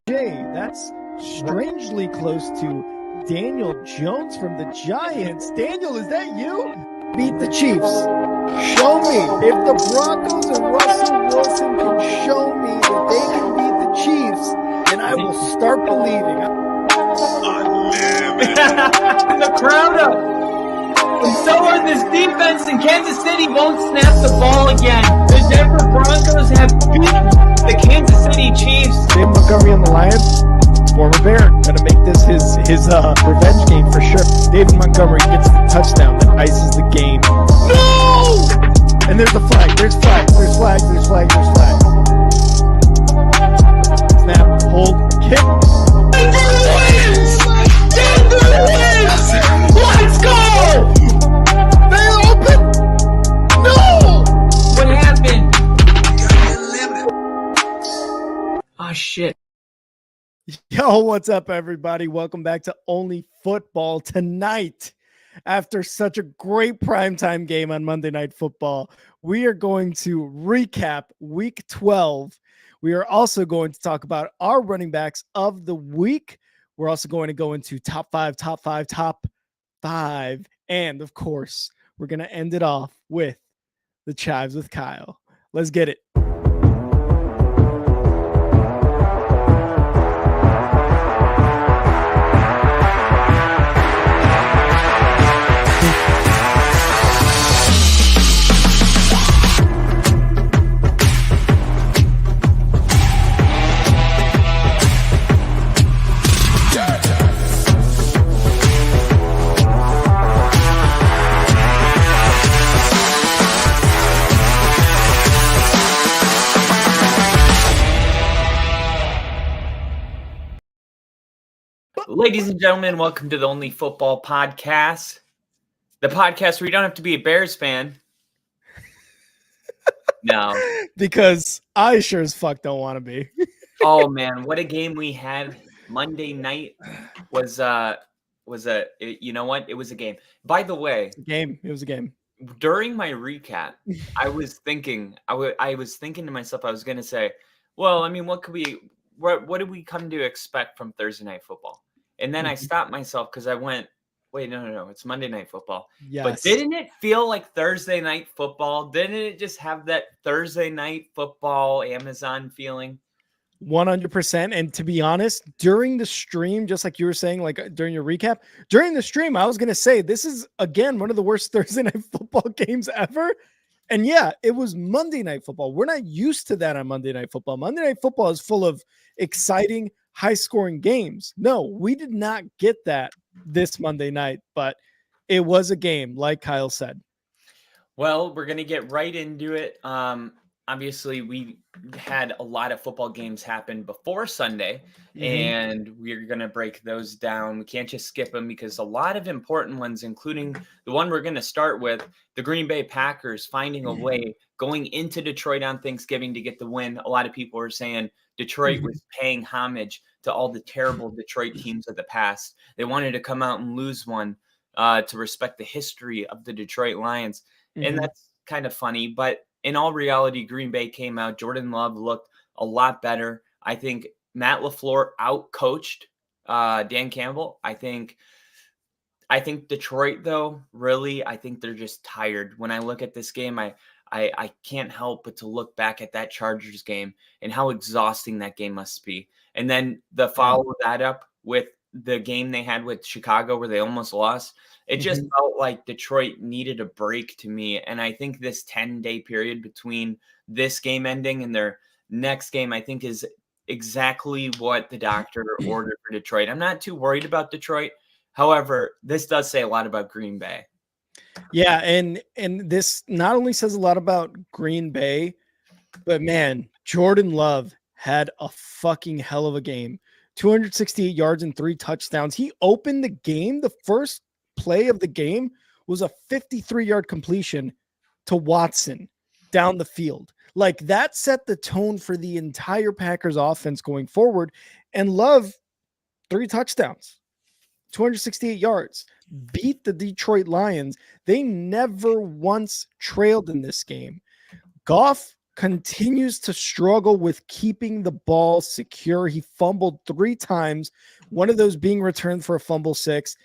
Jay, that's strangely close to Daniel Jones from the Giants. Daniel, is that you? Beat the Chiefs. Show me. If the Broncos and Russell Wilson can show me that they can beat the Chiefs, then I will start believing. The crowd up. And so are this defense, and Kansas City won't snap the ball again. The Denver Broncos have beaten the Kansas City Chiefs. Dave Montgomery and the Lions, former Bear, gonna make this his revenge game for sure. David Montgomery gets the touchdown that ices the game. No! And there's a flag. There's flags. There's flags. There's flags. There's flags. Snap. Hold. Kick. Denver wins! Denver wins! Let's go! They're open. No! What happened? Oh shit. Yo, what's up, everybody? Welcome back to Only Football tonight. After such a great primetime game on Monday Night Football, we are going to recap Week 12. We are also going to talk about our running backs of the week. We're also going to go into top five. And, of course, we're going to end it off with the Chives with Kyle. Let's get it. Ladies and gentlemen, welcome to the Only Football Podcast. The podcast where you don't have to be a Bears fan. No. Because I sure as fuck don't want to be. Oh man, what a game we had. Monday night was you know what? It was a game. By the way, It was a game. During my recap, I was thinking to myself, I was going to say, well, I mean, what do we come to expect from Thursday Night Football? And then I stopped myself because I went, wait, no, it's Monday Night Football. Yes. But didn't it feel like Thursday Night Football? Didn't it just have that Thursday Night Football Amazon feeling? 100%. And to be honest, during the stream, just like you were saying, like during your recap, during the stream, I was going to say, this is, again, one of the worst Thursday Night Football games ever. And yeah, it was Monday Night Football. We're not used to that on Monday Night Football. Monday Night Football is full of exciting, high-scoring games. No, we did not get that this Monday night, but it was a game, like Kyle said. Well, we're going to get right into it. Obviously, we had a lot of football games happen before Sunday, and we're going to break those down. We can't just skip them because a lot of important ones, including the one we're going to start with, the Green Bay Packers finding a way going into Detroit on Thanksgiving to get the win. A lot of people are saying Detroit was paying homage to all the terrible Detroit teams of the past. They wanted to come out and lose one to respect the history of the Detroit Lions. And that's kind of funny, but in all reality, Green Bay came out. Jordan Love looked a lot better. I think Matt LaFleur out-coached Dan Campbell. I think Detroit, though, really, I think they're just tired. When I look at this game, I can't help but to look back at that Chargers game and how exhausting that game must be. And then the follow that up with the game they had with Chicago where they almost lost. It just felt like Detroit needed a break to me. And I think this 10-day period between this game ending and their next game, I think is exactly what the doctor ordered for Detroit. I'm not too worried about Detroit. However, this does say a lot about Green Bay. Yeah, and this not only says a lot about Green Bay, but man, Jordan Love had a fucking hell of a game. 268 yards and 3 touchdowns. He opened the game. The first play of the game was a 53-yard completion to Watson down the field. Like, that set the tone for the entire Packers offense going forward. And Love, 3 touchdowns, 268 yards, beat the Detroit Lions. They never once trailed in this game. Goff continues to struggle with keeping the ball secure. He fumbled 3 times, one of those being returned for a fumble 6.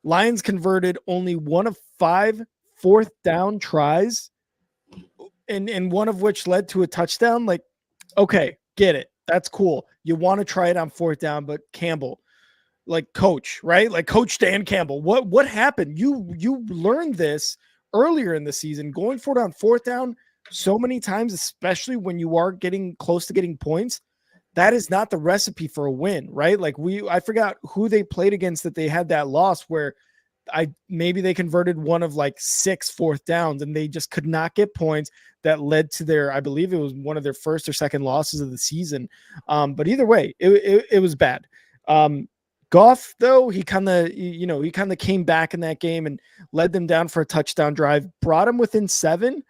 Lions converted only 1 of 5 fourth down tries, and one of which led to a touchdown. Like, okay, get it. That's cool. You want to try it on 4th down, but Campbell, like coach, right? Like Coach Dan Campbell. What happened? You learned this earlier in the season, going for it on 4th down so many times, especially when you are getting close to getting points. That is not the recipe for a win, right? Like I forgot who they played against that they had that loss where maybe they converted one of like 6 4th downs and they just could not get points that led to their, I believe it was one of their first or second losses of the season. But either way, it was bad. Goff, though, he kind of came back in that game and led them down for a touchdown drive, brought them within 7,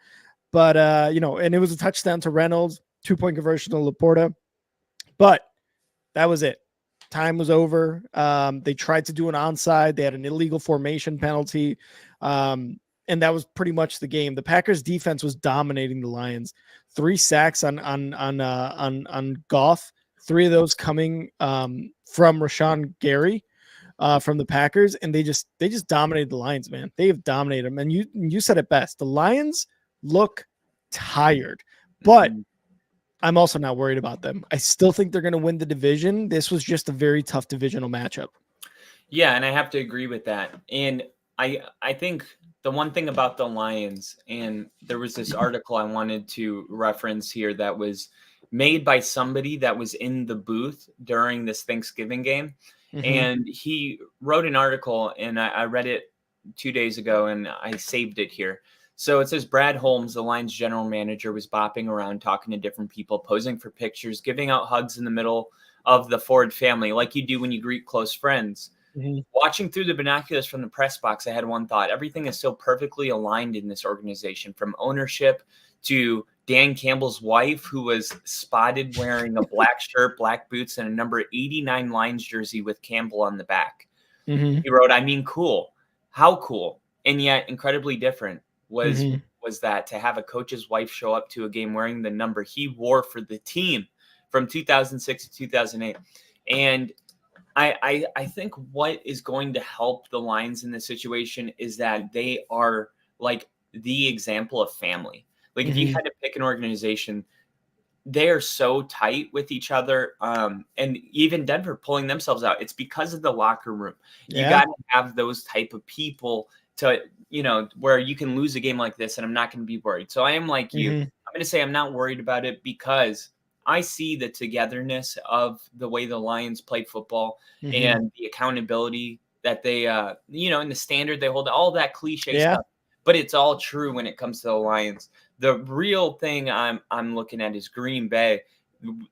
but and it was a touchdown to Reynolds, 2-point conversion to Laporta, but that was it. Time was over. They tried to do an onside. They had an illegal formation penalty. And that was pretty much the game. The Packers defense was dominating the Lions. 3 sacks on Goff. 3 of those coming from Rashawn Gary from the Packers, and they just dominated the Lions, man. They have dominated them. And you said it best. The Lions look tired, but I'm also not worried about them. I still think they're going to win the division. This was just a very tough divisional matchup. Yeah, and I have to agree with that. And I think the one thing about the Lions, and there was this article I wanted to reference here that was made by somebody that was in the booth during this Thanksgiving game. Mm-hmm. And he wrote an article, and I read it 2 days ago, and I saved it here. So it says Brad Holmes, the Lions general manager, was bopping around talking to different people, posing for pictures, giving out hugs in the middle of the Ford family, like you do when you greet close friends. Mm-hmm. Watching through the binoculars from the press box, I had one thought. Everything is so perfectly aligned in this organization, from ownership to Dan Campbell's wife, who was spotted wearing a black shirt, black boots, and a number 89 Lions jersey with Campbell on the back. Mm-hmm. He wrote, I mean, cool. How cool. And yet incredibly different was that to have a coach's wife show up to a game wearing the number he wore for the team from 2006 to 2008. And I think what is going to help the Lions in this situation is that they are like the example of family. Like if you had to pick an organization, they are so tight with each other. And even Denver pulling themselves out, it's because of the locker room. Yeah. You got to have those type of people to, where you can lose a game like this and I'm not going to be worried. So I am like you. I'm going to say I'm not worried about it because I see the togetherness of the way the Lions played football and the accountability that they, and the standard they hold, all that cliche stuff. But it's all true when it comes to the Lions. The real thing I'm looking at is Green Bay.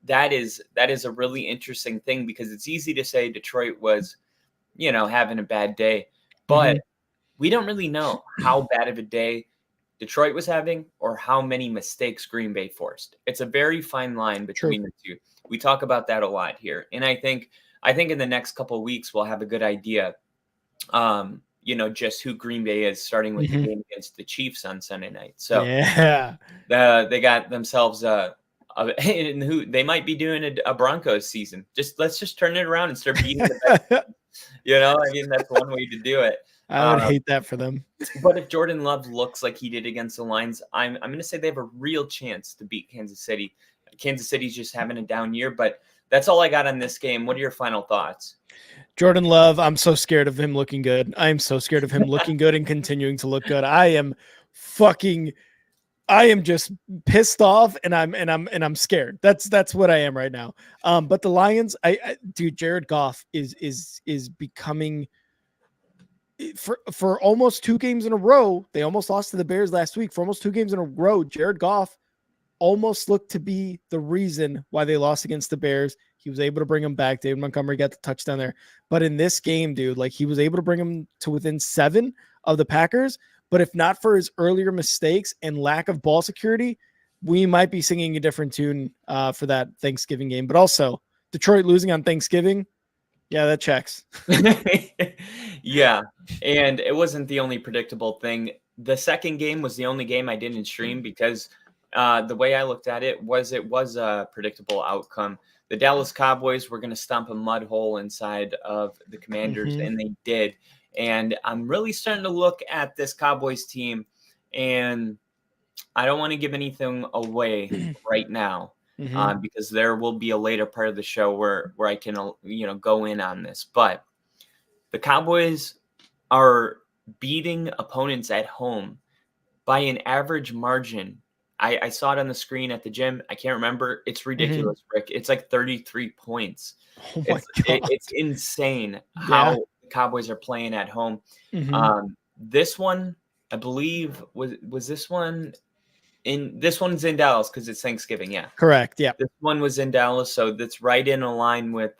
That is a really interesting thing because it's easy to say Detroit was, having a bad day, but we don't really know how bad of a day Detroit was having or how many mistakes Green Bay forced. It's a very fine line between the two. We talk about that a lot here. And I think in the next couple of weeks, we'll have a good idea, just who Green Bay is, starting with the game against the Chiefs on Sunday night. So they got themselves who they might be doing a Broncos season. Let's just turn it around and start beating the best. That's one way to do it. I would hate that for them. But if Jordan Love looks like he did against the Lions, I'm going to say they have a real chance to beat Kansas City. Kansas City's just having a down year, but that's all I got on this game. What are your final thoughts? Jordan Love, I'm so scared of him looking good. I'm so scared of him looking good and continuing to look good. I am just pissed off and I'm scared. That's what I am right now. But the Lions, dude, Jared Goff is becoming, for almost 2 games in a row. They almost lost to the Bears last week. For almost 2 games in a row, Jared Goff almost looked to be the reason why they lost against the Bears. He was able to bring him back. David Montgomery got the touchdown there. But in this game, dude, like he was able to bring him to within 7 of the Packers. But if not for his earlier mistakes and lack of ball security, we might be singing a different tune for that Thanksgiving game. But also, Detroit losing on Thanksgiving, yeah, that checks. Yeah, and it wasn't the only predictable thing. The second game was the only game I didn't stream because the way I looked at it was a predictable outcome. The Dallas Cowboys were going to stomp a mud hole inside of the Commanders, Mhm. and they did. And I'm really starting to look at this Cowboys team, and I don't want to give anything away right now, Mhm. because there will be a later part of the show where I can go in on this. But the Cowboys are beating opponents at home by an average margin. I saw it on the screen at the gym. I can't remember. It's Mhm. ridiculous, Rick. It's like 33 points. Oh my god. It's insane Yeah. how the Cowboys are playing at home. Mhm. This one, I believe, was this one's in Dallas because it's Thanksgiving. Yeah, Correct. Yeah. this one was in Dallas, so that's right in line with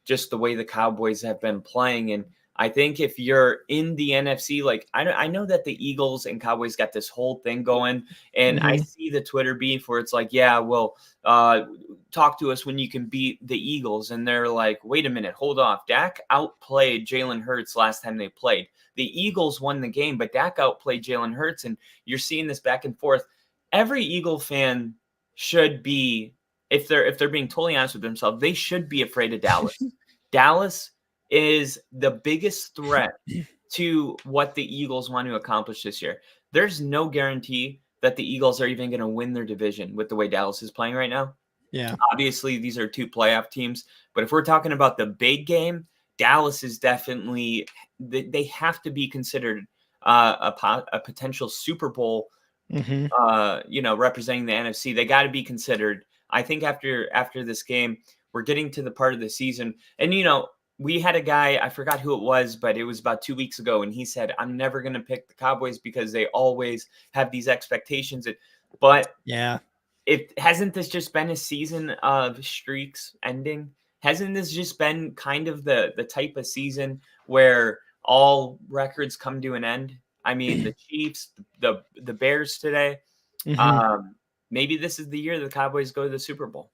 just the way the Cowboys have been playing. And I think if you're in the NFC, like I know that the Eagles and Cowboys got this whole thing going, and I Mhm. see the Twitter beef where it's like, yeah, well, talk to us when you can beat the Eagles, and they're like, wait a minute, hold off. Dak outplayed Jalen Hurts last time they played. The Eagles won the game, but Dak outplayed Jalen Hurts, and you're seeing this back and forth. Every Eagle fan should be, if they're being totally honest with themselves, they should be afraid of Dallas. Dallas is the biggest threat to what the Eagles want to accomplish this year. There's no guarantee that the Eagles are even going to win their division with the way Dallas is playing right now. Yeah. Obviously, these are two playoff teams, but if we're talking about the big game, Dallas is definitely, they have to be considered a potential Super Bowl, Mhm. representing the NFC. They got to be considered. I think after this game, we're getting to the part of the season, and we had a guy, I forgot who it was, but it was about 2 weeks ago, and he said, "I'm never going to pick the Cowboys because they always have these expectations." But Yeah. it hasn't this just been a season of streaks ending? Hasn't this just been kind of the type of season where all records come to an end? I mean, the Chiefs, the Bears today. Mhm. Um, Maybe this is the year the Cowboys go to the Super Bowl.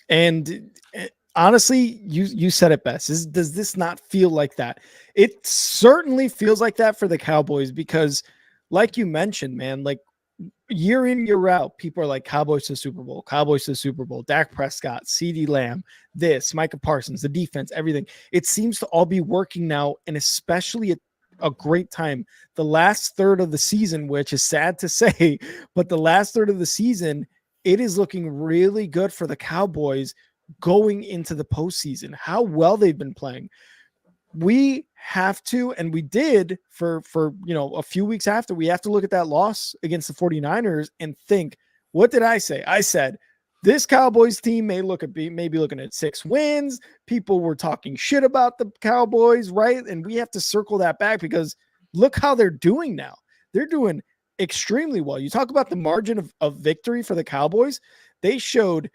And honestly, you said it best. Does this not feel like that? It certainly feels like that for the Cowboys because, like you mentioned, man, like year in, year out, people are like Cowboys to Super Bowl, Cowboys to Super Bowl, Dak Prescott, CeeDee Lamb, this, Micah Parsons, the defense, everything. It seems to all be working now, and especially at a great time. The last third of the season, which is sad to say, but the last third of the season, it is looking really good for the Cowboys going into the postseason. How well they've been playing. We have to, and we did for a few weeks after, we have to look at that loss against the 49ers and think, what did I say? I said this Cowboys team may maybe looking at 6 wins. People were talking shit about the Cowboys, right? And we have to circle that back because look how they're doing now. They're doing extremely well. You talk about the margin of victory for the Cowboys. They showed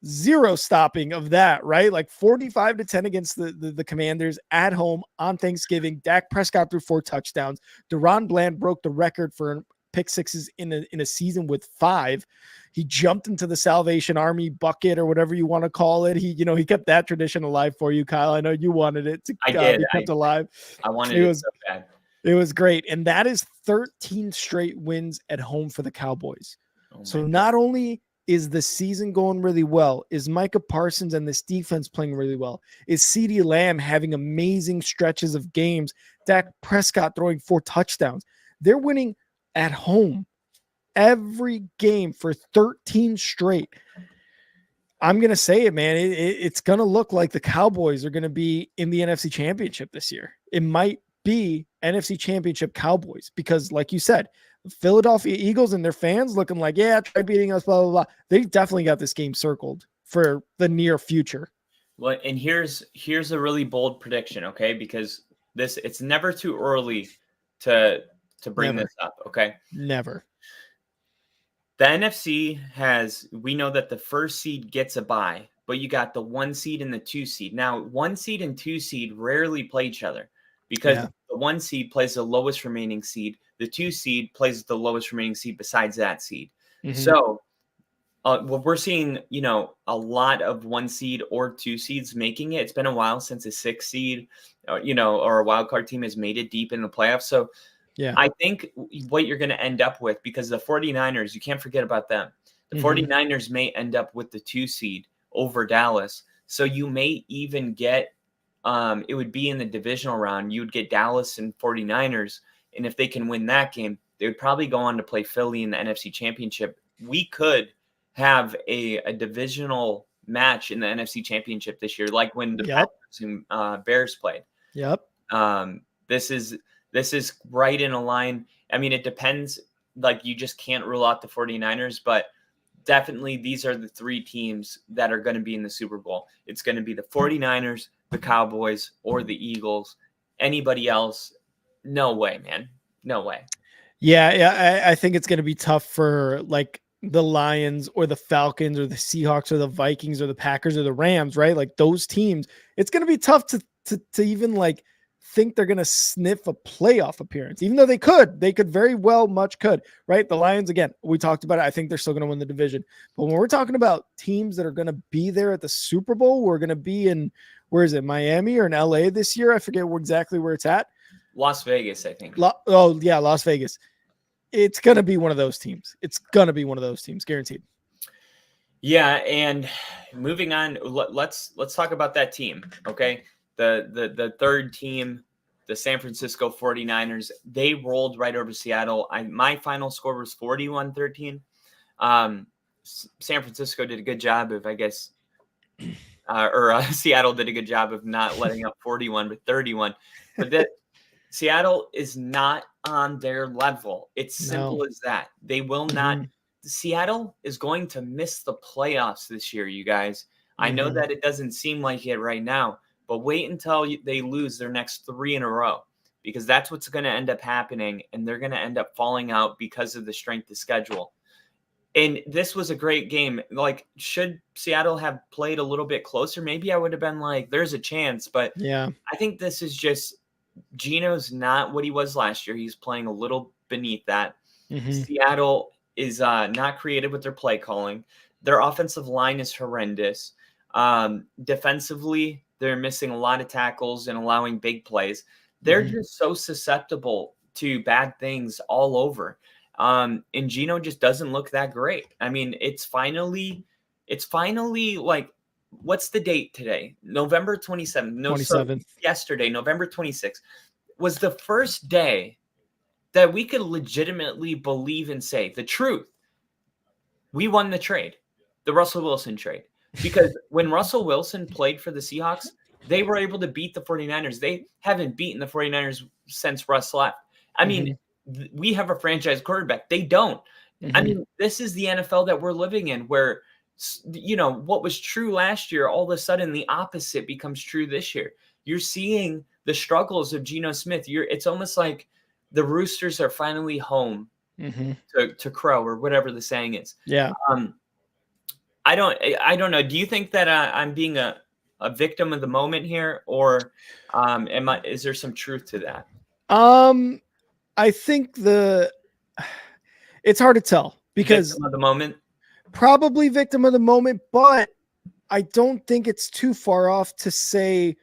zero stopping of that, right? Like 45-10 against the Commanders at home on Thanksgiving. Dak Prescott threw 4 touchdowns. Deron Bland broke the record for pick sixes in a season with 5. He jumped into the Salvation Army bucket or whatever you want to call it. He kept that tradition alive for you, Kyle. I know you wanted it to I did. be kept alive. I wanted It it was so bad. it was great. And that is 13 straight wins at home for the Cowboys. Oh my So god. not only is the season going really well, is Micah Parsons and this defense playing really well, is CeeDee Lamb having amazing stretches of games, Dak Prescott throwing 4 touchdowns. They're winning at home every game for 13 straight. I'm going to say it, man. It's going to look like the Cowboys are going to be in the NFC Championship this year. It might be NFC Championship Cowboys because, like you said, Philadelphia Eagles and their fans looking like, yeah, try beating us, blah, blah, blah. They've definitely got this game circled for the near future. Well, and here's a really bold prediction, okay? Because it's never too early to bring Never, this up, okay? never. The NFC we know that the first seed gets a bye, but you got the 1 seed and the 2 seed. Now, 1 seed and 2 seed rarely play each other because Yeah. the 1 seed plays the lowest remaining seed. The 2 seed plays the lowest remaining seed besides that seed. Mm-hmm. So we're seeing, a lot of 1 seed or 2 seeds making it. It's been a while since a 6 seed, or a wild card team has made it deep in the playoffs. So Yeah. I think what you're going to end up with, because the 49ers, you can't forget about them. The 49ers may end up with the 2 seed over Dallas. So you may even get, it would be in the divisional round. You would get Dallas and 49ers. And if they can win that game, they would probably go on to play Philly in the NFC Championship. We could have a divisional match in the NFC Championship this year, like when the Packers and Bears played. This is right in a line. I mean, it depends. Like, you just can't rule out the 49ers, but definitely these are the 3 teams that are going to be in the Super Bowl. It's going to be the 49ers, the Cowboys, or the Eagles. Anybody else? No way, man. No way. Yeah, I think it's going to be tough for like the Lions or the Falcons or the Seahawks or the Vikings or the Packers or the Rams, right? Like those teams, it's going to be tough to even like think they're going to sniff a playoff appearance, even though they could very well much could, right? The Lions, again, we talked about it. I think they're still going to win the division. But when we're talking about teams that are going to be there at the Super Bowl, we're going to be in, where is it, Miami or in LA this year? I forget exactly where it's at. Las Vegas, I think. Las Vegas. It's going to be one of those teams. It's going to be one of those teams, guaranteed. Yeah, and moving on, let's talk about that team, okay? The third team, the San Francisco 49ers, they rolled right over Seattle. My final score was 41-13. San Francisco did a good job of, I guess, Seattle did a good job of not letting up 41 with 31. But that Seattle is not on their level. It's simple as that. They will not. Seattle is going to miss the playoffs this year, you guys. I know that it doesn't seem like it right now, but wait until they lose their next 3 in a row, because that's what's going to end up happening, and they're going to end up falling out because of the strength of schedule. And this was a great game. Like, should Seattle have played a little bit closer? Maybe I would have been like, there's a chance. But yeah, I think this is just, Geno's not what he was last year. He's playing a little beneath that. Seattle is not creative with their play calling. Their offensive line is horrendous. Defensively, they're missing a lot of tackles and allowing big plays. They're just so susceptible to bad things all over. And Geno just doesn't look that great. I mean, it's finally like, what's the date today? November 27th. No, 27th. So yesterday, November 26th, was the first day that we could legitimately believe and say the truth. We won the trade, the Russell Wilson trade. Because when Russell Wilson played for the Seahawks, they were able to beat the 49ers. They haven't beaten the 49ers since Russ left. I mean, we have a franchise quarterback. They don't. I mean, this is the NFL that we're living in, where, you know, what was true last year, all of a sudden the opposite becomes true this year. You're seeing the struggles of Geno Smith. It's almost like the Roosters are finally home to crow, or whatever the saying is. Yeah. I don't know. Do you think that I'm being a victim of the moment here, or is there some truth to that? I think it's hard to tell, because victim of the moment, probably victim of the moment, but I don't think it's too far off to say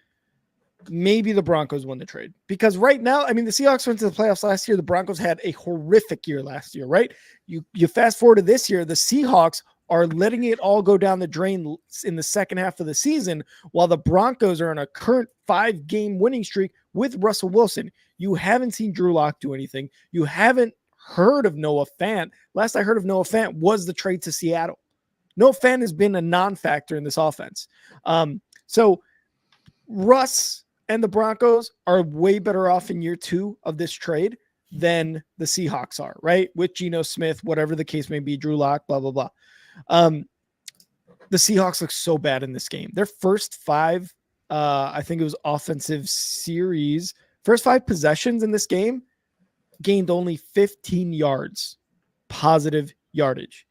maybe the Broncos won the trade, because right now, I mean, the Seahawks went to the playoffs last year. The Broncos had a horrific year last year, right? You fast forward to this year, the Seahawks are letting it all go down the drain in the second half of the season, while the Broncos are on a current 5-game winning streak with Russell Wilson. You haven't seen Drew Lock do anything. You haven't heard of Noah Fant. Last I heard of Noah Fant was the trade to Seattle. Noah Fant has been a non-factor in this offense. So Russ and the Broncos are way better off in year 2 of this trade than the Seahawks are, right? With Geno Smith, whatever the case may be, Drew Lock, blah, blah, blah. The Seahawks look so bad in this game. Their first 5, I think it was offensive series, first 5 possessions in this game gained only 15 yards, positive yardage.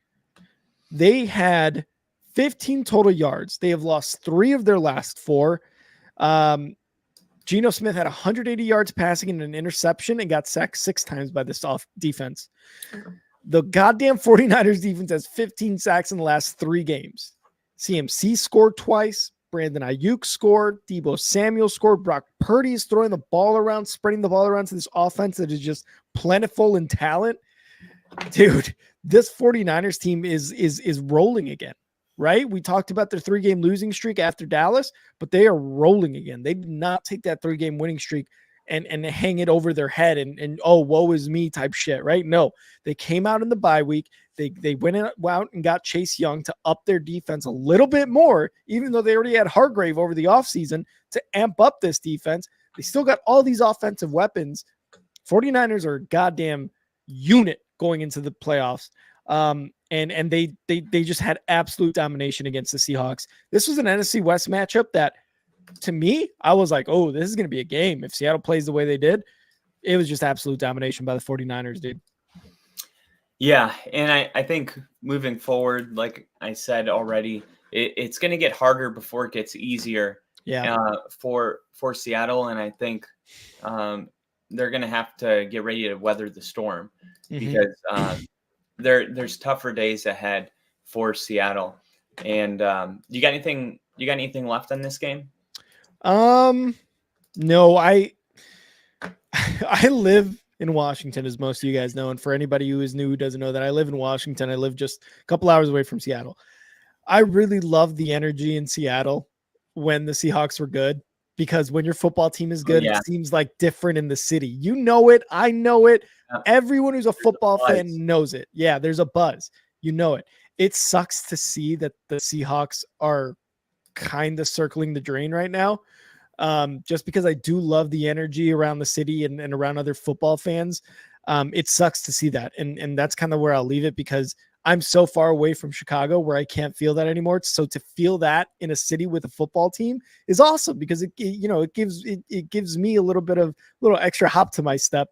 They had 15 total yards. They have lost 3 of their last 4. Geno Smith had 180 yards passing and an interception and got sacked 6 times by this defense. The goddamn 49ers defense has 15 sacks in the last 3 games. CMC scored twice. Brandon Ayuk scored. Deebo Samuel scored. Brock Purdy is throwing the ball around, spreading the ball around to this offense that is just plentiful in talent. Dude, this 49ers team is rolling again, right? We talked about their 3-game losing streak after Dallas, but they are rolling again. They did not take that 3-game winning streak and hang it over their head and oh, woe is me type shit, right? No, they came out in the bye week. They went out and got Chase Young to up their defense a little bit more, even though they already had Hargrave over the offseason to amp up this defense. They still got all these offensive weapons. 49ers are a goddamn unit going into the playoffs. And they just had absolute domination against the Seahawks. This was an NFC West matchup that, to me, I was like, oh, this is going to be a game. If Seattle plays the way they did, it was just absolute domination by the 49ers, dude. Yeah, and I think moving forward, like I said already, it's going to get harder before it gets easier. Yeah. For Seattle, and I think they're going to have to get ready to weather the storm because there's tougher days ahead for Seattle. And you got anything left on this game? No, I live in Washington, as most of you guys know. And for anybody who is new, who doesn't know that, I live in Washington. I live just a couple hours away from Seattle. I really love the energy in Seattle when the Seahawks were good, because when your football team is good, It seems like different in the city. You know it. I know it. Everyone who's a football fan knows it. Yeah, there's a buzz. You know it. It sucks to see that the Seahawks are kind of circling the drain right now. Just because I do love the energy around the city and around other football fans. It sucks to see that. And that's kind of where I'll leave it, because I'm so far away from Chicago where I can't feel that anymore. So to feel that in a city with a football team is awesome, because it gives me a little extra hop to my step.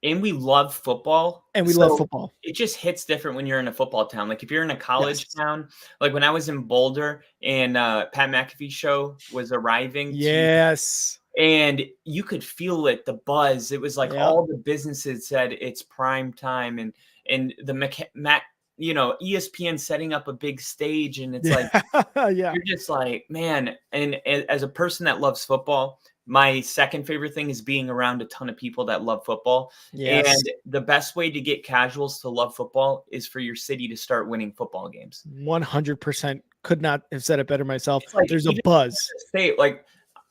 And we love football. And we love football. It just hits different when you're in a football town. Like if you're in a college town, like when I was in Boulder and Pat McAfee show was arriving. Yes. And you could feel it, the buzz. It was like all the businesses said it's prime time, and the ESPN setting up a big stage, and it's like you're just like, man. And as a person that loves football, my second favorite thing is being around a ton of people that love football. Yes. And the best way to get casuals to love football is for your city to start winning football games. 100%. Could not have said it better myself. Like, there's a buzz. State, like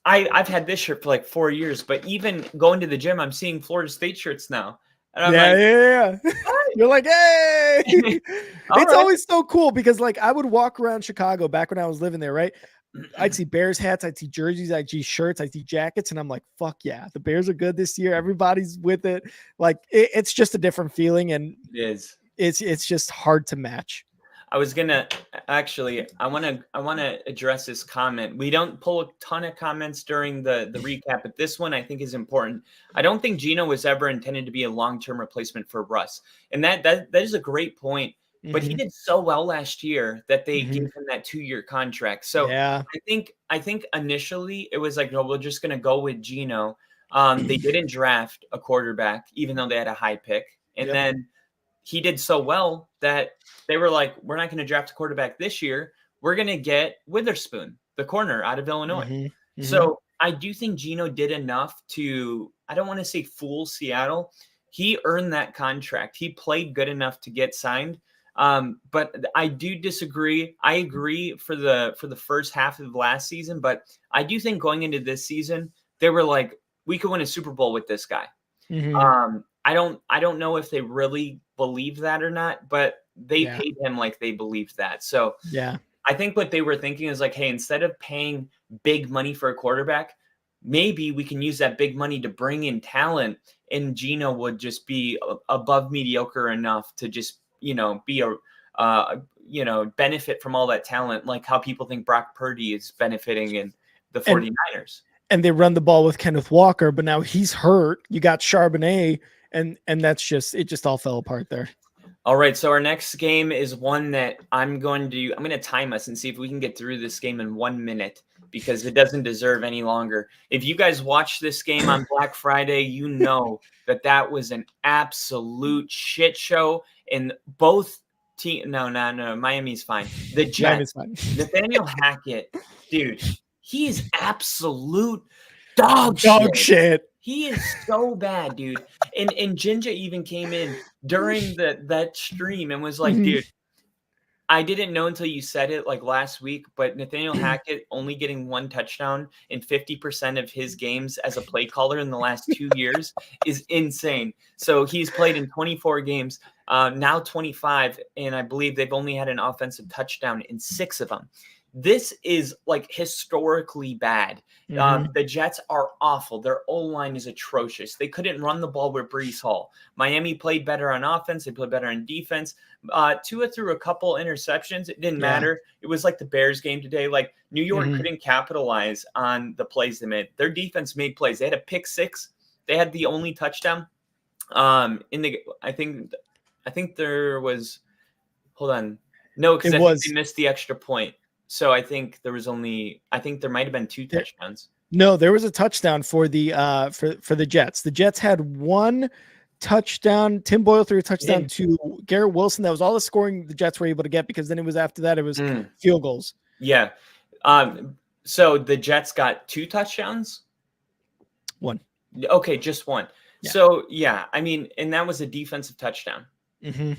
I've had this shirt for like 4 years, but even going to the gym, I'm seeing Florida State shirts now. And I'm yeah. You're like, hey, it's always so cool, because like I would walk around Chicago back when I was living there, right? I'd see Bears hats, I'd see jerseys, I'd see shirts, I'd see jackets, and I'm like, fuck yeah, the Bears are good this year. Everybody's with it. Like it's just a different feeling, and it's just hard to match. I was gonna I want to address this comment. We don't pull a ton of comments during the recap, but this one I think is important. I don't think Geno was ever intended to be a long-term replacement for Russ, and that is a great point. But he did so well last year that they gave him that 2-year contract. So I think initially it was like, no, we're just gonna go with Geno. They didn't draft a quarterback, even though they had a high pick, and then he did so well that they were like, we're not going to draft a quarterback this year. We're going to get Witherspoon, the corner out of Illinois. So I do think Geno did enough to, I don't want to say fool Seattle. He earned that contract. He played good enough to get signed. But I do disagree. I agree for the first half of last season, but I do think going into this season, they were like, we could win a Super Bowl with this guy. I don't know if they really believe that or not, but they paid him like they believed that. So I think what they were thinking is like, hey, instead of paying big money for a quarterback, maybe we can use that big money to bring in talent, and Geno would just be above mediocre enough to just, be benefit from all that talent, like how people think Brock Purdy is benefiting in the 49ers. And they run the ball with Kenneth Walker, but now he's hurt. You got Charbonnet, and that's just, it just all fell apart there. All right, so our next game is one that I'm going to time us and see if we can get through this game in 1 minute, because it doesn't deserve any longer. If you guys watch this game on Black Friday, you know that was an absolute shit show. And both teams, no, Miami's fine. The Jets, Nathaniel Hackett, dude, he is absolute dog shit. He is so bad, dude. And Jinja even came in during that stream and was like, Mhm. dude, I didn't know until you said it like last week, but Nathaniel Hackett only getting 1 touchdown in 50% of his games as a play caller in the last 2 years is insane. So he's played in 24 games, now 25, and I believe they've only had an offensive touchdown in 6 of them. This is like historically bad. Mhm. The Jets are awful. Their O-line is atrocious. They couldn't run the ball with Breece Hall. Miami played better on offense. They played better on defense. Tua threw a couple interceptions. It didn't Yeah. matter. It was like the Bears game today. Like New York Mhm. couldn't capitalize on the plays they made. Their defense made plays. They had a pick six. They had the only touchdown. I think there was. Hold on. No, because It I think was they missed the extra point. So I think there might have been 2 There- touchdowns. no, there was a touchdown for the for the Jets. The Jets had 1 touchdown. Tim Boyle threw a touchdown to Garrett Wilson. That was all the scoring the Jets were able to get, because then it was after that it was field goals. Yeah. So the Jets got 2 touchdowns? 1. Okay, just 1. Yeah. So, yeah, I mean, and that was a defensive touchdown. Mm-hmm.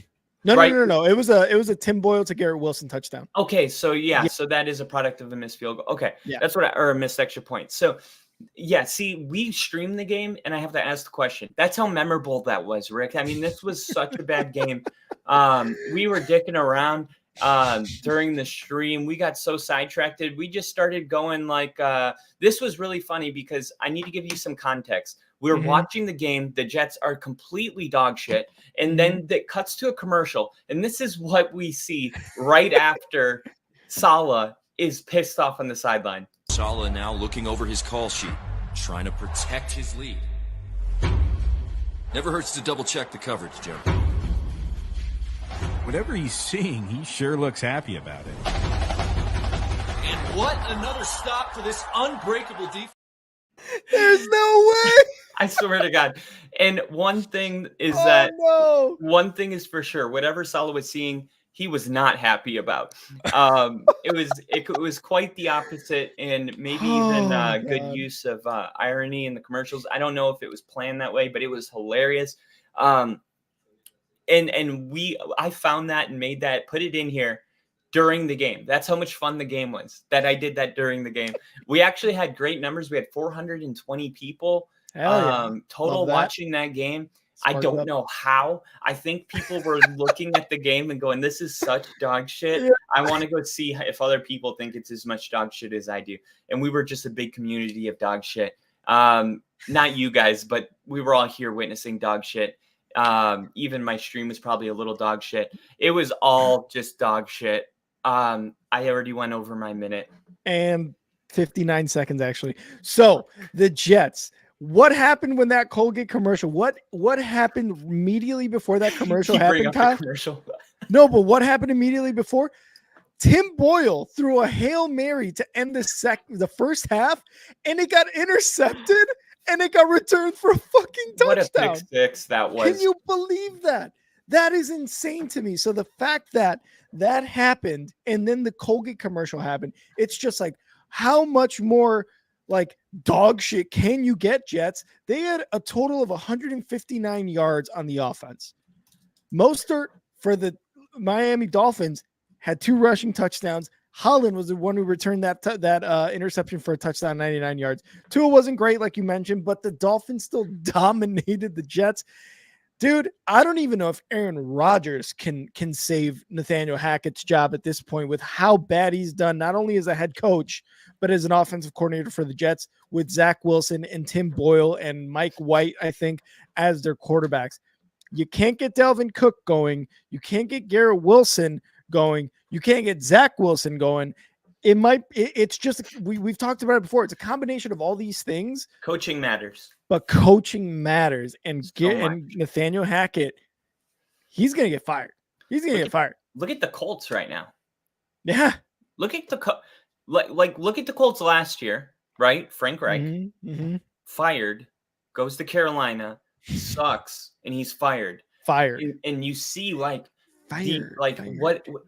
No, Right. no. It was a Tim Boyle to Garrett Wilson touchdown. Okay, so yeah, so that is a product of a missed field goal. Okay, Yeah. that's or a missed extra point. So, yeah, see, we streamed the game, and I have to ask the question. That's how memorable that was, Rick. I mean, this was such a bad game. We were dicking around during the stream. We got so sidetracked. We just started going like, this was really funny because I need to give you some context. We're watching the game. The Jets are completely dog shit. And then it cuts to a commercial. And this is what we see right after Saleh is pissed off on the sideline. Saleh now looking over his call sheet, trying to protect his lead. Never hurts to double check the coverage, Joe. Whatever he's seeing, he sure looks happy about it. And what another stop for this unbreakable defense. There's no way. I swear to God. And one thing is one thing is for sure, whatever Saleh was seeing, he was not happy about. It was quite the opposite, and maybe even good use of irony in the commercials. I don't know if it was planned that way, but it was hilarious. I found that and made that, put it in here during the game. That's how much fun the game was, that I did that during the game. We actually had great numbers. We had 420 people total watching that game. I don't know how. I think people were looking at the game and going, this is such dog shit. Yeah. I want to go see if other people think it's as much dog shit as I do. And we were just a big community of dog shit. Not you guys, but we were all here witnessing dog shit. Even my stream was probably a little dog shit. It was all just dog shit. I already went over my minute. And 59 seconds, actually. So the Jets, what happened when that Colgate commercial? What happened immediately before that commercial happened, Kyle? Commercial. No, but what happened immediately before? Tim Boyle threw a Hail Mary to end the first half, and it got intercepted, and it got returned for a fucking touchdown. What a pick six that was. Can you believe that? That is insane to me. So the fact that that happened, and then the Colgate commercial happened, it's just like, how much more like dog shit can you get, Jets? They had a total of 159 yards on the offense. Mostert for the Miami Dolphins had 2 rushing touchdowns. Holland was the one who returned that interception for a touchdown, 99 yards. Tua wasn't great, like you mentioned, but the Dolphins still dominated the Jets. Dude, I don't even know if Aaron Rodgers can save Nathaniel Hackett's job at this point with how bad he's done, not only as a head coach, but as an offensive coordinator for the Jets with Zach Wilson and Tim Boyle and Mike White, I think, as their quarterbacks. You can't get Dalvin Cook going. You can't get Garrett Wilson going. You can't get Zach Wilson going. It's just, we've talked about it before. It's a combination of all these things. Coaching matters. But coaching matters. And Nathaniel Hackett, he's going to get fired. He's going to get fired. Look at the Colts right now. Yeah. Look at look at the Colts last year, right? Frank Reich fired, goes to Carolina, sucks, and he's fired. And you see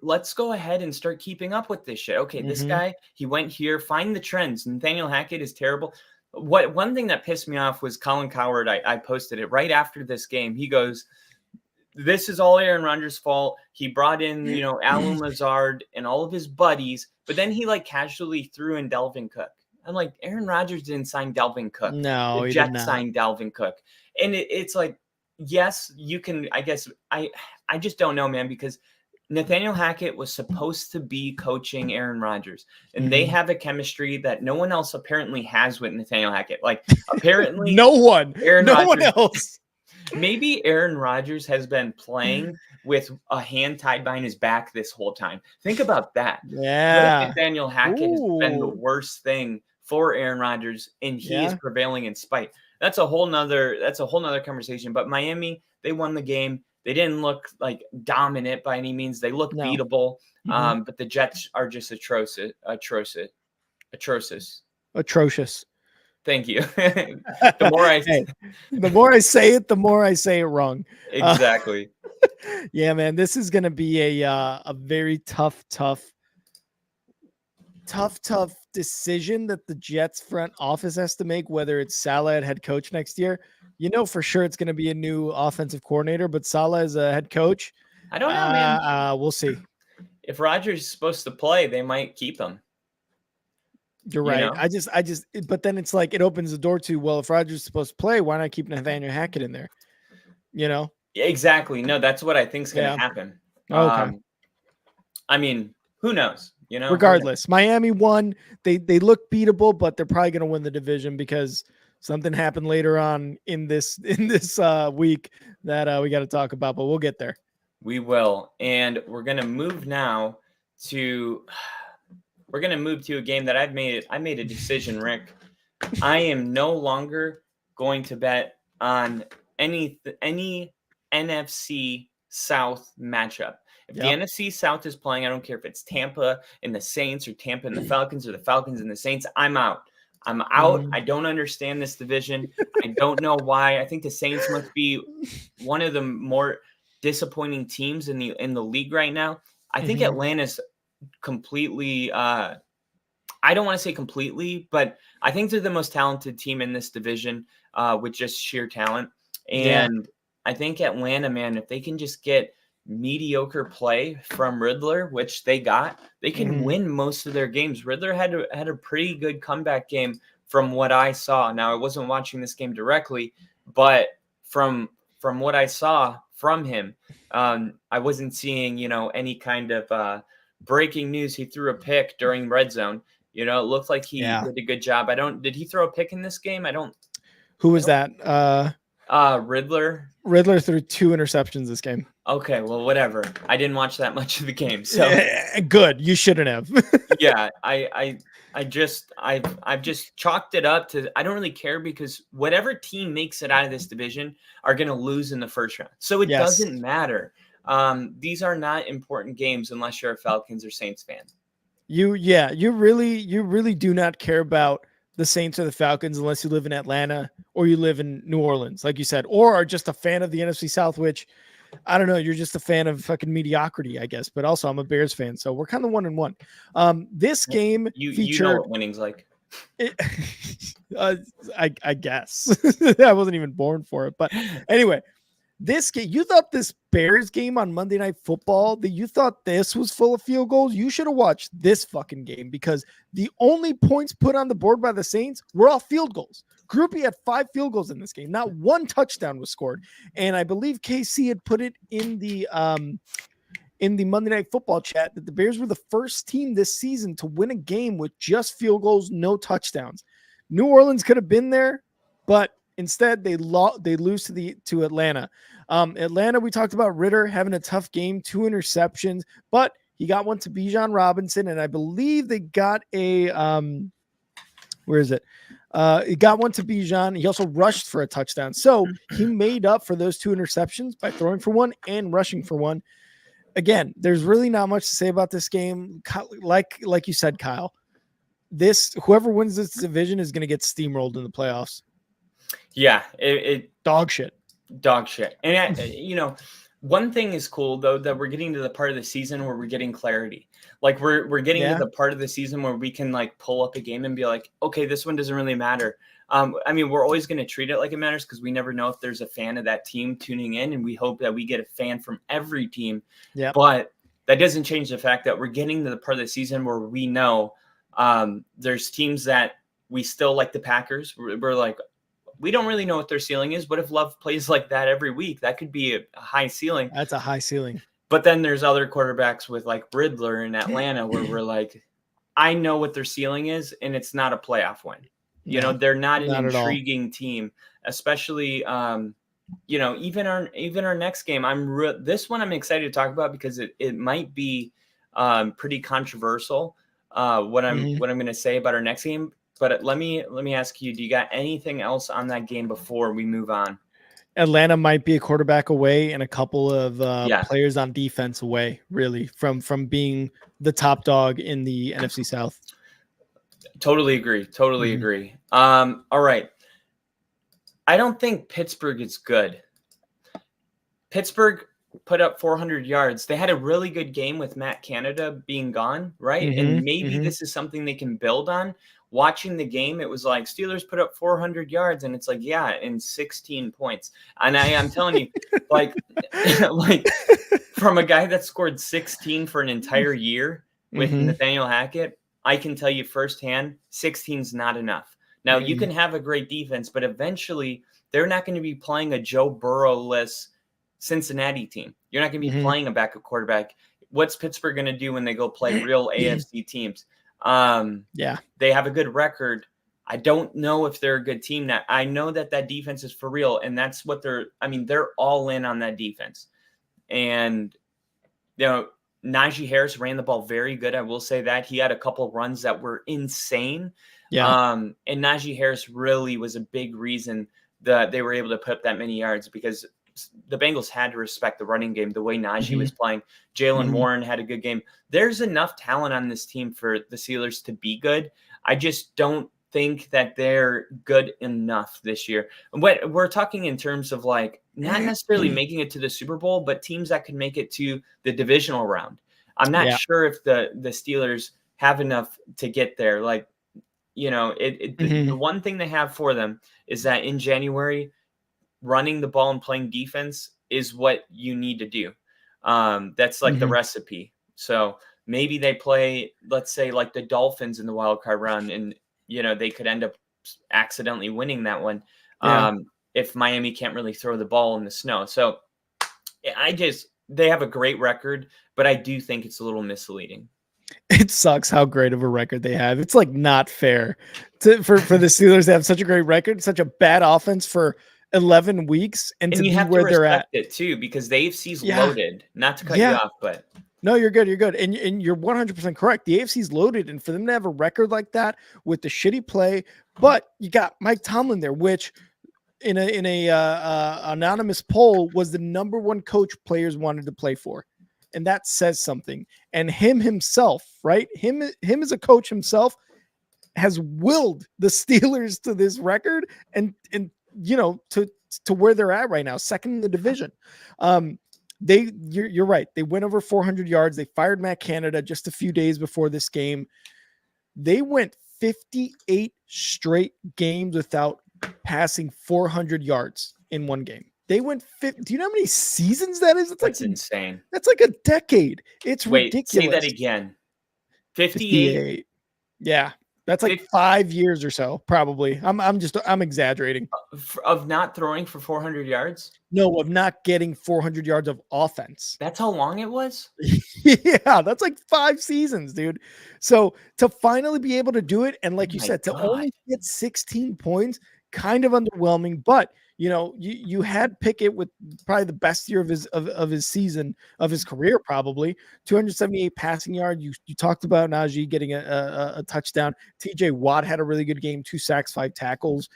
let's go ahead and start keeping up with this shit. Okay, this guy, he went here, find the trends. Nathaniel Hackett is terrible. one thing that pissed me off was Colin Cowherd. I posted it right after this game. He goes, "This is all Aaron Rodgers' fault. He brought in, Alan Lazard and all of his buddies, but then he like casually threw in Dalvin Cook." I'm like, Aaron Rodgers didn't sign Dalvin Cook. No, the he did Jets not. signed Dalvin Cook, and it's like, yes, you can. I guess I just don't know, man, because Nathaniel Hackett was supposed to be coaching Aaron Rodgers, and they have a chemistry that no one else apparently has with Nathaniel Hackett. Like, apparently, no one Rodgers, else. Maybe Aaron Rodgers has been playing with a hand tied behind his back this whole time. Think about that. Yeah. Nathaniel Hackett has been the Ooh. worst thing for Aaron Rodgers, and he is Yeah. prevailing in spite. That's a whole nother conversation. But Miami, they won the game. They didn't look like dominant by any means. They look No. beatable. Mhm. But the Jets are just atrocious. Atrocious. Thank you. The more I Hey, the more I say it, the more I say it wrong. exactly. Yeah, man, this is gonna be a very tough decision that the Jets front office has to make, whether it's Saleh at head coach next year. For sure it's gonna be a new offensive coordinator, but Saleh as a head coach, I don't know, man. we'll see. If Rodgers is supposed to play, they might keep him. You're right. But then it's like it opens the door to, well, if Rodgers is supposed to play, why not keep Nathaniel Hackett in there? Exactly. No, that's what I think is going to happen. Okay. I mean, who knows? Regardless, Miami won. They look beatable, but they're probably going to win the division because something happened later on in this week that we got to talk about. But we'll get there. We will, and we're going to move now to. We're going to move to a game that I made a decision, Rick. I am no longer going to bet on any NFC South matchup. If the NFC South is playing, I don't care if it's Tampa and the Saints or Tampa and the Falcons or the Falcons and the Saints. I'm out. I don't understand this division. I don't know why. I think the Saints must be one of the more disappointing teams in the league right now. I think Atlanta's completely I don't want to say completely, but I think they're the most talented team in this division with just sheer talent. And I think Atlanta, man, if they can just get mediocre play from Riddler, which they got, they can win most of their games. Riddler had a pretty good comeback game from what I saw. Now, I wasn't watching this game directly, but from what I saw from him, I wasn't seeing, any kind of breaking news. He threw a pick during red zone. It looked like he did a good job. Did he throw a pick in this game? Who was that? Riddler. Riddler threw 2 interceptions this game. Okay, well, whatever. I didn't watch that much of the game, so good. You shouldn't have. yeah, I've just chalked it up to I don't really care because whatever team makes it out of this division are going to lose in the first round. So it doesn't matter. These are not important games unless you're a Falcons or Saints fan. You really do not care about the Saints or the Falcons unless you live in Atlanta or you live in New Orleans, like you said, or are just a fan of the NFC South, which I don't know. You're just a fan of fucking mediocrity, I guess. But also I'm a Bears fan. So we're kind of 1-1. This game featured. You know what winning's like. I guess. I wasn't even born for it. But anyway, this game, you thought this Bears game on Monday Night Football, that you thought this was full of field goals? You should have watched this fucking game because the only points put on the board by the Saints were all field goals. Groupie had 5 field goals in this game. Not one touchdown was scored. And I believe KC had put it in the Monday Night Football chat that the Bears were the first team this season to win a game with just field goals, no touchdowns. New Orleans could have been there, but instead they lose to Atlanta. Atlanta, we talked about Ritter having a tough game, 2 interceptions, but he got one to Bijan Robinson, and I believe they got a where is it? He got one to Bijan. He also rushed for a touchdown. So he made up for those 2 interceptions by throwing for 1 and rushing for 1. Again, there's really not much to say about this game. Like you said, Kyle, whoever wins this division is going to get steamrolled in the playoffs. Yeah, dog shit. And One thing is cool though, that we're getting to the part of the season where we're getting clarity. Like we're getting to Yeah. the part of the season where we can like pull up a game and be like, okay, this one doesn't really matter. I mean, we're always going to treat it like it matters because we never know if there's a fan of that team tuning in, and we hope that we get a fan from every team. Yeah. But that doesn't change the fact that we're getting to the part of the season where we know there's teams that we still like the Packers. We're like, we don't really know what their ceiling is. What if Love plays like that every week? That could be a high ceiling. That's a high ceiling. But then there's other quarterbacks with like Riddler in Atlanta where we're like, I know what their ceiling is, and it's not a playoff win. You know, they're not an intriguing team, especially, you know, even our next game. This one I'm excited to talk about because it might be pretty controversial. What I'm going to say about our next game. But let me ask you, do you got anything else on that game before we move on? Atlanta might be a quarterback away and a couple of players on defense away, really, from being the top dog in the NFC South. Totally agree. All right. I don't think Pittsburgh is good. Pittsburgh put up 400 yards. They had a really good game with Matt Canada being gone, right? And maybe this is something they can build on. Watching the game, it was like Steelers put up 400 yards, and it's like, yeah, and 16 points. And I'm telling you, like from a guy that scored 16 for an entire year with Nathaniel Hackett, I can tell you firsthand, 16 is not enough. Now, you can have a great defense, but eventually they're not going to be playing a Joe Burrow-less Cincinnati team. You're not going to be playing a backup quarterback. What's Pittsburgh going to do when they go play real AFC teams? They have a good record. I don't know if they're a good team now. I know that defense is for real, and that's what they're all in on that defense. And, you know, Najee Harris ran the ball very good. I will say that. He had a couple runs that were insane. And Najee Harris really was a big reason that they were able to put up that many yards, because the Bengals had to respect the running game the way Najee was playing. Jaylen Warren had a good game. There's enough talent on this team for the Steelers to be good. I just don't think that they're good enough this year. What we're talking in terms of, like, not necessarily making it to the Super Bowl, but teams that could make it to the divisional round. I'm not sure if the Steelers have enough to get there. Like, you know, the one thing they have for them is that in January, running the ball and playing defense is what you need to do. That's like the recipe. So maybe they play, let's say, like the Dolphins in the wild card round, and, you know, they could end up accidentally winning that one if Miami can't really throw the ball in the snow. So they have a great record, but I do think it's a little misleading. It sucks how great of a record they have. It's like not fair for the Steelers to have such a great record, such a bad offense for 11 weeks, and to you be have where to they're at it too, because the AFC's loaded. Not to cut you off, but no, you're good. You're good. And you're 100% correct. The AFC's loaded, and for them to have a record like that with the shitty play, but you got Mike Tomlin there, which in a anonymous poll was the number one coach players wanted to play for. And that says something. And him himself, right? Him as a coach himself has willed the Steelers to this record and you know, to where they're at right now, second in the division. You're right. They went over 400 yards. They fired Matt Canada just a few days before this game. They went 58 straight games without passing 400 yards in one game. They went 50. Do you know how many seasons that is? That's insane. That's like a decade. It's ridiculous. Say that again. 58. Yeah. That's like 5 years or so, probably. I'm exaggerating. Of not throwing for 400 yards? No, of not getting 400 yards of offense. That's how long it was? Yeah, that's like 5 seasons, dude. So to finally be able to do it, and like you said, to only get 16 points, kind of underwhelming, but you know, you had Pickett with probably the best year of his season, of his career, probably 278 passing yards. You talked about Najee getting a touchdown. TJ Watt had a really good game, 2 sacks, 5 tackles.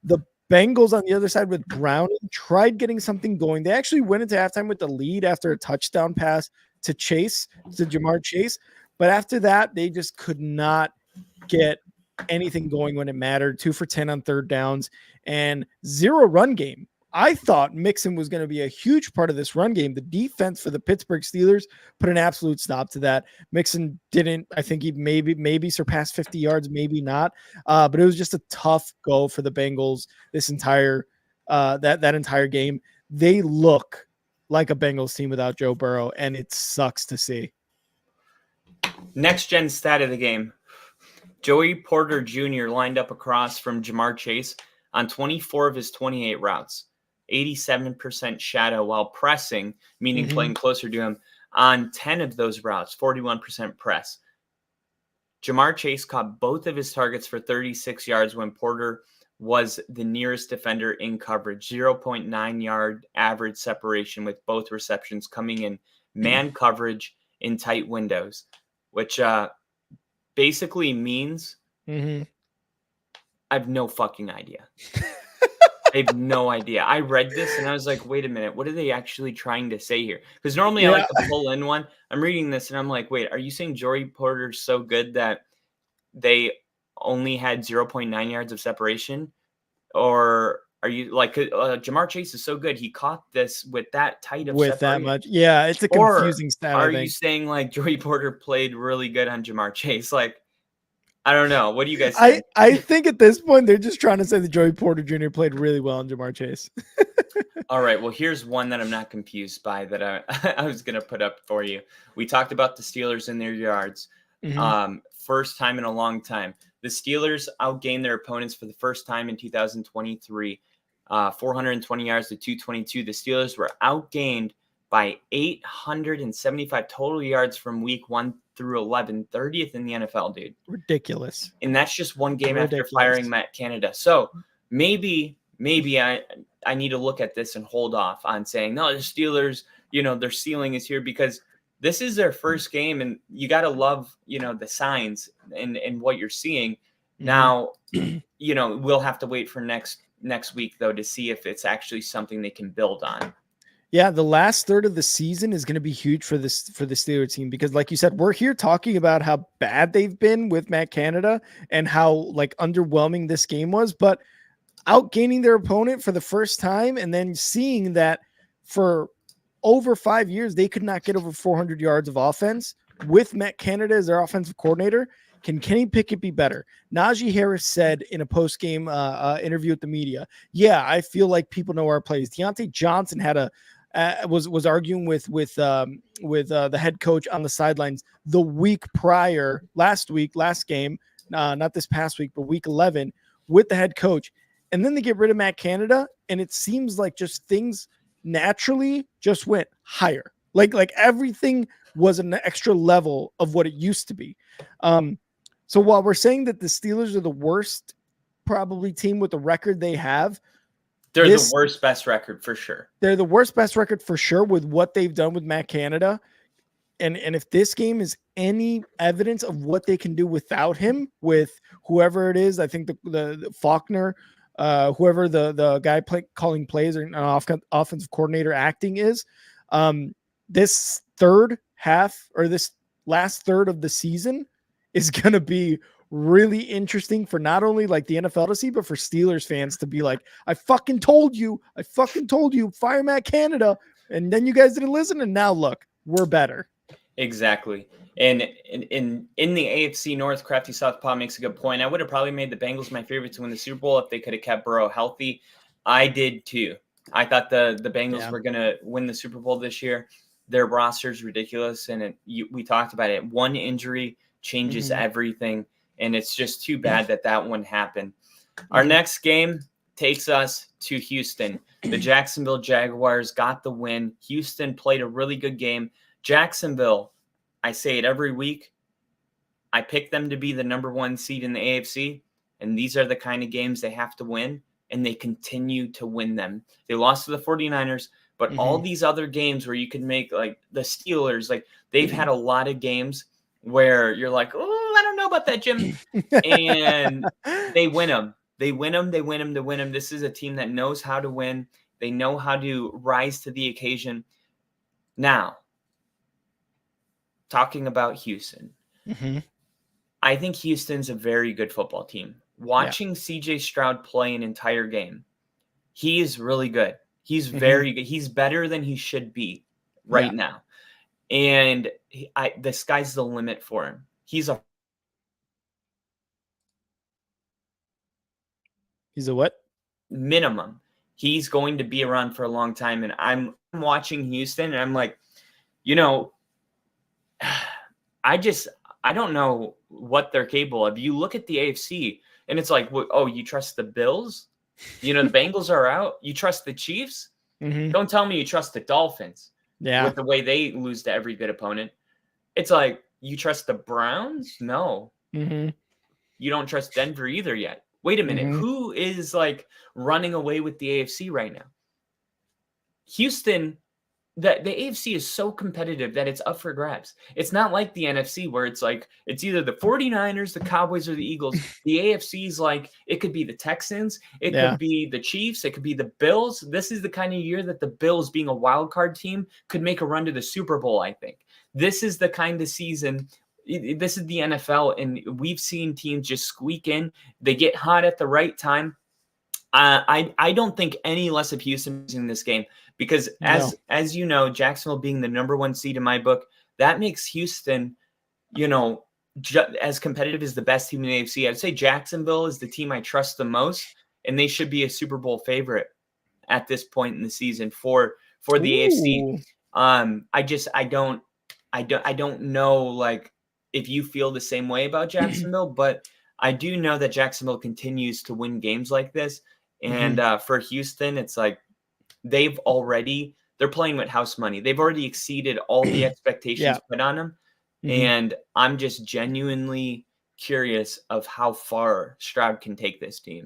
The Bengals on the other side with Browning tried getting something going. They actually went into halftime with the lead after a touchdown pass to Jamar Chase. But after that, they just could not get anything going when it mattered. 2 for 10 on third downs and 0 run game. I thought Mixon was going to be a huge part of this run game. The defense for the Pittsburgh Steelers put an absolute stop to that. Mixon didn't. I think he maybe surpassed 50 yards, maybe not. But it was just a tough go for the Bengals this entire that entire game. They look like a Bengals team without Joe Burrow, and it sucks to see. Next gen stat of the game. Joey Porter Jr. lined up across from Jamar Chase on 24 of his 28 routes. 87% shadow while pressing, meaning playing closer to him, on 10 of those routes, 41% press. Jamar Chase caught both of his targets for 36 yards when Porter was the nearest defender in coverage, 0.9 yard average separation with both receptions coming in man coverage in tight windows, which basically means I have no fucking idea. I have no idea. I read this and I was like, wait a minute, what are they actually trying to say here? Because normally I like to pull in one. I'm reading this and I'm like, wait, are you saying Joey Porter's so good that they only had 0.9 yards of separation? Or are you like Jamar Chase is so good, he caught this with that tight of with separation. that much? Yeah, it's a confusing stat. Are you saying like Joey Porter played really good on Jamar Chase? Like, I don't know. What do you guys think? I think at this point they're just trying to say that Joey Porter Jr. played really well on Jamar Chase. All right. Well, here's one that I'm not confused by that I was going to put up for you. We talked about the Steelers in their yards. First time in a long time. The Steelers outgained their opponents for the first time in 2023. 420 yards to 222. The Steelers were outgained by 875 total yards from week 1 through 11, 30th in the NFL, dude. Ridiculous. And that's just one game after firing Matt Canada. So maybe I need to look at this and hold off on saying, no, the Steelers, their ceiling is here, because this is their first game and you got to love, the signs and what you're seeing. Now, we'll have to wait for next week though, to see if it's actually something they can build on. Yeah, the last third of the season is going to be huge for the Steelers team, because like you said, we're here talking about how bad they've been with Matt Canada and how like underwhelming this game was, but outgaining their opponent for the first time and then seeing that for over 5 years they could not get over 400 yards of offense with Matt Canada as their offensive coordinator. Can Kenny Pickett be better? Najee Harris said in a post-game interview with the media, yeah, I feel like people know our plays. Deontay Johnson had was arguing with the head coach on the sidelines the week prior, last game, not this past week, but week 11 with the head coach. And then they get rid of Matt Canada, and it seems like just things naturally just went higher. Like everything was an extra level of what it used to be. So while we're saying that the Steelers are the worst probably team with the record they have, they're the worst best record for sure. They're the worst best record for sure with what they've done with Matt Canada. And if this game is any evidence of what they can do without him, with whoever it is, I think the Faulkner, whoever the guy calling plays or an offensive coordinator acting is, this third half or this last third of the season is going to be really interesting for not only like the NFL to see, but for Steelers fans to be like, I fucking told you, fire Matt Canada. And then you guys didn't listen. And now look, we're better. Exactly. And in the AFC North, Crafty Southpaw makes a good point. I would have probably made the Bengals my favorite to win the Super Bowl if they could have kept Burrow healthy. I did too. I thought the Bengals were going to win the Super Bowl this year. Their roster is ridiculous. And we talked about it. One injury changes everything. And it's just too bad that one happened. Our next game takes us to Houston. The Jacksonville Jaguars got the win. Houston played a really good game. Jacksonville, I say it every week, I pick them to be the number 1 seed in the AFC, and these are the kind of games they have to win, and they continue to win them. They lost to the 49ers, but all these other games where you can make, like the Steelers, like they've had a lot of games where you're like, oh, I don't know about that, Jim. And they win them. They win them. This is a team that knows how to win. They know how to rise to the occasion. Now, talking about Houston, I think Houston's a very good football team. Watching CJ Stroud play an entire game, He is really good. He's Mhm. very good. He's better than he should be right now. And the sky's the limit for him. He's a He's a what? minimum. He's going to be around for a long time. And I'm watching Houston and I'm like, you know, I don't know what they're capable of. You look at the AFC and it's like, oh, you trust the Bills? You know, the Bengals are out. You trust the Chiefs? Mhm. Don't tell me you trust the Dolphins Yeah. with the way they lose to every good opponent. It's like, you trust the Browns? No. Mhm. You don't trust Denver either yet. Wait a minute. Mhm. Who is like running away with the AFC right now? Houston, the AFC is so competitive that it's up for grabs. It's not like the NFC where it's like it's either the 49ers, the Cowboys, or the Eagles. The AFC is like it could be the Texans, it Yeah. could be the Chiefs, it could be the Bills. This is the kind of year that the Bills, being a wild card team, could make a run to the Super Bowl, I think. This is the kind of season. This is the NFL, and we've seen teams just squeak in. They get hot at the right time. I don't think any less of Houston in this game because as you know, Jacksonville being the number 1 seed in my book, that makes Houston, you know, as competitive as the best team in the AFC. I'd say Jacksonville is the team I trust the most, and they should be a Super Bowl favorite at this point in the season for the AFC. I don't know like if you feel the same way about Jacksonville, but I do know that Jacksonville continues to win games like this. And for Houston, it's like they're playing with house money. They've already exceeded all the expectations put on them. And I'm just genuinely curious of how far Stroud can take this team.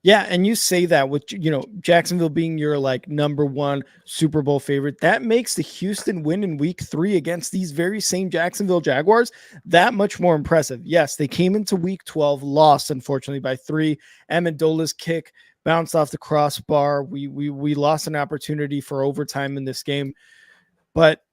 Yeah, and you say that with, you know, Jacksonville being your like number 1 Super Bowl favorite, that makes the Houston win in week 3 against these very same Jacksonville Jaguars that much more impressive. Yes, they came into week 12, lost unfortunately by 3. Amendola's kick bounced off the crossbar. We lost an opportunity for overtime in this game, but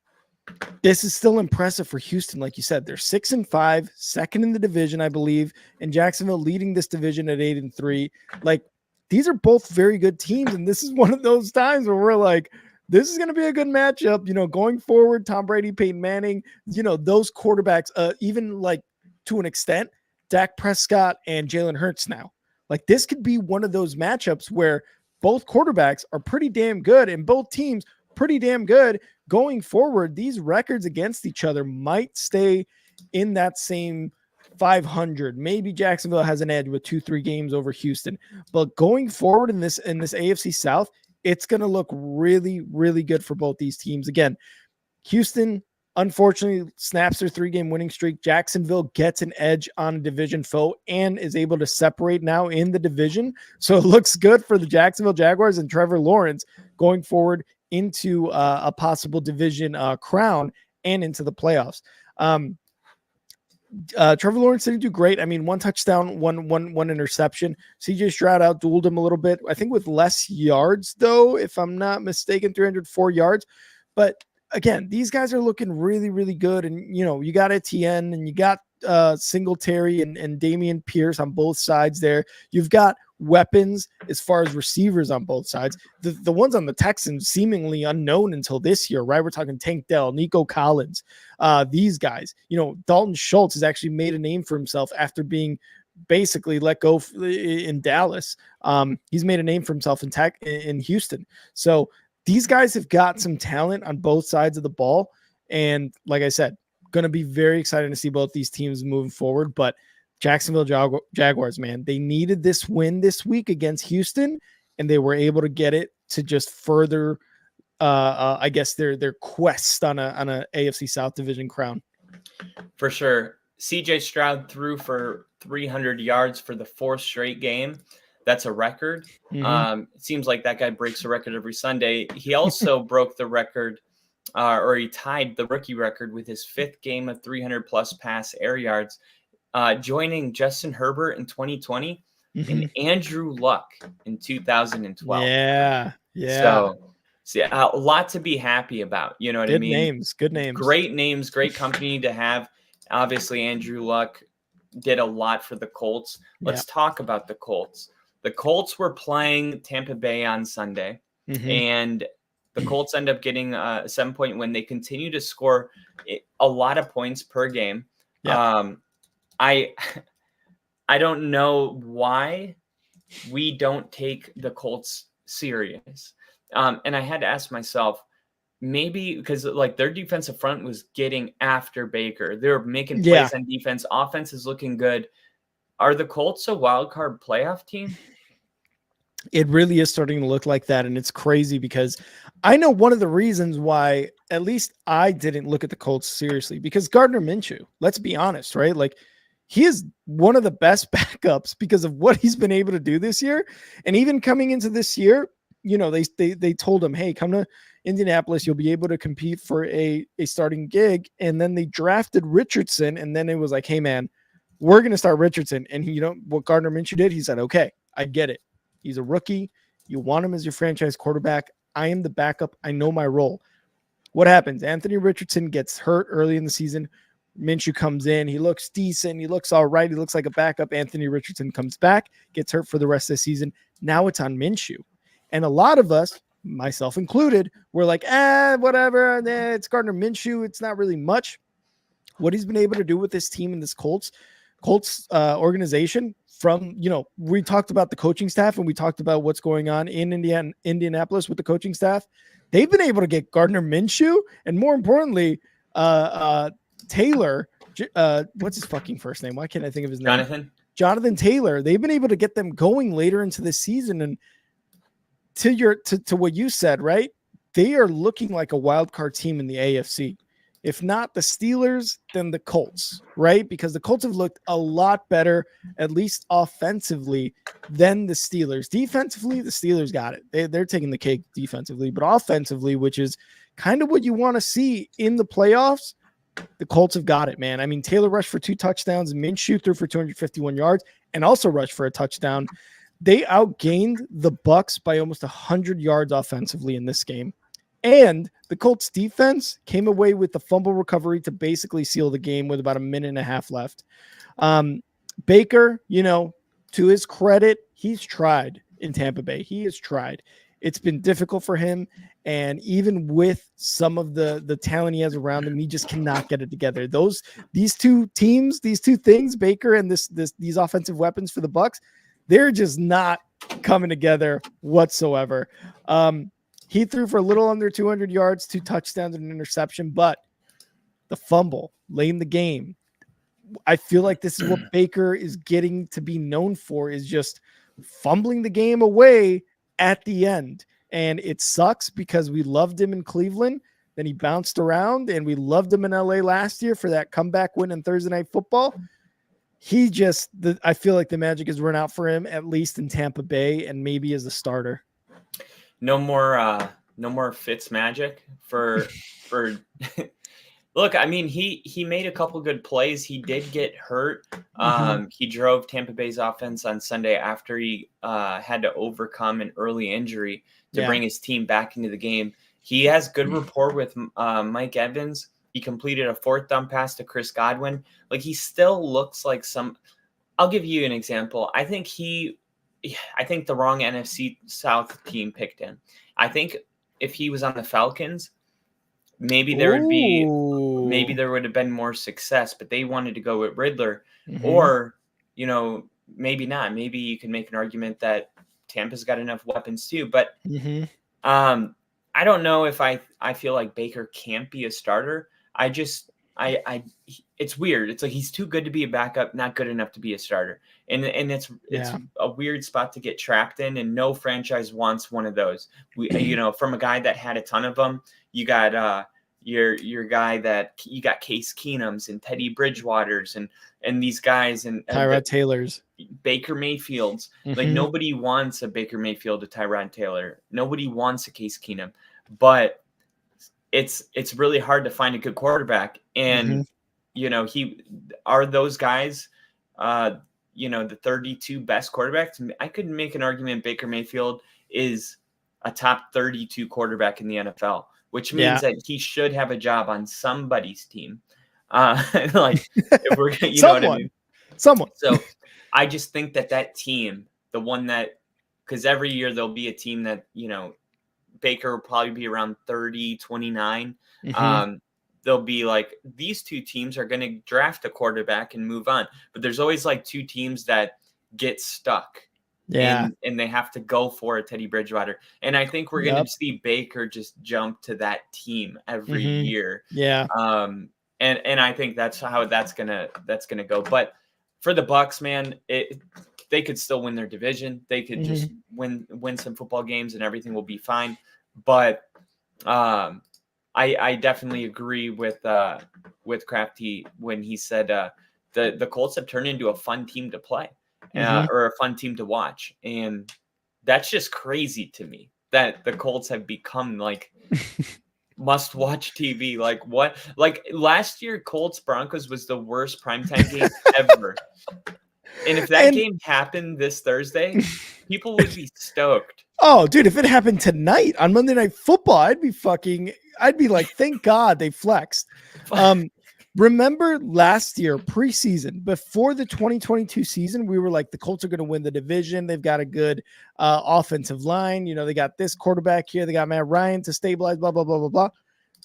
this is still impressive for Houston. Like you said, they're 6-5, second in the division, I believe, and Jacksonville leading this division at 8-3. Like, these are both very good teams, and this is one of those times where we're like, this is going to be a good matchup. You know, going forward, Tom Brady, Peyton Manning, you know, those quarterbacks, even like to an extent, Dak Prescott and Jalen Hurts now. Like, this could be one of those matchups where both quarterbacks are pretty damn good and both teams pretty damn good. Going forward, these records against each other might stay in that same 500. Maybe Jacksonville has an edge with 2-3 games over Houston, but going forward in this AFC South, it's going to look really, really good for both these teams. Again, Houston unfortunately snaps their 3-game winning streak. Jacksonville gets an edge on a division foe and is able to separate now in the division. So it looks good for the Jacksonville Jaguars and Trevor Lawrence going forward into a possible division crown and into the playoffs. Trevor Lawrence didn't do great. I mean, 1 touchdown, one interception. CJ Stroud outdueled him a little bit, I think with less yards though, if I'm not mistaken, 304 yards. But again, these guys are looking really, really good. And, you know, you got Etienne and you got Singletary and Dameon Pierce on both sides there. You've got weapons as far as receivers on both sides. The ones on the Texans seemingly unknown until this year, right? We're talking Tank Dell, Nico Collins, these guys. You know, Dalton Schultz has actually made a name for himself after being basically let go in Dallas. He's made a name for himself in Houston. So these guys have got some talent on both sides of the ball. And like I said, going to be very exciting to see both these teams moving forward. But Jacksonville Jaguars, man, they needed this win this week against Houston, and they were able to get it to just further, I guess, their quest on a AFC South division crown. For sure. CJ Stroud threw for 300 yards for the 4th straight game. That's a record. It seems like that guy breaks a record every Sunday. He also broke the record, or he tied the rookie record with his 5th game of 300-plus pass air yards, joining Justin Herbert in 2020 and Andrew Luck in 2012. Yeah. So a lot to be happy about. You know what I mean? Good names. Great names, great company to have. Obviously, Andrew Luck did a lot for the Colts. Let's talk about the Colts. The Colts were playing Tampa Bay on Sunday, and the Colts end up getting a 7-point win. They continue to score a lot of points per game. Yeah. I don't know why we don't take the Colts serious. And I had to ask myself, maybe because like their defensive front was getting after Baker. They were making plays on defense. Offense is looking good. Are the Colts a wild card playoff team? It really is starting to look like that. And it's crazy because I know one of the reasons why at least I didn't look at the Colts seriously, because Gardner Minshew, let's be honest, right? Like he is one of the best backups because of what he's been able to do this year. And even coming into this year, you know, they told him, hey, come to Indianapolis, you'll be able to compete for a starting gig. And then they drafted Richardson. And then it was like, hey man, we're going to start Richardson. And he, you know what Gardner Minshew did? He said, okay, I get it. He's a rookie. You want him as your franchise quarterback. I am the backup. I know my role. What happens? Anthony Richardson gets hurt early in the season. Minshew comes in. He looks decent. He looks all right. He looks like a backup. Anthony Richardson comes back, gets hurt for the rest of the season. Now it's on Minshew. And a lot of us, myself included, were like, whatever. It's Gardner Minshew. It's not really much. What he's been able to do with this team and this Colts organization, from, you know, we talked about the coaching staff and we talked about what's going on in Indianapolis with the coaching staff. They've been able to get Gardner Minshew and more importantly, Taylor, what's his fucking first name? Why can't I think of his name? Jonathan Taylor. They've been able to get them going later into the season. And to what you said, right? They are looking like a wild card team in the AFC. If not the Steelers, then the Colts, right? Because the Colts have looked a lot better, at least offensively, than the Steelers. Defensively, the Steelers got it. They're taking the cake defensively, but offensively, which is kind of what you want to see in the playoffs, the Colts have got it, man. I mean, Taylor rushed for 2 touchdowns, Minshew threw for 251 yards, and also rushed for a touchdown. They outgained the Bucs by almost 100 yards offensively in this game. And the Colts defense came away with the fumble recovery to basically seal the game with about a minute and a half left. Baker, you know, to his credit, he's tried in Tampa Bay. He has tried. It's been difficult for him. And even with some of the talent he has around him, he just cannot get it together. These two teams, these two things, Baker and these offensive weapons for the Bucs, they're just not coming together whatsoever. He threw for a little under 200 yards, 2 touchdowns and an interception, but the fumble late in the game, I feel like this is what Baker is getting to be known for, is just fumbling the game away at the end. And it sucks because we loved him in Cleveland. Then he bounced around and we loved him in LA last year for that comeback win in Thursday Night Football. I feel like the magic has run out for him, at least in Tampa Bay and maybe as a starter. No more Fitz magic for look, I mean, he made a couple good plays. He did get hurt. He drove Tampa Bay's offense on Sunday after he had to overcome an early injury to bring his team back into the game. He has good rapport with Mike Evans. He completed a 4th down pass to Chris Godwin. Like, he still looks like I'll give you an example. I think the wrong NFC South team picked him. I think if he was on the Falcons, maybe there would have been more success, but they wanted to go with Riddler. Or, you know, maybe not. Maybe you can make an argument that Tampa's got enough weapons too. But I don't know if I feel like Baker can't be a starter. It's weird. It's like he's too good to be a backup, not good enough to be a starter. And it's a weird spot to get trapped in, and no franchise wants one of those. You know, from a guy that had a ton of them, you got your guy that you got Case Keenums and Teddy Bridgewaters and these guys and Tyrod Taylors, Baker Mayfields. Like, nobody wants a Baker Mayfield, a Tyrod Taylor. Nobody wants a Case Keenum, but it's really hard to find a good quarterback. And, you know, those guys, you know, the 32 best quarterbacks. I could make an argument Baker Mayfield is a top 32 quarterback in the NFL, which means that he should have a job on somebody's team. Like, if we're, you know what I mean? Someone. So I just think that team the one that, because every year there'll be a team that, Baker will probably be around 30, 29. They'll be like, these two teams are going to draft a quarterback and move on. But there's always like two teams that get stuck. Yeah. And they have to go for a Teddy Bridgewater. And I think we're going to see Baker just jump to that team every year. Yeah. And I think that's how that's gonna go. But for the Bucs, man, they could still win their division. They could just win some football games and everything will be fine. But I definitely agree with Crafty when he said the Colts have turned into a fun team to play or a fun team to watch. And that's just crazy to me that the Colts have become like must watch TV. Like what? Like last year, Colts Broncos was the worst primetime game ever. And if that game happened this Thursday, people would be stoked. Oh, dude, if it happened tonight on Monday Night Football, I'd be like, thank God they flexed. Remember last year, preseason, before the 2022 season, we were like, the Colts are going to win the division. They've got a good offensive line. They got this quarterback here. They got Matt Ryan to stabilize, blah, blah, blah, blah, blah.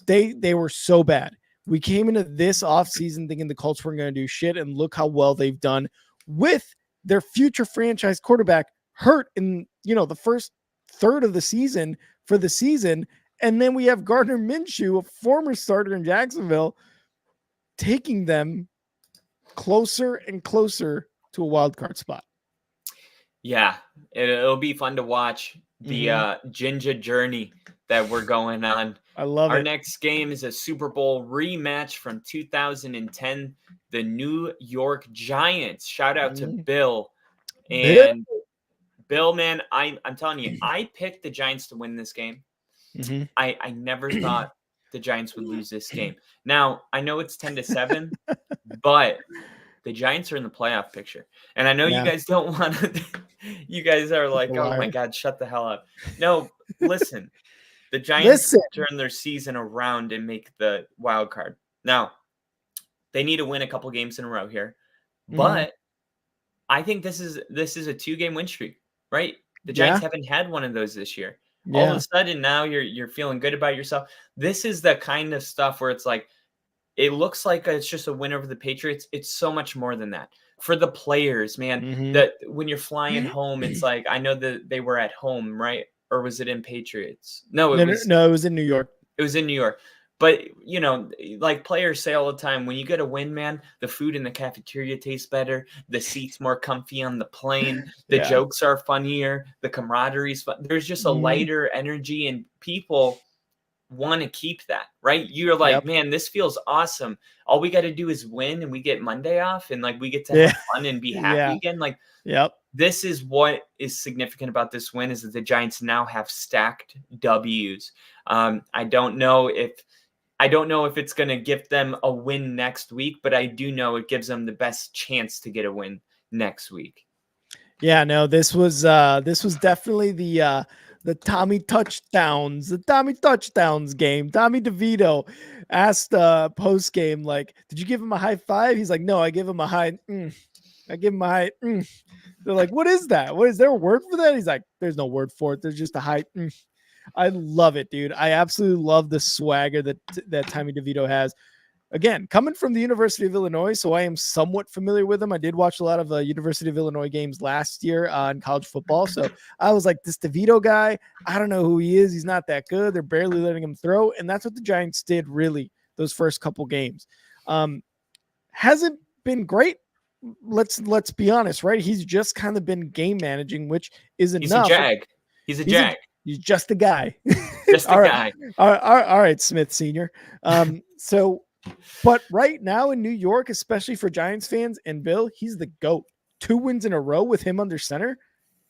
They were so bad. We came into this offseason thinking the Colts weren't going to do shit, and look how well they've done with their future franchise quarterback hurt in, the first third of the season for the season. And then we have Gardner Minshew, a former starter in Jacksonville, taking them closer and closer to a wild card spot. Yeah, it'll be fun to watch the Ginger journey that we're going on. I love Our it. next game is a Super Bowl rematch from 2010, the New York Giants. Shout out to Bill. And Bill, man, I'm telling you, I picked the Giants to win this game. I never thought the Giants would lose this game. Now, I know it's 10-7, but the Giants are in the playoff picture. And I know you guys don't want to you guys are like, oh my God, shut the hell up. No, listen. The Giants turn their season around and make the wild card. Now, they need to win a couple games in a row here. But I think this is a 2-game win streak, right? The Giants haven't had one of those this year. All of a sudden now you're feeling good about yourself. This is the kind of stuff where it's like, it looks like it's just a win over the Patriots. It's so much more than that. For the players, man, that when you're flying home, it's like, I know that they were at home, right? Or was it in Patriots? No, it was in New York. It was in New York. But, like players say all the time, when you get a win, man, the food in the cafeteria tastes better. The seat's more comfy on the plane. The jokes are funnier. The camaraderie's fun. There's just a lighter energy, and people want to keep that, right? You're like, man, this feels awesome. All we got to do is win, and we get Monday off, and like we get to have fun and be happy again. Like, this is what is significant about this win, is that the Giants now have stacked W's. I don't know if it's going to give them a win next week, but I do know it gives them the best chance to get a win next week. Yeah, no, this was definitely the Tommy touchdowns game. Tommy DeVito asked post game, like, did you give him a high five? He's like, no, I give him a high. I give him a high. They're like, what is that? What is there a word for that? He's like, there's no word for it. There's just a high. I love it, dude. I absolutely love the swagger that Tommy DeVito has. Again, coming from the University of Illinois, so I am somewhat familiar with him. I did watch a lot of University of Illinois games last year in college football. So I was like, this DeVito guy, I don't know who he is. He's not that good. They're barely letting him throw. And that's what the Giants did, really, those first couple games. Hasn't been great. Let's be honest, right? He's just kind of been game managing, which is enough. He's a jag. He's just a guy. Just a guy. All right, Smith Sr. But right now in New York, especially for Giants fans and Bill, he's the GOAT. 2 wins in a row with him under center.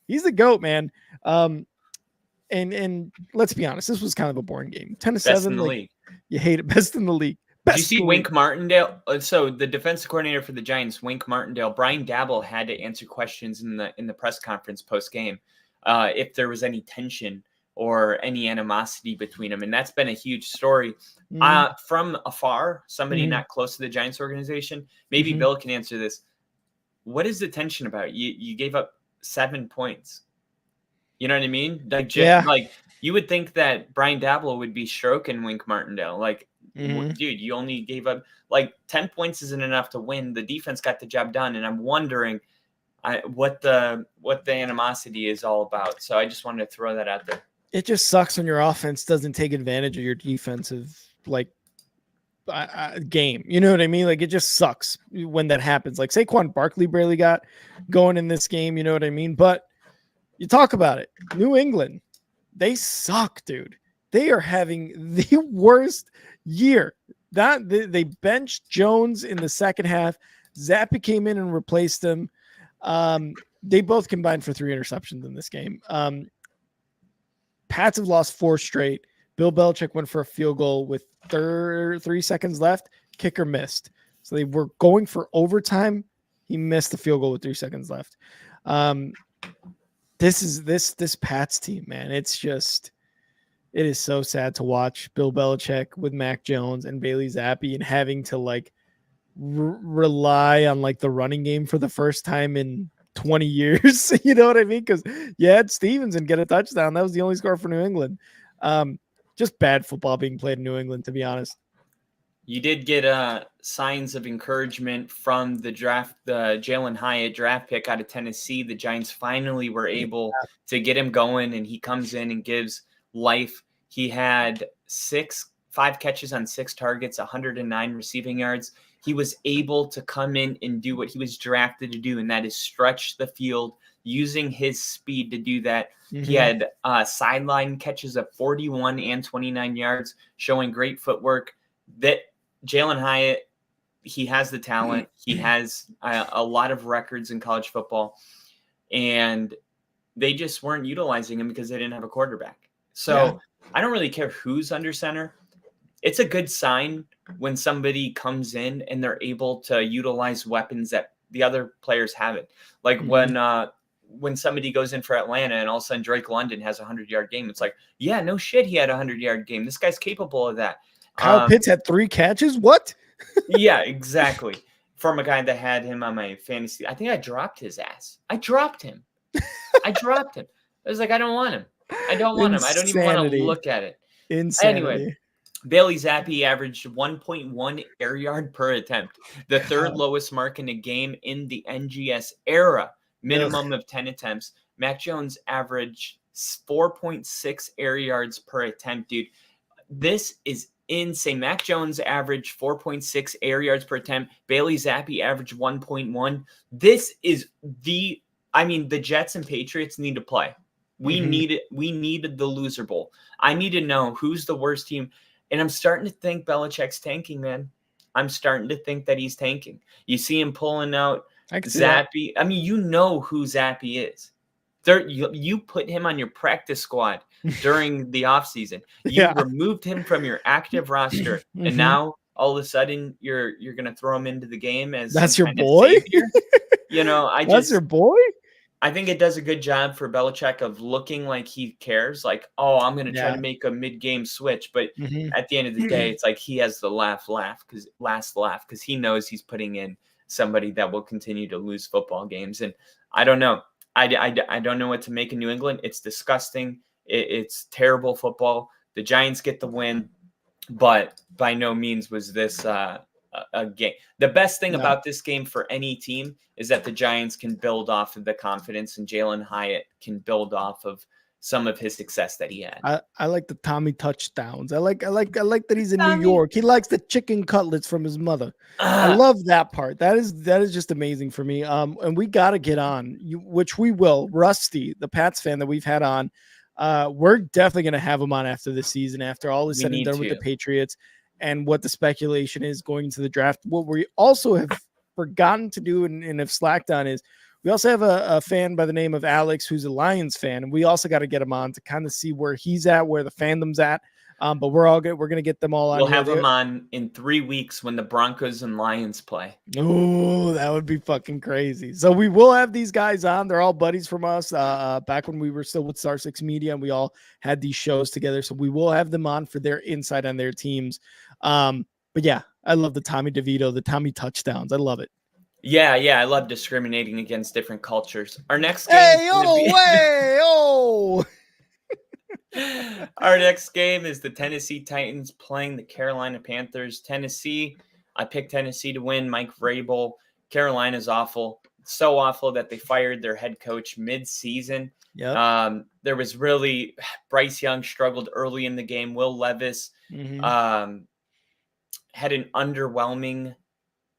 He's the GOAT, man. And let's be honest, this was kind of a boring game. 10-7. Best in the league. You hate it. Best in the league. Did you see Wink Martindale? So the defensive coordinator for the Giants, Wink Martindale, Brian Daboll had to answer questions in the press conference post game if there was any tension or any animosity between them, and that's been a huge story. From afar, somebody not close to the Giants organization, maybe Bill can answer this. What is the tension about? You gave up 7 points. You know what I mean? Like, Yeah. like you would think that Brian Dabble would be stroking Wink Martindale. Like, Mhm. dude, you only gave up like 10 points isn't enough to win. The defense got the job done, and I'm wondering what the animosity is all about. So I just wanted to throw that out there. It just sucks when your offense doesn't take advantage of your defensive game. You know what I mean? Like, it just sucks when that happens. Like, Saquon Barkley barely got going in this game. You know what I mean? But you talk about it. New England, they suck, dude. They are having the worst year. That they benched Jones in the second half. Zappi came in and replaced him. They both combined for 3 interceptions in this game. Pats have lost 4 straight. Bill Belichick went for a field goal with 3 seconds left. Kicker missed. So they were going for overtime. He missed the field goal with 3 seconds left. This Pats team, man. It is so sad to watch Bill Belichick with Mac Jones and Bailey Zappi and having to like rely on like the running game for the first time in 20 years. You know what I mean? Because you had Stevenson get a touchdown. That was the only score for New England. Just bad football being played in New England, to be honest. You did get signs of encouragement from the Jalen Hyatt draft pick out of Tennessee. The Giants finally were able to get him going, and he comes in and gives life. He had 5 catches on 6 targets, 109 receiving yards. He was able to come in and do what he was drafted to do, and that is stretch the field using his speed to do that. Mm-hmm. He had sideline catches of 41 and 29 yards, showing great footwork. That Jalen Hyatt, he has the talent. He has a lot of records in college football, and they just weren't utilizing him because they didn't have a quarterback. So I don't really care who's under center. It's a good sign when somebody comes in and they're able to utilize weapons that the other players haven't. Like when somebody goes in for Atlanta and all of a sudden Drake London has a 100-yard game, it's like, yeah, no shit, he had a 100-yard game. This guy's capable of that. Kyle Pitts had 3 catches? What? Yeah, exactly. From a guy that had him on my fantasy. I think I dropped his ass. I dropped him. I was like, I don't want him. I don't want him. I don't even want to look at it. Insanity. Anyway, Bailey Zappi averaged 1.1 air yard per attempt, the 3rd lowest mark in a game in the NGS era, minimum of 10 attempts. Mac Jones averaged 4.6 air yards per attempt, dude. This is insane. Mac Jones averaged 4.6 air yards per attempt. Bailey Zappi averaged 1.1. This is the Jets and Patriots need to play. We needed the loser bowl. I need to know who's the worst team. And I'm starting to think Belichick's tanking, man. I'm starting to think that he's tanking. You see him pulling out Zappi. I mean, you know who Zappi is. You put him on your practice squad during the offseason. You removed him from your active roster. And now all of a sudden you're going to throw him into the game as that's your boy. You know, that's your boy. I think it does a good job for Belichick of looking like he cares, like, oh, I'm going to try to make a mid-game switch. But at the end of the day, it's like he has the last laugh because he knows he's putting in somebody that will continue to lose football games. And I don't know. I don't know what to make of New England. It's disgusting. It's terrible football. The Giants get the win, but by no means was this a game. The best thing about this game for any team is that the Giants can build off of the confidence, and Jalen Hyatt can build off of some of his success that he had. I like the Tommy touchdowns. I like that he's in New York. He likes the chicken cutlets from his mother. I love that part. That is just amazing for me. And we got to get on, which we will. Rusty, the Pats fan that we've had on, we're definitely going to have him on after the season, after all is said and done with the Patriots and what the speculation is going into the draft. What we also have forgotten to do and have slacked on is we also have a fan by the name of Alex who's a Lions fan, and we also got to get him on to kind of see where he's at, where the fandom's at. But we're all good. We're going to get them all on. We'll have them on in 3 weeks when the Broncos and Lions play. Oh, that would be fucking crazy. So we will have these guys on. They're all buddies from us back when we were still with Star 6 Media, and we all had these shows together. So we will have them on for their insight on their teams. But yeah, I love the Tommy DeVito, the Tommy touchdowns. I love it. Yeah, I love discriminating against different cultures. Our next game Hey, is gonna oh, be way, oh. our next game is the Tennessee Titans playing the Carolina Panthers. I picked Tennessee to win. Mike Vrabel. Carolina's awful. So awful that they fired their head coach mid-season. Yep. There was really Bryce Young struggled early in the game. Will Levis had an underwhelming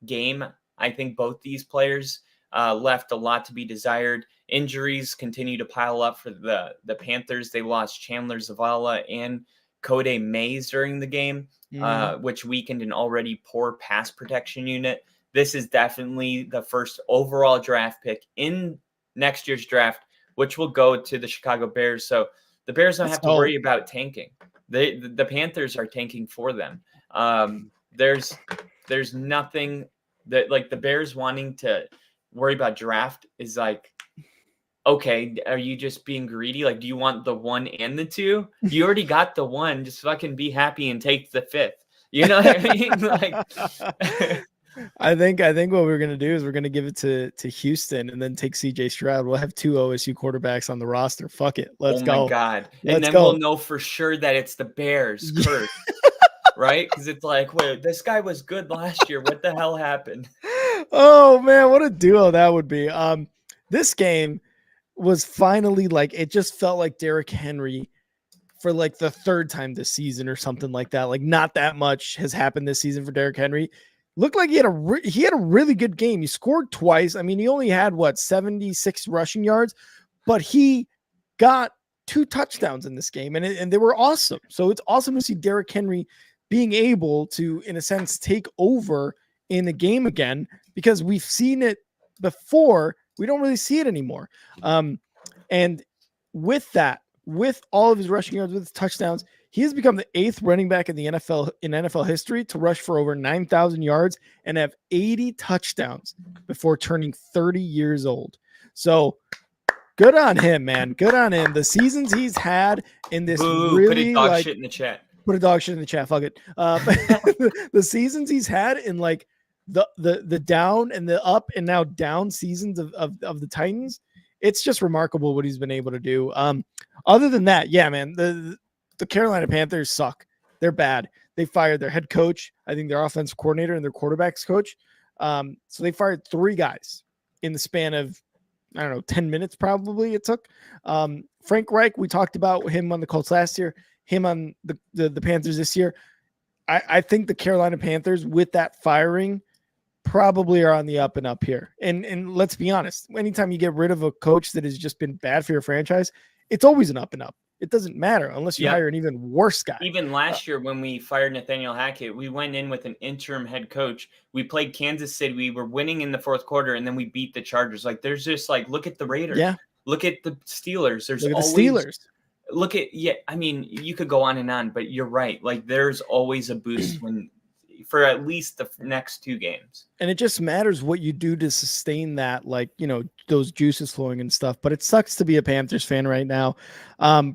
game. I think both these players left a lot to be desired. Injuries continue to pile up for the Panthers. They lost Chandler Zavala and Cody Mays during the game, which weakened an already poor pass protection unit. This is definitely the first overall draft pick in next year's draft, which will go to the Chicago Bears. So the Bears don't have to worry about tanking. The Panthers are tanking for them. There's nothing that, like, the Bears wanting to worry about draft is like, okay, are you just being greedy? Like, do you want the 1 and the 2? You already got the 1. Just fucking be happy and take the 5th. You know what I mean? Like, I think what we're gonna do is we're gonna give it to Houston and then take CJ Stroud. We'll have 2 OSU quarterbacks on the roster. Fuck it, let's go. Oh my god! Let's and then go. we'll know for sure that it's the Bears curse, right? Because it's like, wait, this guy was good last year. What the hell happened? Oh man, what a duo that would be. This game was finally, like, it just felt like Derrick Henry for like the 3rd time this season or something like that. Like, not that much has happened this season for Derrick Henry. Looked like he had a really good game. He scored twice. I mean, he only had 76 rushing yards, but he got 2 touchdowns in this game, and they were awesome. So it's awesome to see Derrick Henry being able to, in a sense, take over in the game again, because we've seen it before. We don't really see it anymore. And with that, with all of his rushing yards, with his touchdowns, he has become the 8th running back in the NFL in NFL history to rush for over 9,000 yards and have 80 touchdowns before turning 30 years old. So good on him, man. Good on him. The seasons he's had in this really, put a dog shit in the chat. Put a dog shit in the chat. Fuck it. The seasons he's had in like the down and the up and now down seasons of the Titans, it's just remarkable what he's been able to do. Other than that, yeah, man, the Carolina Panthers suck. They're bad. They fired their head coach, I think their offensive coordinator, and their quarterbacks coach. So they fired 3 guys in the span of, I don't know, 10 minutes probably it took. Frank Reich, we talked about him on the Colts last year, him on the Panthers this year. I think the Carolina Panthers, with that firing, probably are on the up and up here. And let's be honest, anytime you get rid of a coach that has just been bad for your franchise, it's always an up and up. It doesn't matter unless you hire an even worse guy. Even last year when we fired Nathaniel Hackett, we went in with an interim head coach. We played Kansas City. We were winning in the 4th quarter, and then we beat the Chargers. Like, there's just, like, look at the Raiders. Yeah. Look at the Steelers. There's look at always the Steelers. Look at, I mean, you could go on and on, but you're right. Like, there's always a boost for at least the next 2 games. And it just matters what you do to sustain that, like, you know, those juices flowing and stuff. But it sucks to be a Panthers fan right now.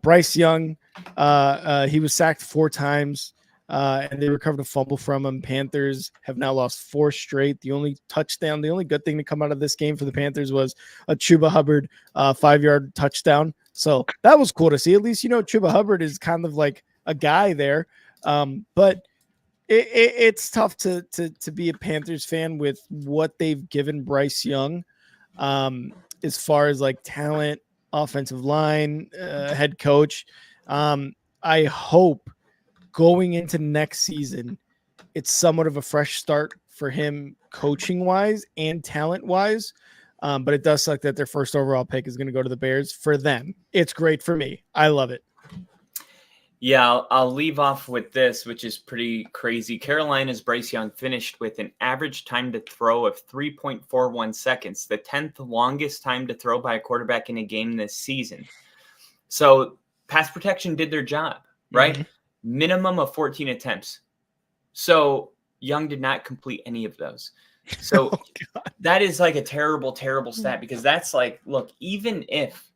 Bryce Young, he was sacked 4 times, and they recovered a fumble from him. Panthers have now lost 4 straight. The only touchdown, the only good thing to come out of this game for the Panthers was a Chuba Hubbard 5-yard touchdown. So that was cool to see. At least, you know, Chuba Hubbard is kind of like a guy there. But it's tough to be a Panthers fan with what they've given Bryce Young, as far as like talent, offensive line, head coach. I hope going into next season, it's somewhat of a fresh start for him coaching wise and talent wise. But it does suck that their first overall pick is going to go to the Bears. For them, it's great. For me, I love it. Yeah, I'll leave off with this, which is pretty crazy. Carolina's Bryce Young finished with an average time to throw of 3.41 seconds, the 10th longest time to throw by a quarterback in a game this season. So pass protection did their job, right? Mm-hmm. Minimum of 14 attempts. So Young did not complete any of those. So that is like a terrible, terrible stat, because that's like, look, even if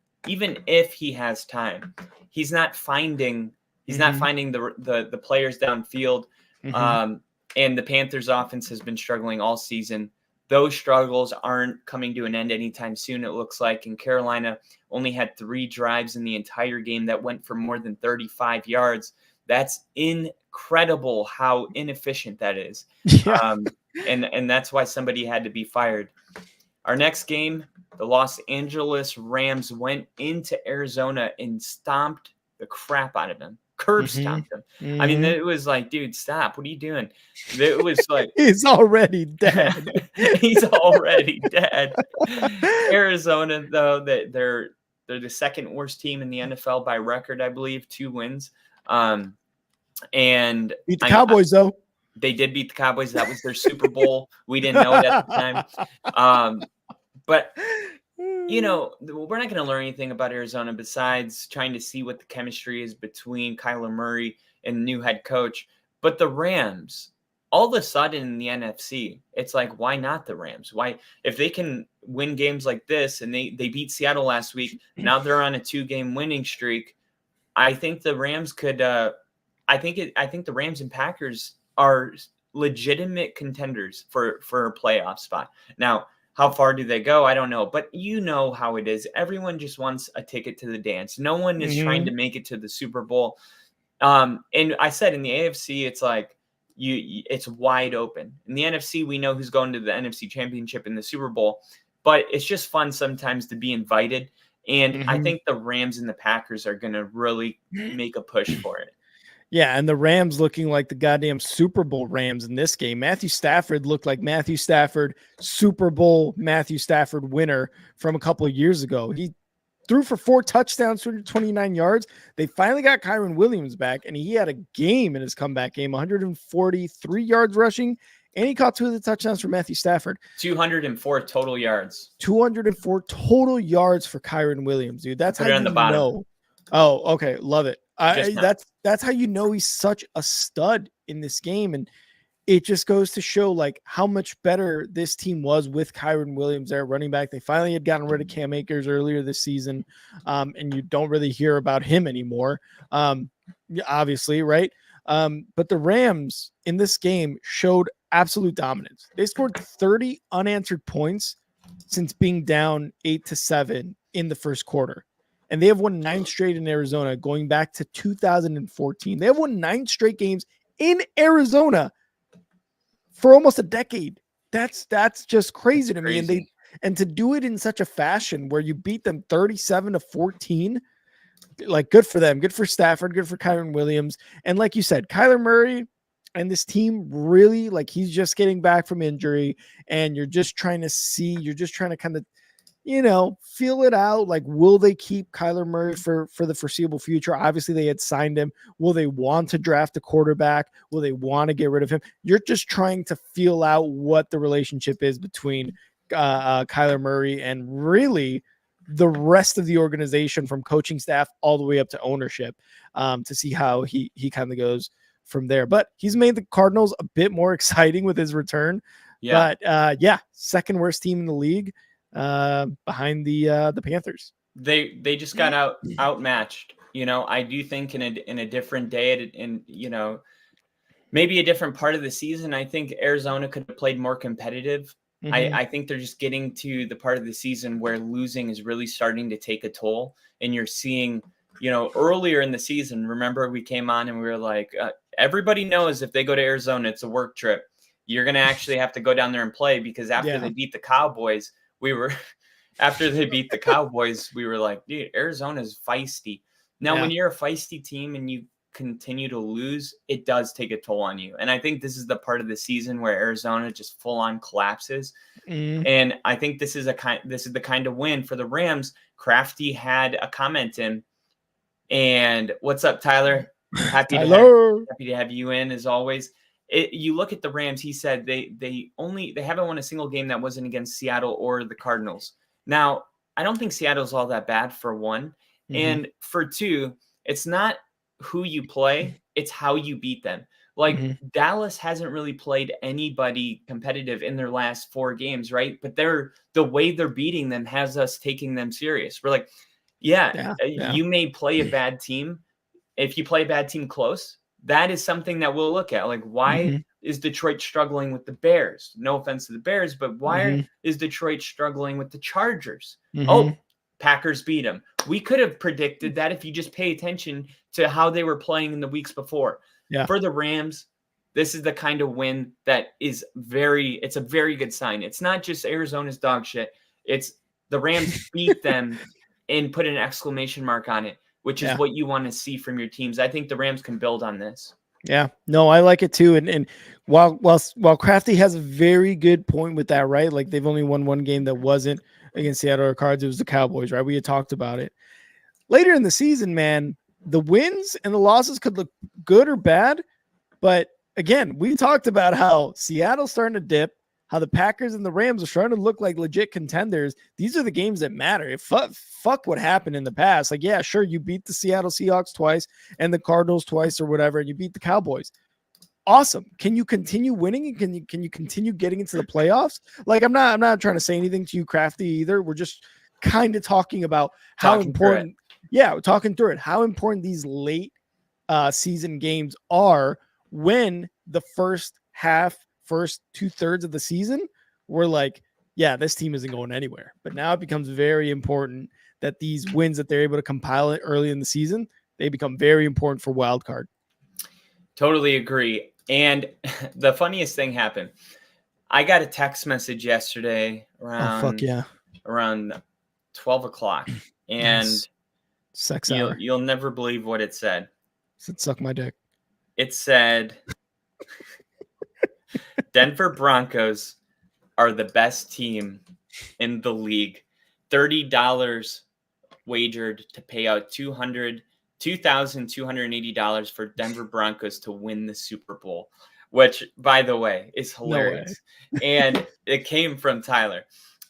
he has time, he's not finding the players downfield. Mm-hmm. And the Panthers offense has been struggling all season. those struggles aren't coming to an end anytime soon, it looks like. And Carolina only had 3 drives in the entire game that went for more than 35 yards. That's incredible how inefficient that is. Yeah. And that's why somebody had to be fired. Our next game, the Los Angeles Rams went into Arizona and stomped the crap out of them. Curb stomped them. I mean, it was like, dude, stop. What are you doing? It was like He's already dead. he's already dead. Arizona, though, that they're the second worst team in the NFL by record, I believe, 2 wins. And Beat the Cowboys, though. They did beat the Cowboys. That was their Super Bowl. We didn't know it at the time. But you know, we're not going to learn anything about Arizona besides trying to see what the chemistry is between Kyler Murray and the new head coach. But the Rams, all of a sudden in the NFC, it's like, why not the Rams? Why, if they can win games like this, and they beat Seattle last week, now they're on a 2-game winning streak. I think the Rams could. I think the Rams and Packers are legitimate contenders for a playoff spot. Now, how far do they go? I don't know. But you know how it is. Everyone just wants a ticket to the dance. No one is trying to make it to the Super Bowl. And I said in the AFC, it's like it's wide open. In the NFC, we know who's going to the NFC Championship in the Super Bowl. But it's just fun sometimes to be invited. And I think the Rams and the Packers are going to really make a push for it. Yeah, and the Rams looking like the goddamn Super Bowl Rams in this game. Matthew Stafford looked like Matthew Stafford, Super Bowl Matthew Stafford winner from a couple of years ago. He threw for 4 touchdowns, 229 yards. They finally got Kyren Williams back, and he had a game in his comeback game, 143 yards rushing, and he caught 2 of the touchdowns for Matthew Stafford. 204 total yards. 204 total yards for Kyren Williams, dude. That's how you know. Oh, okay. Love it. That's how you know he's such a stud in this game. And it just goes to show like how much better this team was with Kyren Williams there running back. They finally had gotten rid of Cam Akers earlier this season. And you don't really hear about him anymore. Obviously, right? But the Rams in this game showed absolute dominance. They scored 30 unanswered points since being down 8-7 in the first quarter. And they have won 9 straight in Arizona going back to 2014. They have won 9 straight games in Arizona for almost a decade. That's just crazy to me. And to do it in such a fashion where you beat them 37-14, like good for them, good for Stafford, good for Kyren Williams. And like you said, Kyler Murray and this team really, like, he's just getting back from injury, and you're just trying to kind of, you know, feel it out. Like, will they keep Kyler Murray for the foreseeable future? Obviously, they had signed him. Will they want to draft a quarterback? Will they want to get rid of him? You're just trying to feel out what the relationship is between Kyler Murray and really the rest of the organization, from coaching staff all the way up to ownership, to see how he kind of goes from there. But he's made the Cardinals a bit more exciting with his return. Yeah. But second worst team in the league, behind the Panthers. They just got outmatched. You know, I do think in a different day, in you know, maybe a different part of the season, I think Arizona could have played more competitive. I think they're just getting to the part of the season where losing is really starting to take a toll. And you're seeing, you know, earlier in the season, remember we came on and we were like, everybody knows if they go to Arizona, it's a work trip. You're going to actually have to go down there and play, because after they beat the Cowboys, we were like, dude, Arizona's feisty. Now, when you're a feisty team and you continue to lose, it does take a toll on you. And I think this is the part of the season where Arizona just full on collapses. And I think this is the kind of win for the Rams. Crafty had a comment in, and what's up, Tyler? Happy to have you in as always. You look at the Rams, he said they haven't won a single game that wasn't against Seattle or the Cardinals. Now, I don't think Seattle's all that bad, for one. And for two, it's not who you play, it's how you beat them. Like, Dallas hasn't really played anybody competitive in their last 4 games, right? But the way they're beating them has us taking them serious. We're like, you may play a bad team. If you play a bad team close, that is something that we'll look at. Like, why is Detroit struggling with the Bears? No offense to the Bears, but why is Detroit struggling with the Chargers? Oh, Packers beat them. We could have predicted that if you just pay attention to how they were playing in the weeks before. Yeah. For the Rams, this is the kind of win that is it's a very good sign. It's not just Arizona's dog shit. It's the Rams beat them and put an exclamation mark on it, which is what you want to see from your teams. I think the Rams can build on this. Yeah, no, I like it too. And while Crafty has a very good point with that, right? Like they've only won one game that wasn't against Seattle Cards. It was the Cowboys, right? We had talked about it. Later in the season, man, the wins and the losses could look good or bad. But again, we talked about how Seattle's starting to dip, how the Packers and the Rams are starting to look like legit contenders. These are the games that matter. Fuck what happened in the past. Like, yeah, sure, you beat the Seattle Seahawks twice and the Cardinals twice or whatever, and you beat the Cowboys. Awesome. Can you continue winning, and can you continue getting into the playoffs? Like, I'm not trying to say anything to you, Crafty, either. We're just kind of talking about how important. Yeah, we're talking through it. How important these late season games are when the first 2/3 of the season, we're like, yeah, this team isn't going anywhere. But now it becomes very important that these wins that they're able to compile it early in the season, they become very important for wild card. Totally agree. And the funniest thing happened. I got a text message yesterday around 12 o'clock. And sex hour. You'll never believe what it said. It said, suck my dick. It said, Denver Broncos are the best team in the league. $30 wagered to pay out $2,280 for Denver Broncos to win the Super Bowl, which, by the way, is hilarious. And it came from Tyler.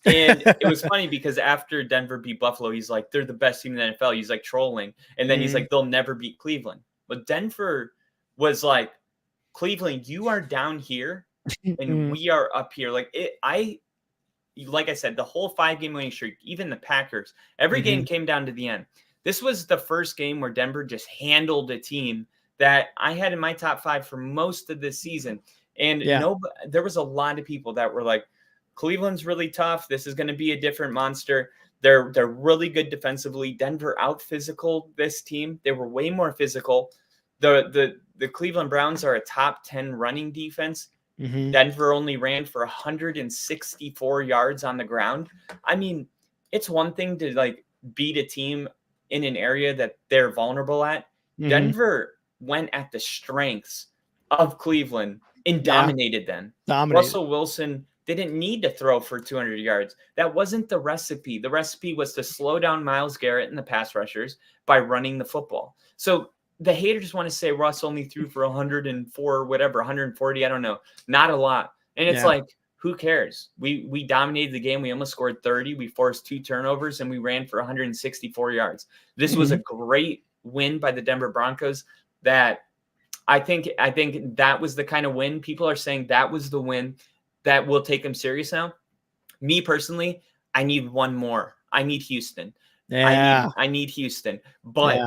And it was funny because after Denver beat Buffalo, he's like, they're the best team in the NFL. He's like trolling. And then he's like, they'll never beat Cleveland. But Denver was like, Cleveland, you are down here and we are up here. Like I said, the whole 5-game winning streak, even the Packers, every game came down to the end. This was the first game where Denver just handled a team that I had in my top 5 for most of this season. And there was a lot of people that were like, Cleveland's really tough. This is going to be a different monster. They're really good defensively. Denver out physical this team. They were way more physical. The Cleveland Browns are a top 10 running defense. Denver only ran for 164 yards on the ground. I mean, it's one thing to like beat a team in an area that they're vulnerable at. Denver went at the strengths of Cleveland and dominated them. Russell Wilson didn't need to throw for 200 yards. That wasn't the recipe. The recipe was to slow down Myles Garrett and the pass rushers by running the football. So the haters want to say Russ only threw for 104, whatever, 140, I don't know. Not a lot. And it's like, who cares? We dominated the game. We almost scored 30. We forced 2 turnovers, and we ran for 164 yards. This was a great win by the Denver Broncos that I think that was the kind of win. People are saying that was the win that will take them serious now. Me personally, I need one more. I need Houston. I need Houston. But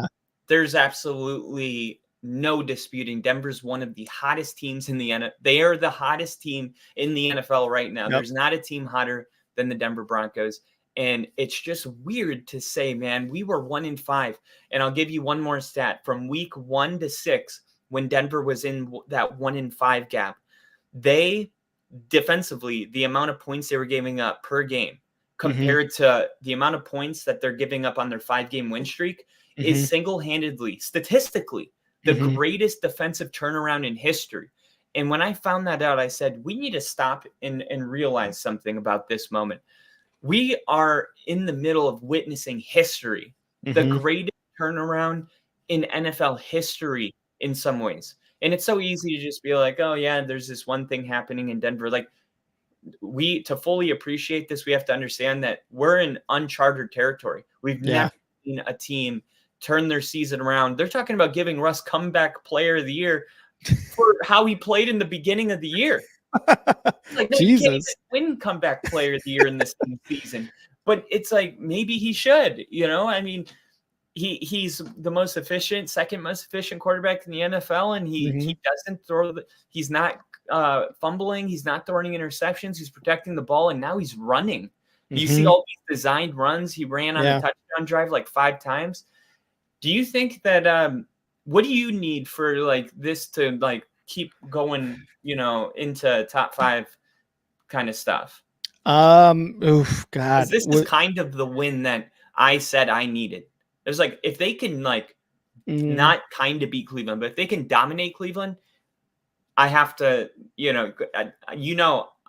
there's absolutely no disputing Denver's one of the hottest teams in the NFL. They are the hottest team in the NFL right now. There's not a team hotter than the Denver Broncos. And it's just weird to say, man, we were 1-5. And I'll give you one more stat. From week 1 to 6, when Denver was in that 1-5 gap, they defensively, the amount of points they were giving up per game compared to the amount of points that they're giving up on their 5-game win streak is single-handedly, statistically, the greatest defensive turnaround in history. And when I found that out, I said, we need to stop and realize something about this moment. We are in the middle of witnessing history, the greatest turnaround in NFL history in some ways. And it's so easy to just be like, oh, yeah, there's this one thing happening in Denver. Like, to fully appreciate this, we have to understand that we're in uncharted territory. We've never seen a team turn their season around. They're talking about giving Russ comeback player of the year for how he played in the beginning of the year. Like, no, he can't even win comeback player of the year in this season. But it's like, maybe he should, I mean, he's the most efficient, second most efficient quarterback in the NFL, and he doesn't throw he's not fumbling, he's not throwing interceptions, he's protecting the ball, and now he's running. You see all these designed runs. He ran on a touchdown drive like 5 times. Do you think that what do you need for like this to like keep going, into top 5 kind of stuff? Oof, God. This is kind of the win that I said I needed. It was like, if they can like not kind of beat Cleveland, but if they can dominate Cleveland, I have to,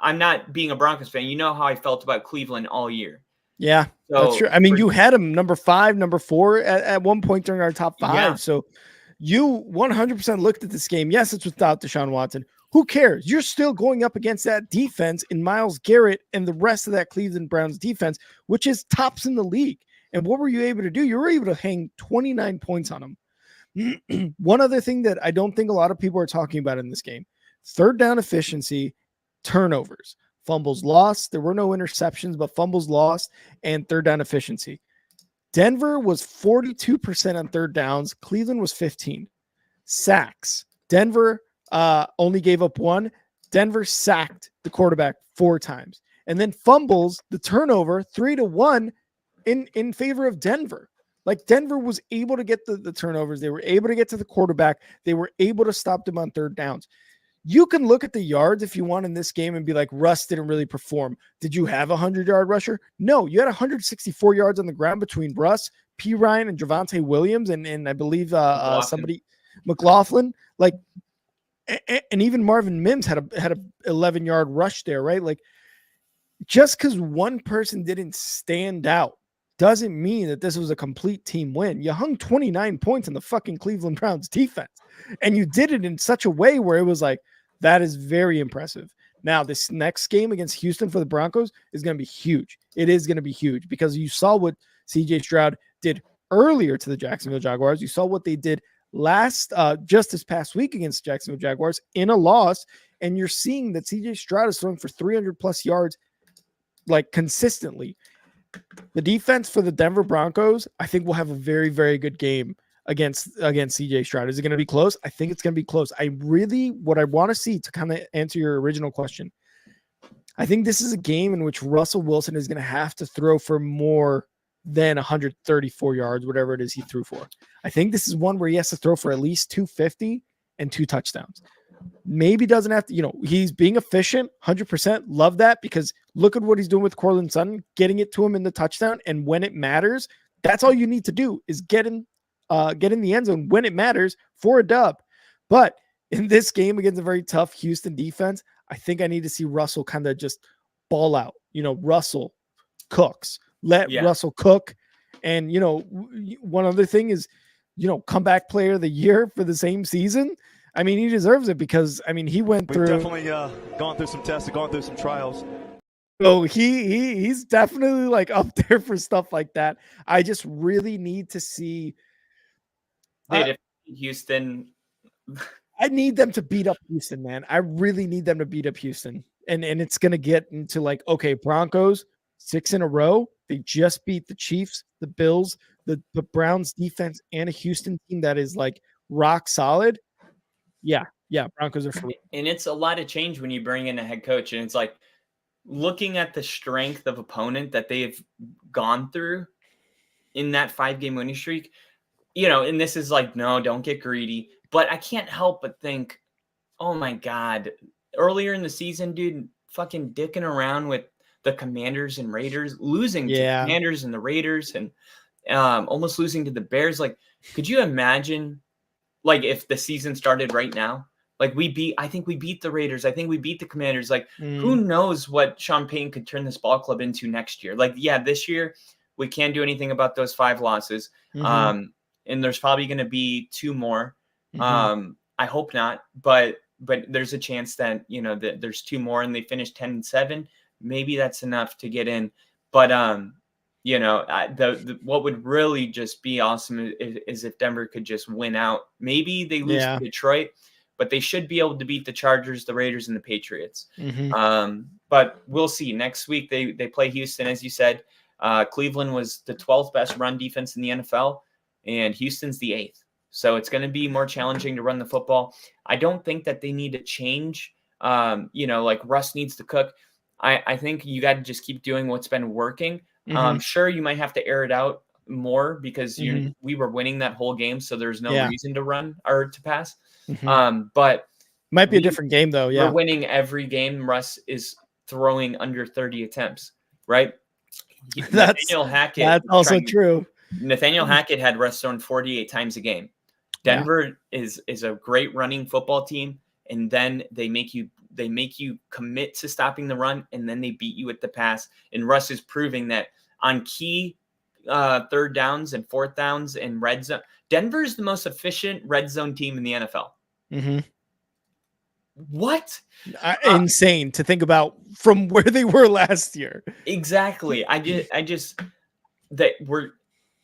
I'm not being a Broncos fan. You know how I felt about Cleveland all year. Yeah, so, that's true. I mean, you had him number 5, number 4 at one point during our top 5. Yeah. So you 100% looked at this game. Yes, it's without Deshaun Watson. Who cares? You're still going up against that defense in Myles Garrett and the rest of that Cleveland Browns defense, which is tops in the league. And what were you able to do? You were able to hang 29 points on them. One other thing that I don't think a lot of people are talking about in this game, third down efficiency, turnovers, fumbles lost. There were no interceptions, but fumbles lost, and third down efficiency. Denver was 42% on third downs. Cleveland was 15. Sacks. Denver only gave up 1. Denver sacked the quarterback 4 times. And then fumbles, the turnover, 3-1 in favor of Denver. Like, Denver was able to get the turnovers. They were able to get to the quarterback. They were able to stop them on third downs. You can look at the yards if you want in this game and be like, Russ didn't really perform. Did you have a 100-yard rusher? No, you had 164 yards on the ground between Russ, P. Ryan, and Javonte Williams, and I believe McLaughlin. Like, and even Marvin Mims had a 11-yard rush there, right? Like, just because one person didn't stand out doesn't mean that this was a complete team win. You hung 29 points on the fucking Cleveland Browns defense, and you did it in such a way where it was like, that is very impressive. Now, this next game against Houston for the Broncos is going to be huge. It is going to be huge because you saw what CJ Stroud did earlier to the Jacksonville Jaguars. You saw what they did just this past week against Jacksonville Jaguars in a loss, and you're seeing that CJ Stroud is throwing for 300 plus yards like consistently. The defense for the Denver Broncos, I think, will have a very, very good game against CJ Stroud. Is it going to be close? I think it's going to be close. What I want to see, to kind of answer your original question, I think this is a game in which Russell Wilson is going to have to throw for more than 134 yards, whatever it is he threw for. I think this is one where he has to throw for at least 250 and 2 touchdowns. Maybe doesn't have to, he's being efficient, 100%. Love that, because look at what he's doing with Courtland Sutton, getting it to him in the touchdown. And when it matters, that's all you need to do is get in the end zone when it matters for a dub. But in this game against a very tough Houston defense, I think I need to see Russell kind of just ball out. Russell cooks. Let Russell cook. And, one other thing is, comeback player of the year for the same season. I mean, he deserves it because, he went through. We've definitely gone through some tests, gone through some trials. So he's definitely like up there for stuff like that. I just really need to see Houston. I need them to beat up Houston, man. I really need them to beat up Houston. And it's going to get into like, okay, Broncos 6 in a row. They just beat the Chiefs, the Bills, the Browns defense, and a Houston team that is like rock solid. Yeah, Broncos are for real. And it's a lot of change when you bring in a head coach. And it's like looking at the strength of opponent that they've gone through in that 5-game winning streak, and this is like, no, don't get greedy. But I can't help but think, oh my God, earlier in the season, dude, fucking dicking around with the Commanders and Raiders, losing to the Commanders and the Raiders, and almost losing to the Bears. Like, could you imagine, like, if the season started right now? Like, I think we beat the Raiders. I think we beat the Commanders. Like, who knows what Sean Payton could turn this ball club into next year? Like, this year we can't do anything about those 5 losses. And there's probably going to be 2 more. I hope not, but there's a chance that, that there's 2 more and they finish 10-7. Maybe that's enough to get in. But, what would really just be awesome is if Denver could just win out. Maybe they lose to Detroit, but they should be able to beat the Chargers, the Raiders, and the Patriots. But we'll see. Next week they play Houston, as you said. Cleveland was the 12th best run defense in the NFL. and Houston's the 8th. So it's going to be more challenging to run the football. I don't think that they need to change. Like Russ needs to cook. I think you got to just keep doing what's been working. Sure, you might have to air it out more because we were winning that whole game, so there's no reason to run or to pass. But might be a different game though. Yeah, we're winning every game. Russ is throwing under 30 attempts, right? Nathaniel Hackett. That's also true. Nathaniel Hackett had Russ thrown 48 times a game. Denver is a great running football team, and then they make you commit to stopping the run, and then they beat you at the pass. And Russ is proving that on key third downs and fourth downs and red zone. Denver is the most efficient red zone team in the NFL. What? Insane to think about from where they were last year. Exactly.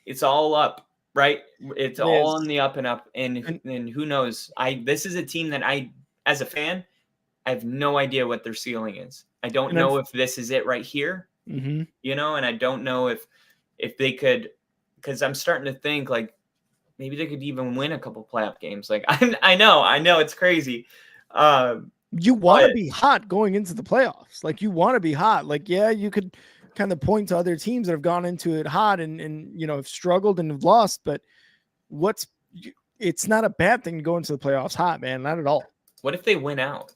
It's all up, right? It's all on the up and up. And who knows? This is a team that as a fan, I have no idea what their ceiling is. I don't know if this is it right here, and I don't know if they could, because I'm starting to think like maybe they could even win a couple playoff games. Like I know it's crazy. You want to be hot going into the playoffs. Like you want to be hot. Like, yeah, you could kind of point to other teams that have gone into it hot and have struggled and have lost, but it's not a bad thing to go into the playoffs hot, man. Not at all. What if they win out?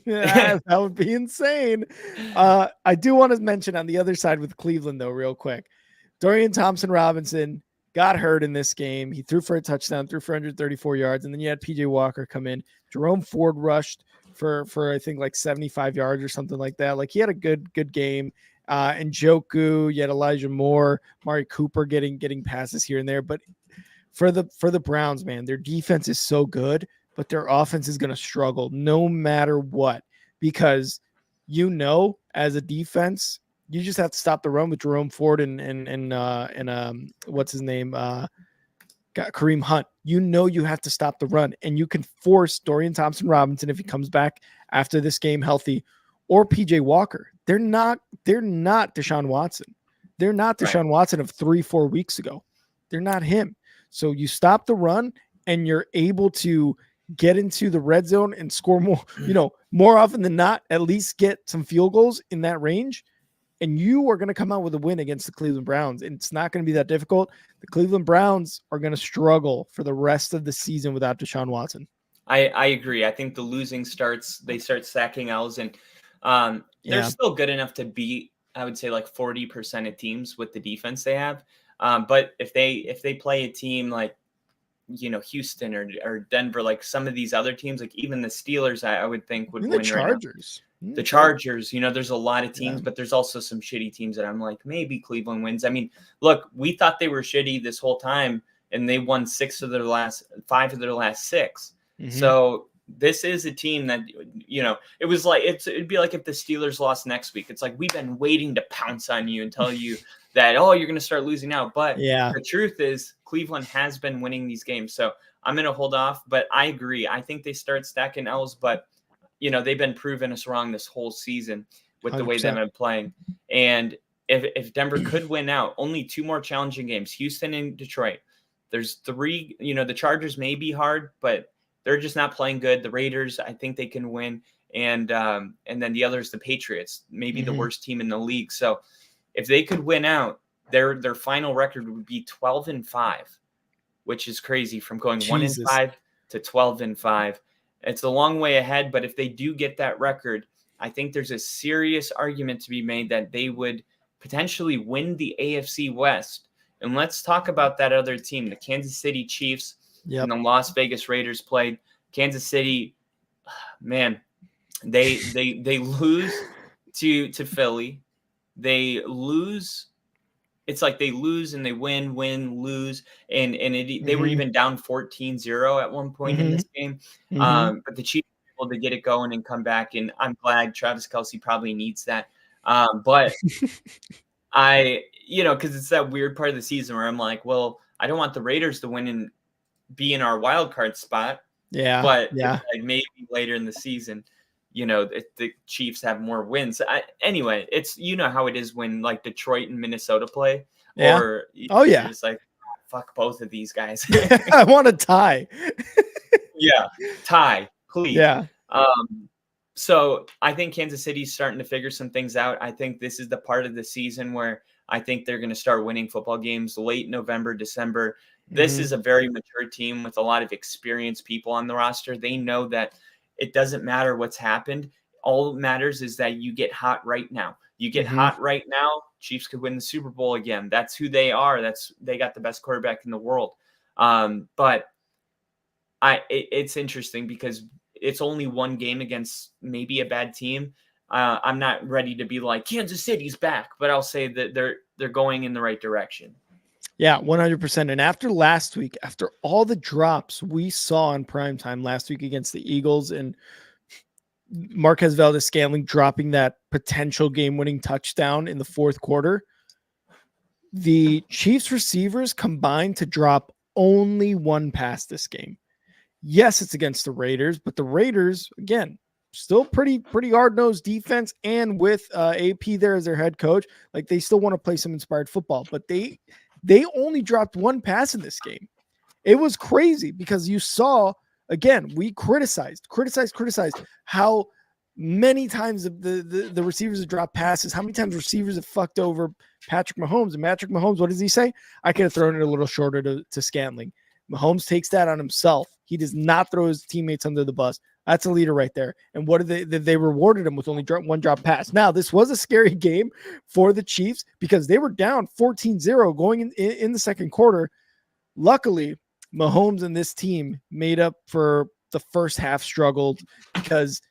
That would be insane. I do want to mention on the other side with Cleveland though, real quick, Dorian Thompson-Robinson got hurt in this game. He threw for a touchdown, threw for 134 yards, and then you had PJ Walker come in. Jerome Ford rushed for I think like 75 yards or something like that. Like he had a good game. And Njoku, you had Elijah Moore, Mari Cooper getting passes here and there. But for the Browns, man, their defense is so good, but their offense is going to struggle no matter what, because as a defense, you just have to stop the run with Jerome Ford and what's his name? Kareem Hunt. You have to stop the run, and you can force Dorian Thompson-Robinson if he comes back after this game healthy, or PJ Walker. They're not Deshaun Watson. They're not Deshaun Watson of 3-4 weeks ago. They're not him. So you stop the run, and you're able to get into the red zone and score more, more often than not, at least get some field goals in that range. And you are going to come out with a win against the Cleveland Browns. And it's not going to be that difficult. The Cleveland Browns are going to struggle for the rest of the season without Deshaun Watson. I agree. I think the losing they start stacking L's, and they're still good enough to beat, I would say, like 40% of teams with the defense they have. But if they play a team like, Houston or Denver, like some of these other teams, like even the Steelers, I would think would win. The Chargers. The Chargers, there's a lot of teams, but there's also some shitty teams that I'm like, maybe Cleveland wins. I mean, look, we thought they were shitty this whole time, and they won 5 of their last 6. So this is a team that, it was like, it'd be like if the Steelers lost next week. It's like, we've been waiting to pounce on you and tell you that, you're going to start losing now. But the truth is Cleveland has been winning these games. So I'm going to hold off, but I agree. I think they start stacking L's, but they've been proving us wrong this whole season with 100%. The way they've been playing. And if Denver could win out, only 2 more challenging games, Houston and Detroit. There's 3, the Chargers may be hard, but they're just not playing good. The Raiders, I think they can win. And then the others, the Patriots, maybe the worst team in the league. So if they could win out, their final record would be 12-5, which is crazy, from going 1-5 to 12-5. It's a long way ahead, but if they do get that record, I think there's a serious argument to be made that they would potentially win the AFC West. And let's talk about that other team, the Kansas City Chiefs and the Las Vegas Raiders played. Kansas City, man, they lose to Philly. They lose. It's like they lose and they win, lose. And they were even down 14-0 at one point in this game. But the Chiefs were able to get it going and come back. And I'm glad. Travis Kelce probably needs that. But because it's that weird part of the season where I'm like, well, I don't want the Raiders to win and be in our wild card spot. But like maybe later in the season, if the Chiefs have more wins. Anyway, it's how it is when like Detroit and Minnesota play. Or it's like, fuck both of these guys. I want to tie. Yeah, tie, please. Yeah. So I think Kansas City's starting to figure some things out. I think this is the part of the season where I think they're going to start winning football games late November, December. This is a very mature team with a lot of experienced people on the roster. They know that it doesn't matter what's happened. All that matters is that you get hot right now. You get hot right now, Chiefs could win the Super Bowl again. That's who they are. They got the best quarterback in the world. But it's interesting because it's only one game against maybe a bad team. I'm not ready to be like Kansas City's back, but I'll say that they're going in the right direction. Yeah, 100%. And after last week, after all the drops we saw in primetime last week against the Eagles and Marquez Valdes-Scantling dropping that potential game-winning touchdown in the fourth quarter, the Chiefs receivers combined to drop only one pass this game. Yes, it's against the Raiders, but the Raiders, again, still pretty hard-nosed defense, and with AP there as their head coach, like they still want to play some inspired football, but they only dropped one pass in this game. It was crazy because you saw, again, we criticized how many times the receivers have dropped passes, how many times receivers have fucked over Patrick Mahomes. And Patrick Mahomes, what does he say? I could have thrown it a little shorter to Scantling. Mahomes takes that on himself. He does not throw his teammates under the bus. That's a leader right there. And what did they rewarded him with only one drop pass. Now, this was a scary game for the Chiefs because they were down 14-0 going in the second quarter. Luckily, Mahomes and this team made up for the first half struggled because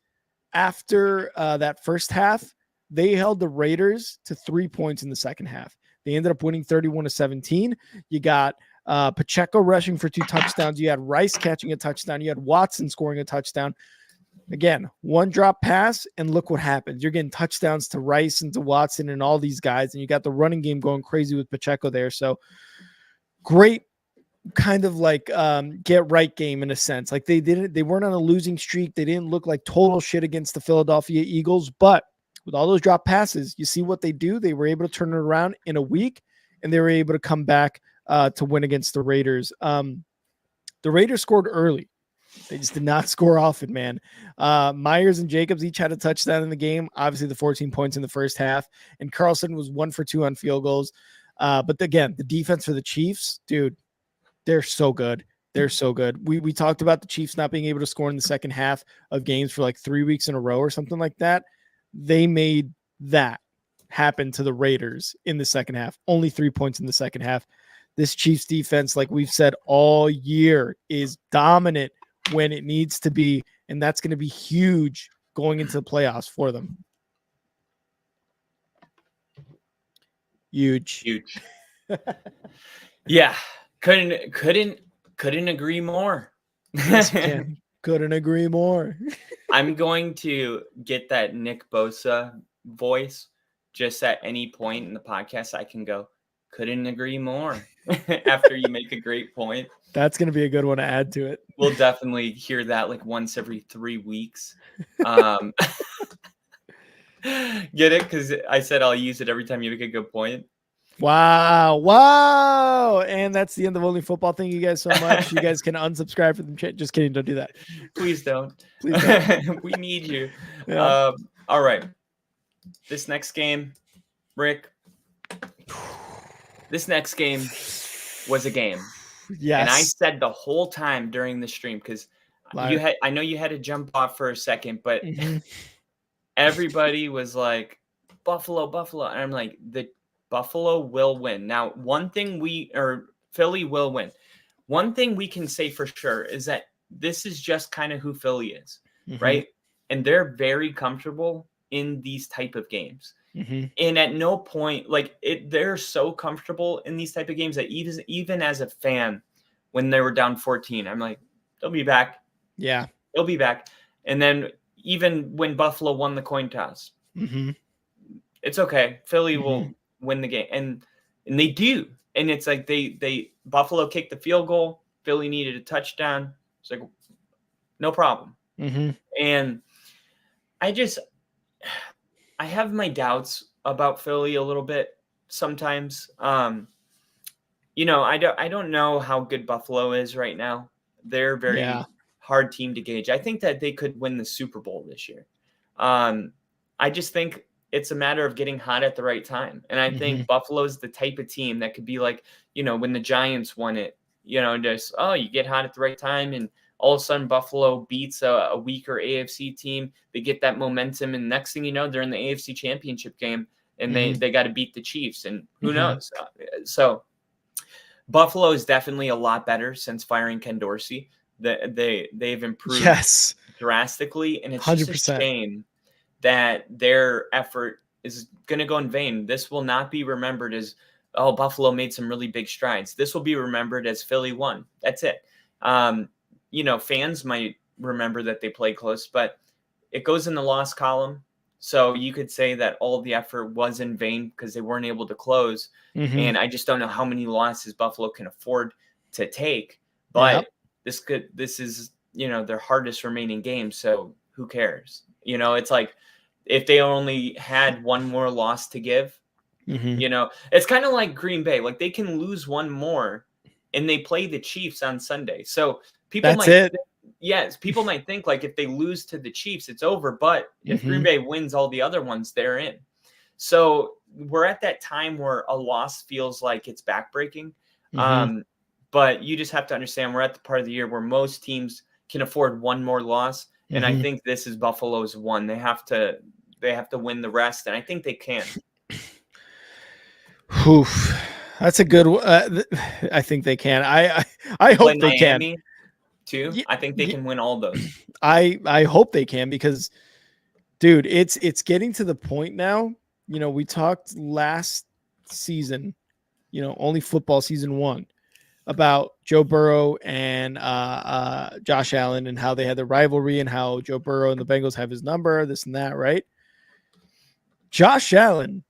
after that first half, they held the Raiders to 3 points in the second half. They ended up winning 31-17. You got Pacheco rushing for 2 touchdowns. You had Rice catching a touchdown. You had Watson scoring a touchdown. Again, one drop pass, and look what happens. You're getting touchdowns to Rice and to Watson and all these guys, and you got the running game going crazy with Pacheco there. So great kind of like get right game in a sense. Like they weren't on a losing streak. They didn't look like total shit against the Philadelphia Eagles, but with all those drop passes, you see what they do. They were able to turn it around in a week, and they were able to come back to win against the Raiders. The Raiders scored early. They just did not score often, man. Myers and Jacobs each had a touchdown in the game. Obviously, the 14 points in the first half. And Carlson was 1 for 2 on field goals. But again, the defense for the Chiefs, dude, they're so good. They're so good. We talked about the Chiefs not being able to score in the second half of games for like 3 weeks in a row or something like that. They made that happen to the Raiders in the second half. Only 3 points in the second half. This Chiefs defense, like we've said all year, is dominant when it needs to be, and that's going to be huge going into the playoffs for them. Huge. Yeah, couldn't agree more. Yes, couldn't agree more. I'm going to get that Nick Bosa voice just at any point in the podcast. I can go, couldn't agree more after you make a great point. That's going to be a good one to add to it. We'll definitely hear that like once every 3 weeks. Get it? Because I said I'll use it every time you make a good point. Wow. And that's the end of Only Football. Thank you guys so much. You guys can unsubscribe from the Just kidding. Don't do that. Please don't. Please don't. We need you. Yeah. All right. This next game, Rick, this next game was a game. Yes. And I said the whole time during the stream, because I know you had to jump off for a second, but everybody was like, Buffalo. And I'm like, the Buffalo will win. Now, Philly will win. One thing we can say for sure is that this is just kind of who Philly is, right? And they're very comfortable in these type of games. And at no point, they're so comfortable in these type of games that even as a fan, when they were down 14, I'm like, they'll be back. Yeah. They'll be back. And then even when Buffalo won the coin toss, it's okay. Philly will win the game. And they do. And it's like Buffalo kicked the field goal. Philly needed a touchdown. It's like, no problem. And I have my doubts about Philly a little bit sometimes. I don't know how good Buffalo is right now. They're a very Yeah. hard team to gauge. I think that they could win the Super Bowl this year. I just think it's a matter of getting hot at the right time. And I think Buffalo's the type of team that could be like, when the Giants won it, just, you get hot at the right time. And all of a sudden Buffalo beats a weaker AFC team. They get that momentum. And next thing you know, they're in the AFC Championship game and they got to beat the Chiefs. And who knows? So Buffalo is definitely a lot better since firing Ken Dorsey. They've improved drastically. And it's 100%. Just a shame that their effort is going to go in vain. This will not be remembered as, Buffalo made some really big strides. This will be remembered as Philly won. That's it. Fans might remember that they played close, but it goes in the loss column. So you could say that all the effort was in vain because they weren't able to close. And I just don't know how many losses Buffalo can afford to take. But this is, their hardest remaining game. So who cares? It's like if they only had one more loss to give, it's kind of like Green Bay. Like they can lose one more and they play the Chiefs on Sunday. So people people might think like if they lose to the Chiefs, it's over. But if Green Bay wins all the other ones, they're in. So we're at that time where a loss feels like it's backbreaking. But you just have to understand we're at the part of the year where most teams can afford one more loss. And I think this is Buffalo's one. They have to win the rest. And I think they can. That's a good I think they can. I hope they can too. I think they can win all those. I hope they can because dude, it's getting to the point now. We talked last season, only football season 1 about Joe Burrow and Josh Allen and how they had the rivalry and how Joe Burrow and the Bengals have his number, this and that, right? Josh Allen,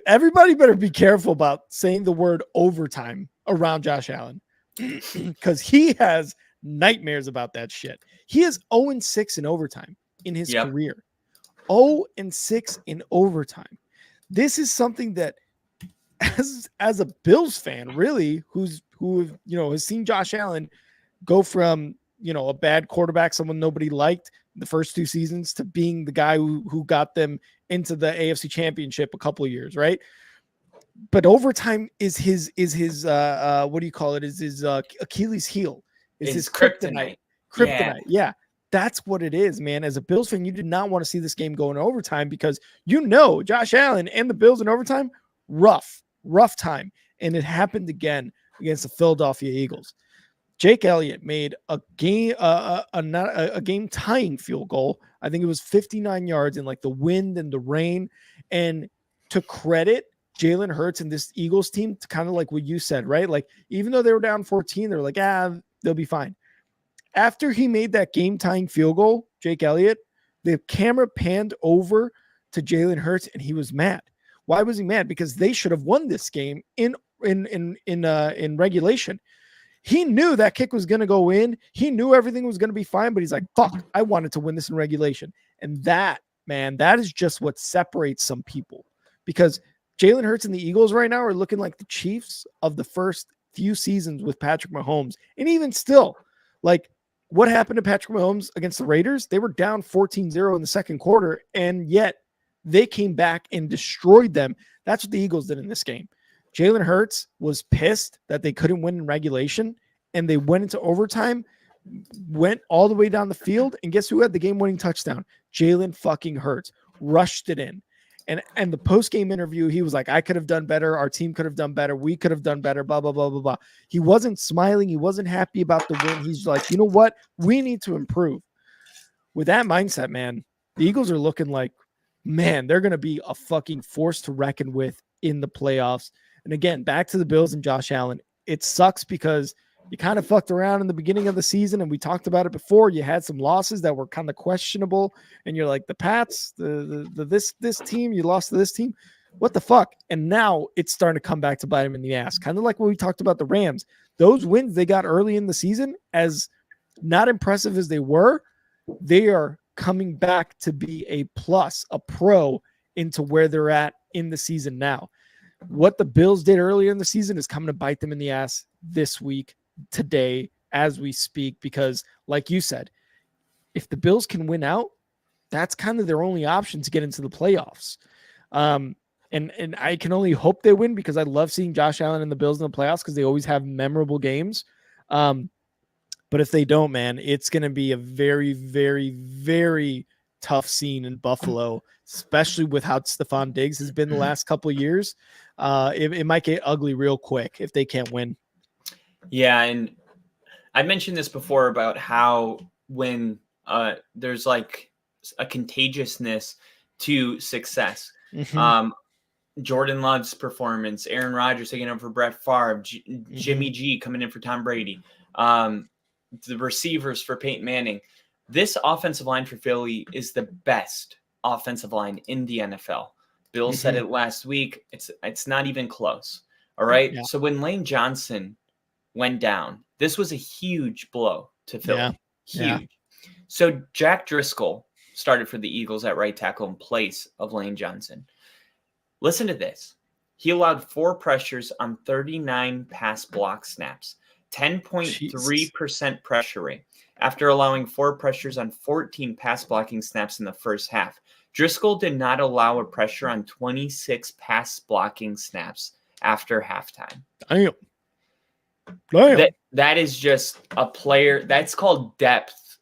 everybody better be careful about saying the word overtime around Josh Allen because he has nightmares about that shit. He is 0-6 in overtime in his career. 0-6 in overtime. This is something that as a Bills fan, really, who has seen Josh Allen go from, a bad quarterback, someone nobody liked the first 2 seasons to being the guy who got them into the AFC Championship a couple of years, right? But overtime is his what do you call it? Is his Achilles heel. Is his kryptonite. Yeah. That's what it is, man. As a Bills fan, you did not want to see this game go in overtime because Josh Allen and the Bills in overtime, rough time. And it happened again against the Philadelphia Eagles. Jake Elliott made a game tying field goal. I think it was 59 yards in like the wind and the rain. And to credit Jalen Hurts and this Eagles team, to kind of like what you said, right? Like even though they were down 14, they're like, they'll be fine. After he made that game tying field goal, Jake Elliott, the camera panned over to Jalen Hurts and he was mad. Why was he mad? Because they should have won this game in regulation. He knew that kick was going to go in. He knew everything was going to be fine, but he's like, fuck, I wanted to win this in regulation. And that is just what separates some people because Jalen Hurts and the Eagles right now are looking like the Chiefs of the first few seasons with Patrick Mahomes. And even still, like what happened to Patrick Mahomes against the Raiders? They were down 14-0 in the second quarter, and yet they came back and destroyed them. That's what the Eagles did in this game. Jalen Hurts was pissed that they couldn't win in regulation, and they went into overtime, went all the way down the field, and guess who had the game-winning touchdown? Jalen fucking Hurts rushed it in. And the post-game interview, he was like, I could have done better. Our team could have done better. We could have done better, blah, blah, blah, blah, blah. He wasn't smiling. He wasn't happy about the win. He's like, you know what? We need to improve. With that mindset, man, the Eagles are looking like, man, they're going to be a fucking force to reckon with in the playoffs. And again, back to the Bills and Josh Allen. It sucks because you kind of fucked around in the beginning of the season, and we talked about it before. You had some losses that were kind of questionable, and you're like, the Pats, this team, you lost to this team. What the fuck? And now it's starting to come back to bite them in the ass. Kind of like what we talked about the Rams. Those wins they got early in the season, as not impressive as they were, they are coming back to be a plus, a pro into where they're at in the season now. what the Bills did earlier in the season is coming to bite them in the ass this week, today, as we speak, because like you said, if the Bills can win out, that's kind of their only option to get into the playoffs. And I can only hope they win because I love seeing Josh Allen and the Bills in the playoffs because they always have memorable games. But if they don't, man, it's going to be a very, very, very tough scene in Buffalo, especially with how Stephon Diggs has been the last couple of years. It might get ugly real quick if they can't win. Yeah, and I mentioned this before about how when there's like a contagiousness to success. Jordan Love's performance, Aaron Rodgers taking over for Brett Favre, Jimmy G coming in for Tom Brady, the receivers for Peyton Manning. This offensive line for Philly is the best offensive line in the NFL. Bill said it last week. It's not even close. All right. Yeah. So when Lane Johnson went down, this was a huge blow to Philly. Yeah. Huge. Yeah. So Jack Driscoll started for the Eagles at right tackle in place of Lane Johnson. Listen to this. He allowed 4 pressures on 39 pass block snaps, 10.3% pressure rate, after allowing 4 pressures on 14 pass blocking snaps in the first half. Driscoll did not allow a pressure on 26 pass blocking snaps after halftime. Damn. That is just a player. That's called depth,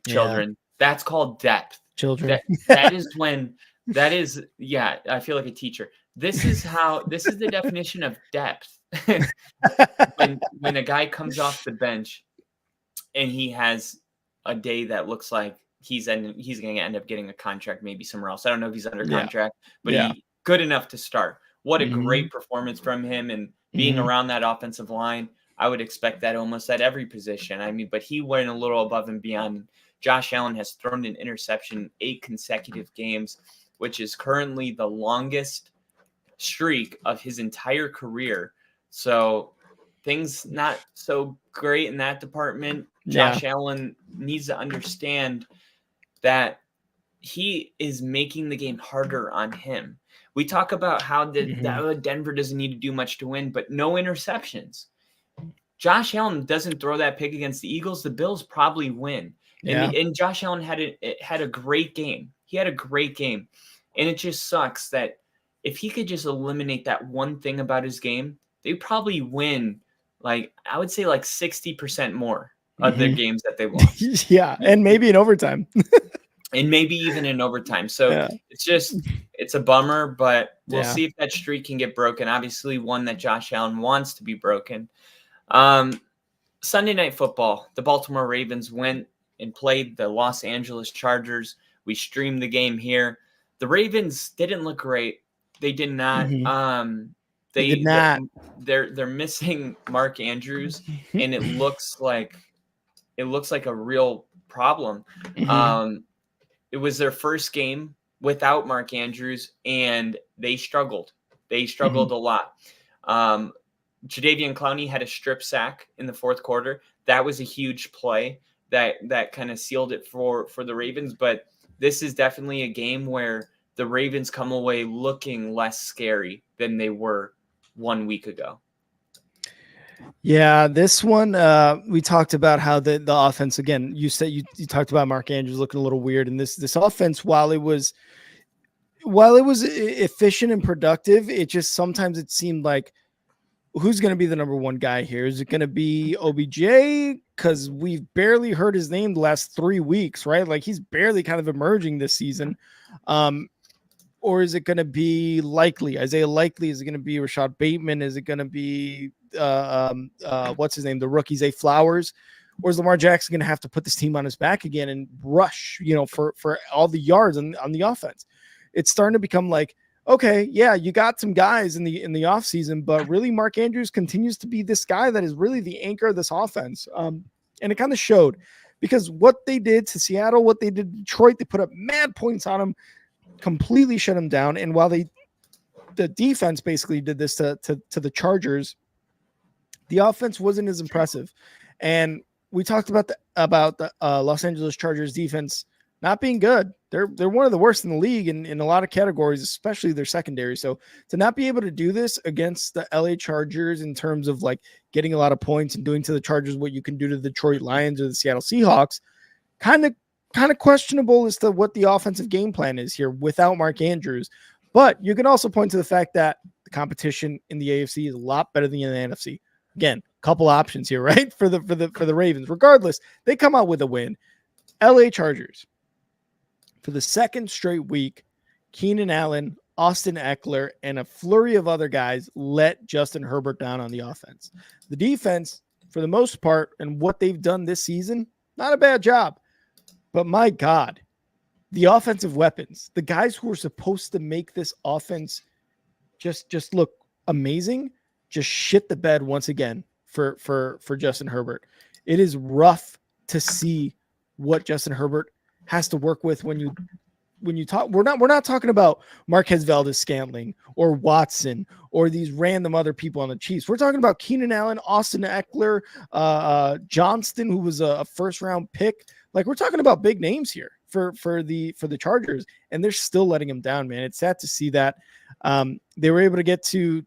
children. Yeah. That's called depth. Children. That is when... That is, yeah, I feel like a teacher. This is the definition of depth. when a guy comes off the bench and he has a day that looks like he's going to end up getting a contract maybe somewhere else. I don't know if he's under contract, but he's good enough to start. What a great performance from him, and being around that offensive line. I would expect that almost at every position. I mean, but he went a little above and beyond. Josh Allen has thrown an interception 8 consecutive games, which is currently the longest streak of his entire career. So things not so great in that department. Josh Allen needs to understand that he is making the game harder on him. We talk about how Denver doesn't need to do much to win, but no interceptions. Josh Allen doesn't throw that pick against the Eagles, the Bills probably win. And Josh Allen had a great game. He had a great game. And it just sucks that if he could just eliminate that one thing about his game, they'd probably win, like, I would say like 60% more of their games that they lost. Yeah, and maybe in overtime. And maybe even in overtime. So it's a bummer, but we'll see if that streak can get broken. Obviously, one that Josh Allen wants to be broken. Sunday Night Football, the Baltimore Ravens went and played the Los Angeles Chargers. We streamed the game here. The Ravens didn't look great. They did not. They did not. They're missing Mark Andrews, and it looks like a real problem. It was their first game without Mark Andrews, and they struggled. They struggled a lot. Jadeveon Clowney had a strip sack in the fourth quarter. That was a huge play that kind of sealed it for the Ravens. But this is definitely a game where the Ravens come away looking less scary than they were 1 week ago. Yeah, this one, we talked about how the offense, again, you said you talked about Mark Andrews looking a little weird. And this offense, while it was efficient and productive, it just sometimes it seemed like, who's going to be the number one guy here? Is it going to be OBJ? Because we've barely heard his name the last 3 weeks, right? Like, he's barely kind of emerging this season. Or is it going to be Isaiah Likely? Is it going to be Rashad Bateman? Is it going to be what's his name? The rookie Zay Flowers? Or is Lamar Jackson going to have to put this team on his back again and rush, for all the yards on the offense? It's starting to become like, okay, yeah, you got some guys in the offseason, but really Mark Andrews continues to be this guy that is really the anchor of this offense. And it kind of showed, because what they did to Seattle, what they did to Detroit, they put up mad points on him, completely shut him down. And while the defense basically did this to the Chargers, the offense wasn't as impressive. And we talked about the Los Angeles Chargers defense not being good. They're one of the worst in the league in a lot of categories, especially their secondary. So to not be able to do this against the LA Chargers in terms of like getting a lot of points and doing to the Chargers what you can do to the Detroit Lions or the Seattle Seahawks, kind of questionable as to what the offensive game plan is here without Mark Andrews. But you can also point to the fact that the competition in the AFC is a lot better than in the NFC. Again, couple options here, right? For the Ravens. Regardless, they come out with a win. LA Chargers. For the second straight week, Keenan Allen, Austin Eckler, and a flurry of other guys let Justin Herbert down on the offense. The defense, for the most part, and what they've done this season, not a bad job. But my God, the offensive weapons, the guys who are supposed to make this offense just look amazing, just shit the bed once again for Justin Herbert. It is rough to see what Justin Herbert has to work with when you talk. We're not talking about Marquez Valdes-Scantling or Watson or these random other people on the Chiefs. We're talking about Keenan Allen, Austin Eckler, Johnston, who was a first round pick. Like, we're talking about big names here for the Chargers, and they're still letting him down, man. It's sad to see that. They were able to get to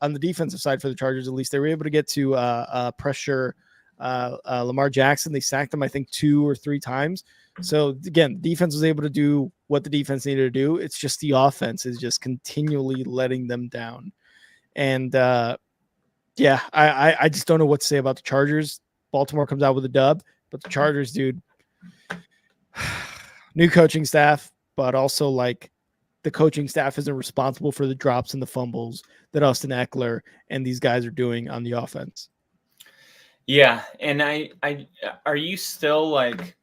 on the defensive side for the Chargers, at least they were able to get to pressure Lamar Jackson. They sacked him, I think, 2 or 3 times. So again, defense was able to do what the defense needed to do. It's just the offense is just continually letting them down. And I just don't know what to say about the Chargers. Baltimore comes out with a dub, but the Chargers, dude, new coaching staff, but also like the coaching staff isn't responsible for the drops and the fumbles that Austin Eckler and these guys are doing on the offense. Yeah. And I are you still like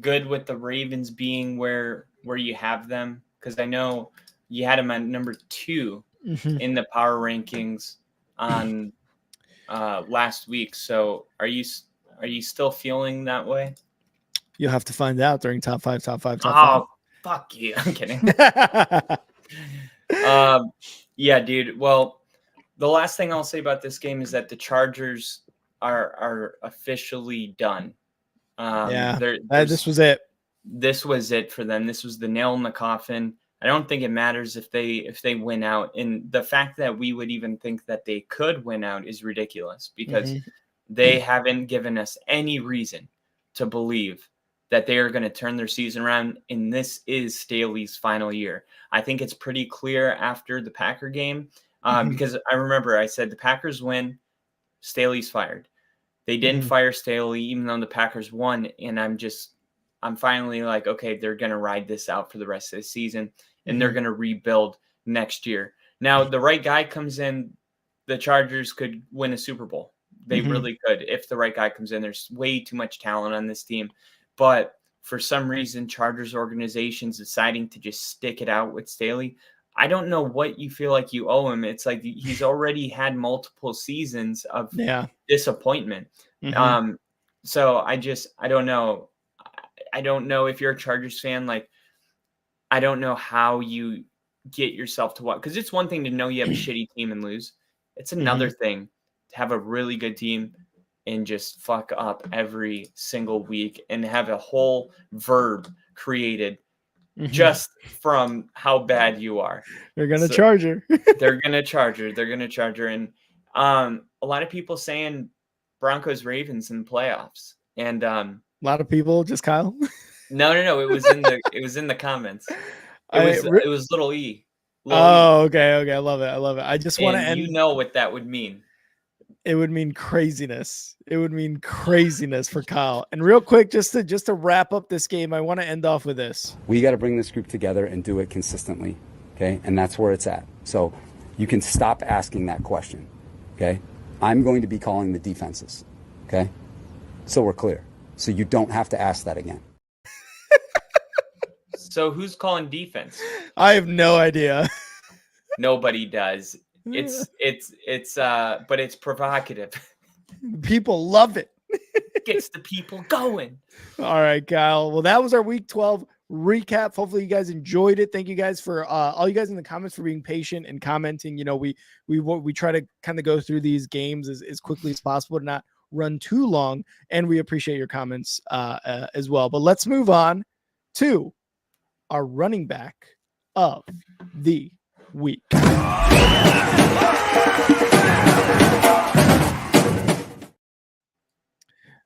good with the Ravens being where you have them? Because I know you had them at number 2 in the power rankings on last week. So are you still feeling that way? You'll have to find out during top five. Oh, fuck you. I'm kidding. Yeah, dude. Well, the last thing I'll say about this game is that the Chargers are officially done. This was it. This was it for them. This was the nail in the coffin. I don't think it matters if they win out. And the fact that we would even think that they could win out is ridiculous because they haven't given us any reason to believe that they are going to turn their season around. And this is Staley's final year. I think it's pretty clear after the Packer game because I remember I said the Packers win, Staley's fired. They didn't fire Staley even though the Packers won. And I'm finally like, okay, they're going to ride this out for the rest of the season and they're going to rebuild next year. Now, the right guy comes in, the Chargers could win a Super Bowl. They really could. If the right guy comes in, there's way too much talent on this team. But for some reason, Chargers organization's deciding to just stick it out with Staley. I don't know what you feel like you owe him. It's like he's already had multiple seasons of disappointment. So I don't know. I don't know if you're a Chargers fan. Like, I don't know how you get yourself to what, because it's one thing to know you have a shitty team and lose. It's another thing to have a really good team and just fuck up every single week and have a whole verb created just from how bad you are. They're going to charge her. They're going to charge her. They're going to charge her. And a lot of people saying Broncos Ravens in the playoffs. And a lot of people, just Kyle. No. It was in the comments. It was little E. Okay. I love it. I just want to end. You know what that would mean. It would mean craziness. It would mean craziness for Kyle. And real quick, just to wrap up this game, I want to end off with this. We got to bring this group together and do it consistently, okay? And that's where it's at. So you can stop asking that question, okay? I'm going to be calling the defenses, okay? So we're clear. So you don't have to ask that again. So who's calling defense? I have no idea. Nobody does. But it's provocative. People love it. Gets the people going. All right, Kyle. Well, that was our week 12 recap. Hopefully you guys enjoyed it. Thank you guys for all you guys in the comments for being patient and commenting. You know, we try to kind of go through these games as quickly as possible to not run too long. And we appreciate your comments as well. But let's move on to our running back of the week.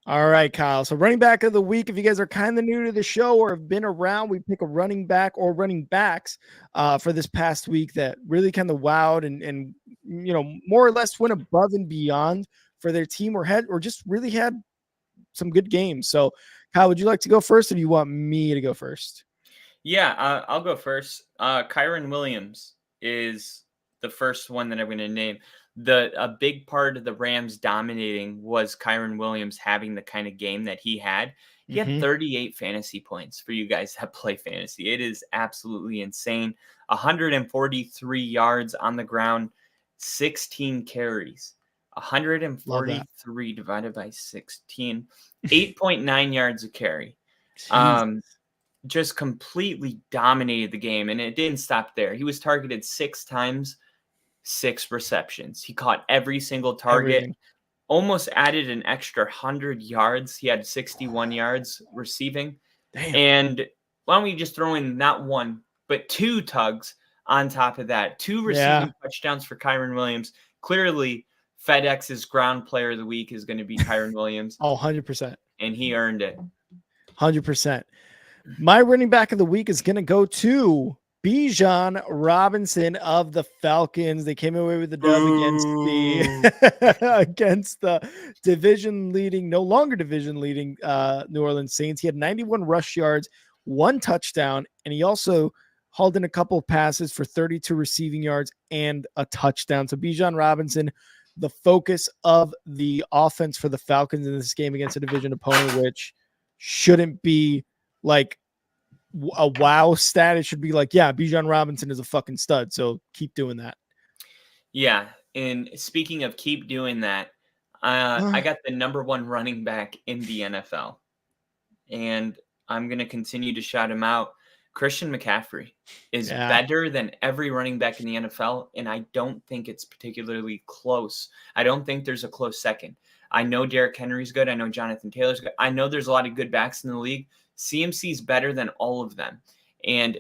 All right, Kyle. So running back of the week, if you guys are kind of new to the show or have been around, we pick a running back or running backs for this past week that really kind of wowed and more or less went above and beyond for their team or just really had some good games. So Kyle, would you like to go first or do you want me to go first? Yeah, I'll go first. Kyren Williams is the first one that I'm going to name. A big part of the Rams dominating was Kyren Williams having the kind of game that he had. He had 38 fantasy points for you guys that play fantasy. It is absolutely insane. 143 yards on the ground, 16 carries. 143 divided by 16, 8.9 yards a carry. Just completely dominated the game, and it didn't stop there. He was targeted 6 times, 6 receptions. He caught every single target, almost added an extra 100 yards. He had 61 yards receiving. Damn. And why don't we just throw in not one, but 2 tugs on top of that? 2 receiving touchdowns for Kyren Williams. Clearly, FedEx's ground player of the week is going to be Kyren Williams. Oh, 100%. And he earned it. 100%. My running back of the week is going to go to Bijan Robinson of the Falcons. They came away with the dub against the no longer division leading New Orleans Saints. He had 91 rush yards, 1 touchdown, and he also hauled in a couple of passes for 32 receiving yards and a touchdown. So Bijan Robinson, the focus of the offense for the Falcons in this game against a division opponent, which shouldn't be like a wow stat. It should be like, yeah, Bijan Robinson is a fucking stud. So keep doing that. Yeah. And speaking of keep doing that, I got the number 1 running back in the NFL. And I'm going to continue to shout him out. Christian McCaffrey is better than every running back in the NFL. And I don't think it's particularly close. I don't think there's a close second. I know Derrick Henry's good. I know Jonathan Taylor's good. I know there's a lot of good backs in the league. CMC's better than all of them. And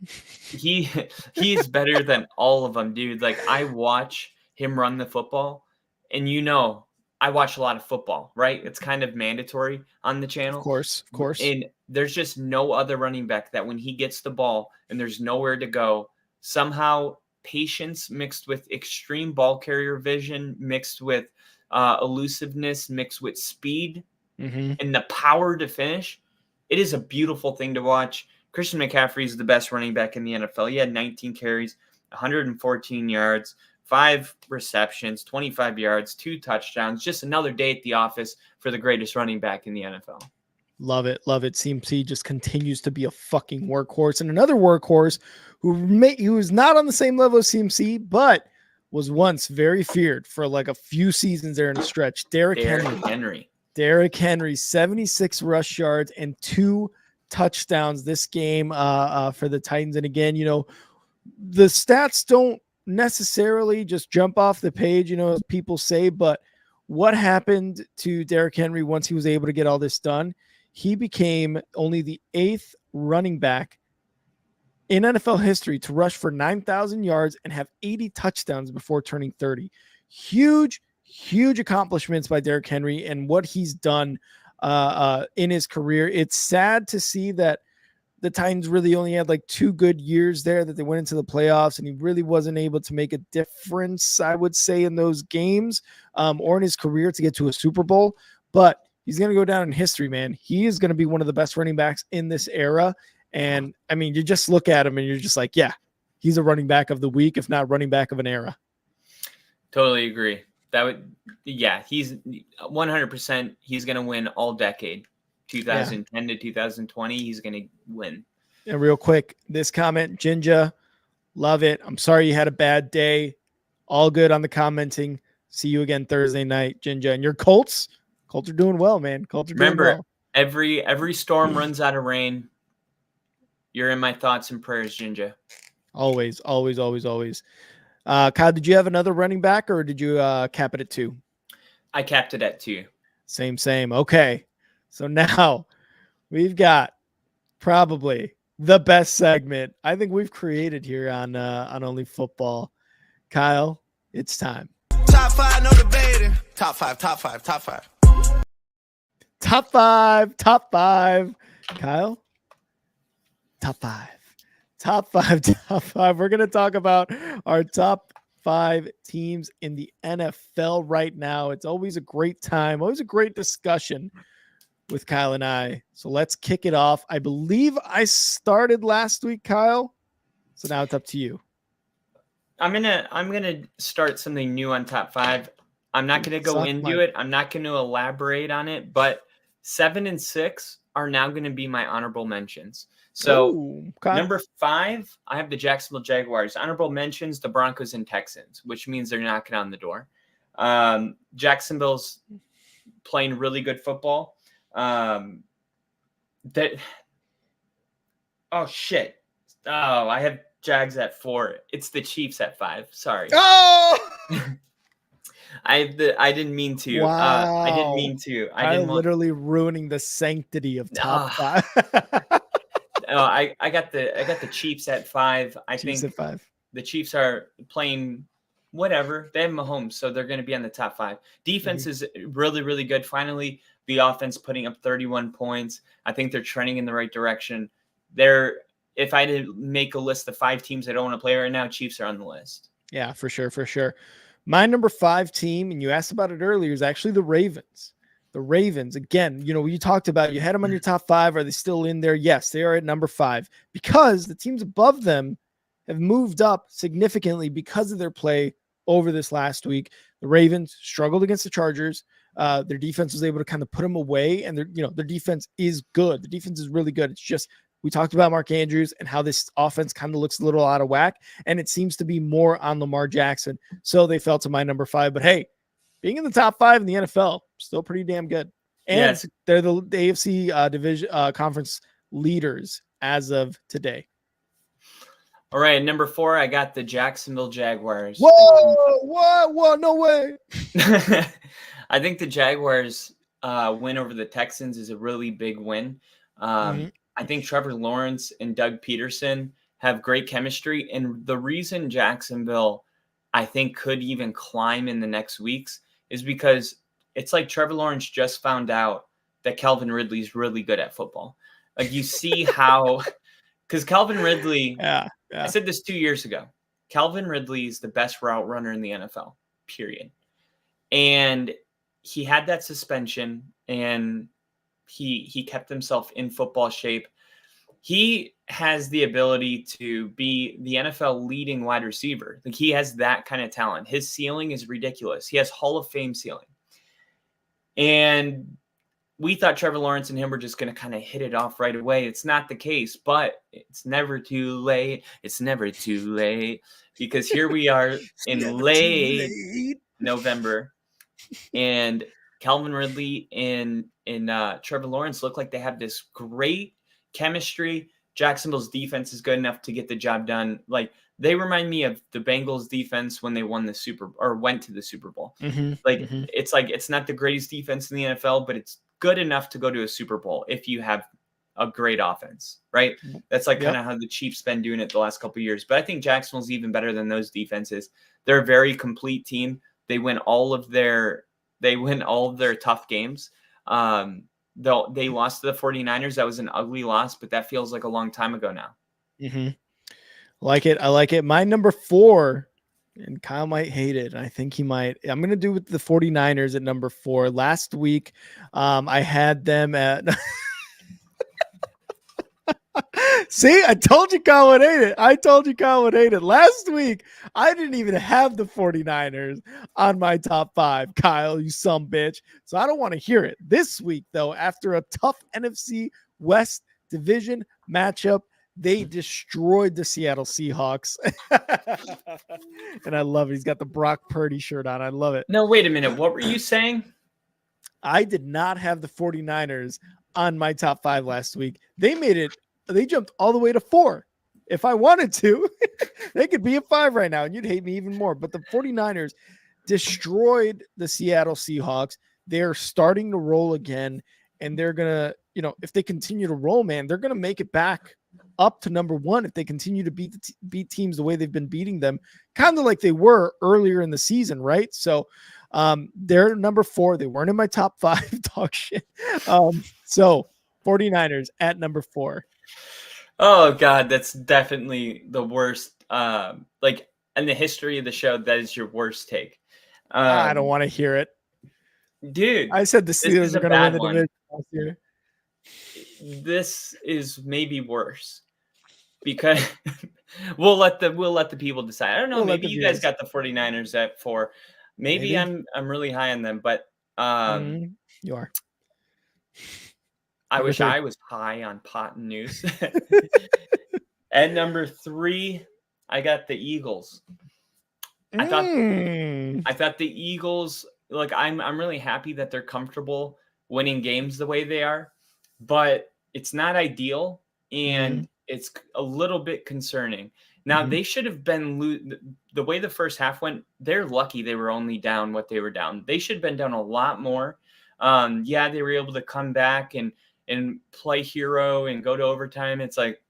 he is better than all of them, dude. Like, I watch him run the football, and I watch a lot of football, right? It's kind of mandatory on the channel. Of course. And there's just no other running back that when he gets the ball and there's nowhere to go, somehow patience mixed with extreme ball carrier vision, mixed with elusiveness, mixed with speed, and the power to finish. It is a beautiful thing to watch. Christian McCaffrey is the best running back in the NFL. He had 19 carries, 114 yards, 5 receptions, 25 yards, 2 touchdowns. Just another day at the office for the greatest running back in the NFL. Love it. Love it. CMC just continues to be a fucking workhorse. And another workhorse who is not on the same level as CMC, but was once very feared for like a few seasons there in a stretch. Derrick Henry. Derrick Henry, 76 rush yards and 2 touchdowns this game for the Titans. And again, the stats don't necessarily just jump off the page, as people say, but what happened to Derrick Henry once he was able to get all this done? He became only the 8th running back in NFL history to rush for 9,000 yards and have 80 touchdowns before turning 30. Huge accomplishments by Derrick Henry and what he's done in his career. It's sad to see that the Titans really only had like 2 good years there, that they went into the playoffs, and he really wasn't able to make a difference, I would say, in those games or in his career to get to a Super Bowl. But he's going to go down in history, man. He is going to be one of the best running backs in this era. And I mean, you just look at him and you're just like, yeah, he's a running back of the week, if not running back of an era. Totally agree. He's 100%. He's going to win all decade. 2010 to 2020, he's going to win. And real quick, this comment, Jinja, love it. I'm sorry you had a bad day. All good on the commenting. See you again Thursday night, Jinja. And your Colts are doing well, man. Colts are doing well. Every storm runs out of rain. You're in my thoughts and prayers, Jinja. Always. Kyle, did you have another running back, or did you cap it at 2? I capped it at 2. Same. Okay. So now we've got probably the best segment I think we've created here on Only Football. Kyle, it's time. Top 5, no debating. Top 5, top 5, top 5. Top five, top 5. Kyle, top 5. Top 5, top 5. We're going to talk about our top 5 teams in the NFL right now. It's always a great time, always a great discussion with Kyle and I. So let's kick it off. I believe I started last week, Kyle. So now it's up to you. I'm gonna start something new on top 5. I'm not gonna go into it. I'm not gonna elaborate on it, but 7 and 6 are now gonna be my honorable mentions. So number 5, I have the Jacksonville Jaguars. Honorable mentions, the Broncos and Texans, which means they're knocking on the door. Jacksonville's playing really good football. I have Jags at 4. It's the Chiefs at 5. Sorry. Oh, I didn't mean to. wow. I didn't mean to. I'm literally ruining the sanctity of top 5. I got the Chiefs at 5. I Chiefs think at 5. the Chiefs are playing whatever. They have Mahomes, so they're going to be on the top 5. Defense is really, really good. Finally, the offense putting up 31 points. I think they're trending in the right direction. If I did make a list of 5 teams that don't want to play right now, Chiefs are on the list. Yeah, for sure, for sure. My number 5 team, and you asked about it earlier, is actually the Ravens. The Ravens, again, you talked about, you had them on your top 5. Are they still in there? Yes, they are at number 5 because the teams above them have moved up significantly because of their play over this last week. The Ravens struggled against the Chargers. Their defense was able to kind of put them away, and their defense is good. The defense is really good. It's just, we talked about Mark Andrews and how this offense kind of looks a little out of whack, and it seems to be more on Lamar Jackson. So they fell to my number 5. But hey, being in the top 5 in the NFL, still pretty damn good. And they're the AFC division conference leaders as of today. All right, number 4, I got the Jacksonville Jaguars. Whoa, no way. I think the Jaguars win over the Texans is a really big win. I think Trevor Lawrence and Doug Peterson have great chemistry. And the reason Jacksonville, I think, could even climb in the next weeks is because it's like Trevor Lawrence just found out that Calvin Ridley is really good at football. Like, you see how – because Calvin Ridley I said this 2 years ago. Calvin Ridley is the best route runner in the NFL, period. And he had that suspension, and he kept himself in football shape. He has the ability to be the NFL leading wide receiver. Like, he has that kind of talent. His ceiling is ridiculous. He has Hall of Fame ceiling. And we thought Trevor Lawrence and him were just going to kind of hit it off right away. It's not the case, but it's never too late. It's never too late, because here we are in late November, and Calvin Ridley and Trevor Lawrence look like they have this great chemistry. Jacksonville's defense is good enough to get the job done. Like, they remind me of the Bengals defense when they went to the Super Bowl. It's like, it's not the greatest defense in the NFL, but it's good enough to go to a Super Bowl if you have a great offense, right? That's like kind of how the Chiefs been doing it the last couple of years. But I think Jacksonville's even better than those defenses. They're a very complete team. They win all of their tough games. They lost to the 49ers. That was an ugly loss, but that feels like a long time ago now. I like it. My number 4, and Kyle might hate it. I think he might. I'm going to do with the 49ers at number 4. Last week, I had them at See, I told you Kyle would hate it. Last week, I didn't even have the 49ers on my top 5. Kyle, you some bitch. So I don't want to hear it. This week, though, after a tough NFC West division matchup, they destroyed the Seattle Seahawks. And I love it. He's got the Brock Purdy shirt on. I love it. No, wait a minute. What were you saying? I did not have the 49ers on my top 5 last week. They jumped all the way to 4. If I wanted to, they could be at 5 right now, and you'd hate me even more. But the 49ers destroyed the Seattle Seahawks. They're starting to roll again, and they're going to if they continue to roll, man, they're going to make it back up to number 1 if they continue to beat teams the way they've been beating them, kind of like they were earlier in the season, right? So they're number 4. They weren't in my top 5, dog shit. So 49ers at number 4. Oh God, that's definitely the worst. Like in the history of the show, that is your worst take. I don't want to hear it, dude. I said the Steelers are going to win the division last year. This is maybe worse because we'll let the people decide. I don't know. Maybe you guys got the 49ers at 4. Maybe. I'm really high on them, but you are. I wish I was high on pot and news. At number 3, I got the Eagles. I thought the Eagles, look, I'm really happy that they're comfortable winning games the way they are, but it's not ideal and it's a little bit concerning. Now they should have been the way the first half went. They're lucky they were only down what they were down. They should have been down a lot more. Yeah, they were able to come back and play hero and go to overtime. It's like,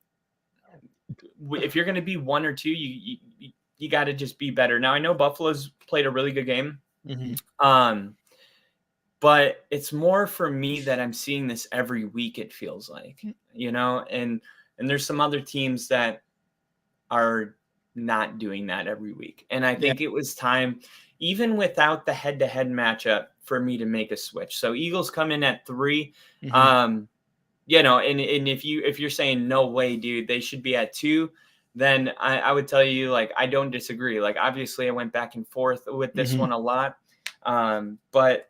if you're going to be 1 or 2, you got to just be better. Now I know Buffalo's played a really good game. But it's more for me that I'm seeing this every week. It feels like, and there's some other teams that are not doing that every week. And I think it was time, even without the head-to-head matchup, for me to make a switch. So Eagles come in at 3. And if you're saying no way, dude, they should be at 2, then I would tell you, like, I don't disagree. Like, obviously I went back and forth with this one a lot. But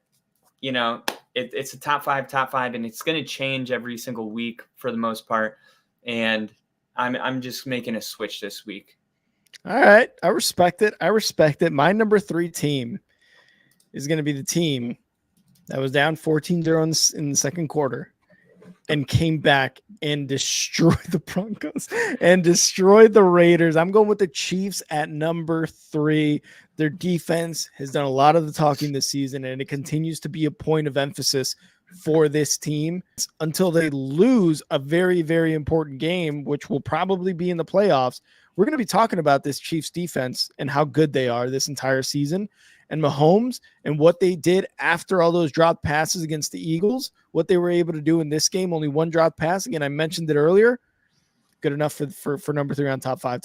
it's a top five, and it's going to change every single week for the most part. And I'm just making a switch this week. All right. I respect it. My number 3 team is going to be the team that was down 14-0 in the second quarter and came back and destroyed the Broncos and destroyed the Raiders. I'm going with the Chiefs at number 3. Their defense has done a lot of the talking this season, and it continues to be a point of emphasis for this team until they lose a very, very important game, which will probably be in the playoffs. We're going to be talking about this Chiefs defense and how good they are this entire season, and Mahomes and what they did after all those dropped passes against the Eagles, what they were able to do in this game. Only 1 dropped pass. Again, I mentioned it earlier. Good enough for number 3 on top 5.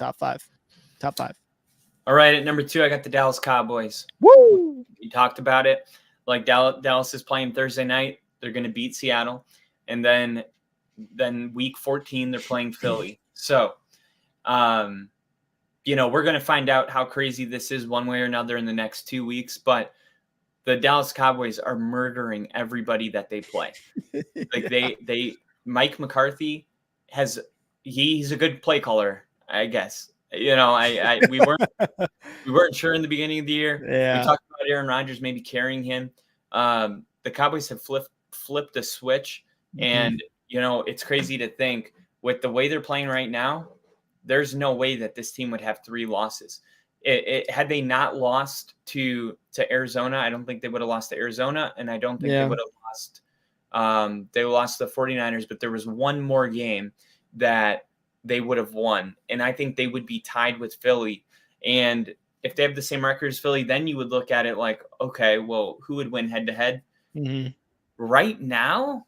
All right. At number 2, I got the Dallas Cowboys. Woo! You talked about it. Like Dallas is playing Thursday night. They're going to beat Seattle. And then week 14, they're playing Philly. So, we're going to find out how crazy this is one way or another in the next 2 weeks. But the Dallas Cowboys are murdering everybody that they play. Like Mike McCarthy he's a good play caller, I guess. We weren't sure in the beginning of the year. Yeah. We talked about Aaron Rodgers maybe carrying him. The Cowboys have flipped a switch, and it's crazy to think with the way they're playing right now, there's no way that this team would have 3 losses. Had they not lost to Arizona, I don't think they would have lost to Arizona, and I don't think they would have lost. They lost to the 49ers, but there was one more game that they would have won, and I think they would be tied with Philly. And if they have the same record as Philly, then you would look at it like, okay, well, who would win head-to-head? Right now,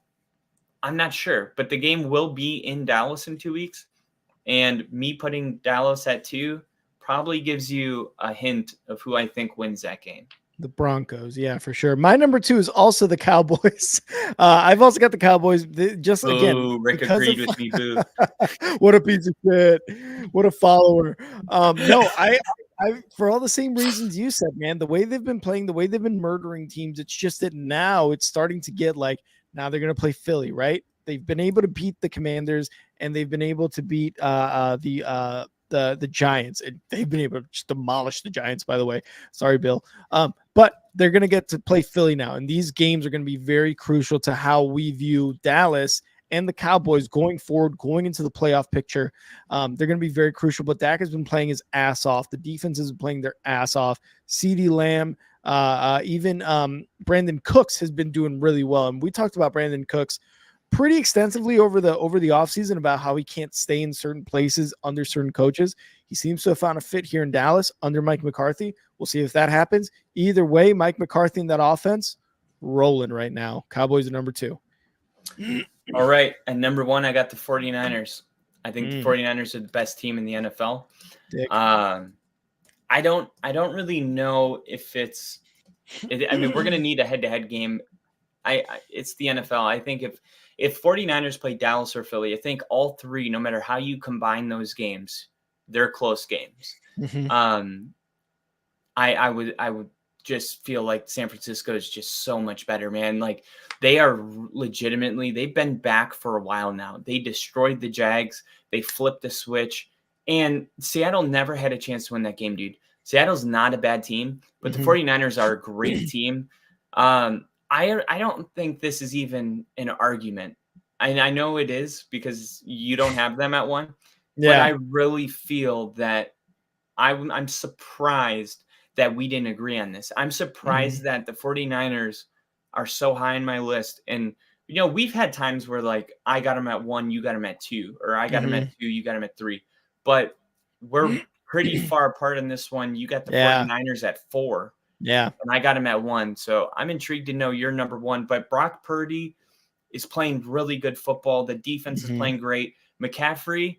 I'm not sure, but the game will be in Dallas in 2 weeks, and me putting Dallas at 2 probably gives you a hint of who I think wins that game. The Broncos, yeah, for sure. My number 2 is also the Cowboys. I've also got the Cowboys. Rick agreed with me. Boo! What a piece of shit! What a follower. No, I for all the same reasons you said, man. The way they've been playing, the way they've been murdering teams. It's just that now it's starting to get like now they're going to play Philly, right? They've been able to beat the Commanders, and they've been able to beat the Giants, and they've been able to just demolish the Giants, by the way. Sorry, Bill. But they're going to get to play Philly now, and these games are going to be very crucial to how we view Dallas and the Cowboys going forward, going into the playoff picture. They're going to be very crucial, but Dak has been playing his ass off. The defense has been playing their ass off. CeeDee Lamb, even Brandon Cooks has been doing really well, and we talked about Brandon Cooks pretty extensively over the offseason about how he can't stay in certain places under certain coaches. He seems to have found a fit here in Dallas under Mike McCarthy. We'll see if that happens. Either way, Mike McCarthy in that offense rolling right now. Cowboys are number 2. All right. And number 1, I got the 49ers. I think the 49ers are the best team in the NFL. I don't really know if I mean, we're going to need a head-to-head game. It's the NFL. I think if 49ers play Dallas or Philly, I think all three, no matter how you combine those games, they're close games. I would just feel like San Francisco is just so much better, man. Like they are legitimately, they've been back for a while now. They destroyed the Jags. They flipped the switch, and Seattle never had a chance to win that game, dude. Seattle's not a bad team, but the 49ers are a great team. I don't think this is even an argument. I know it is because you don't have them at 1. Yeah. But I really feel that I'm surprised that we didn't agree on this. I'm surprised that the 49ers are so high on my list. And, you know, we've had times where like I got them at 1, you got them at 2, or I got them at 2, you got them at 3. But we're pretty far apart in this one. You got the 49ers at 4. Yeah. And I got him at 1. So I'm intrigued to know you're number 1. But Brock Purdy is playing really good football. The defense is playing great. McCaffrey,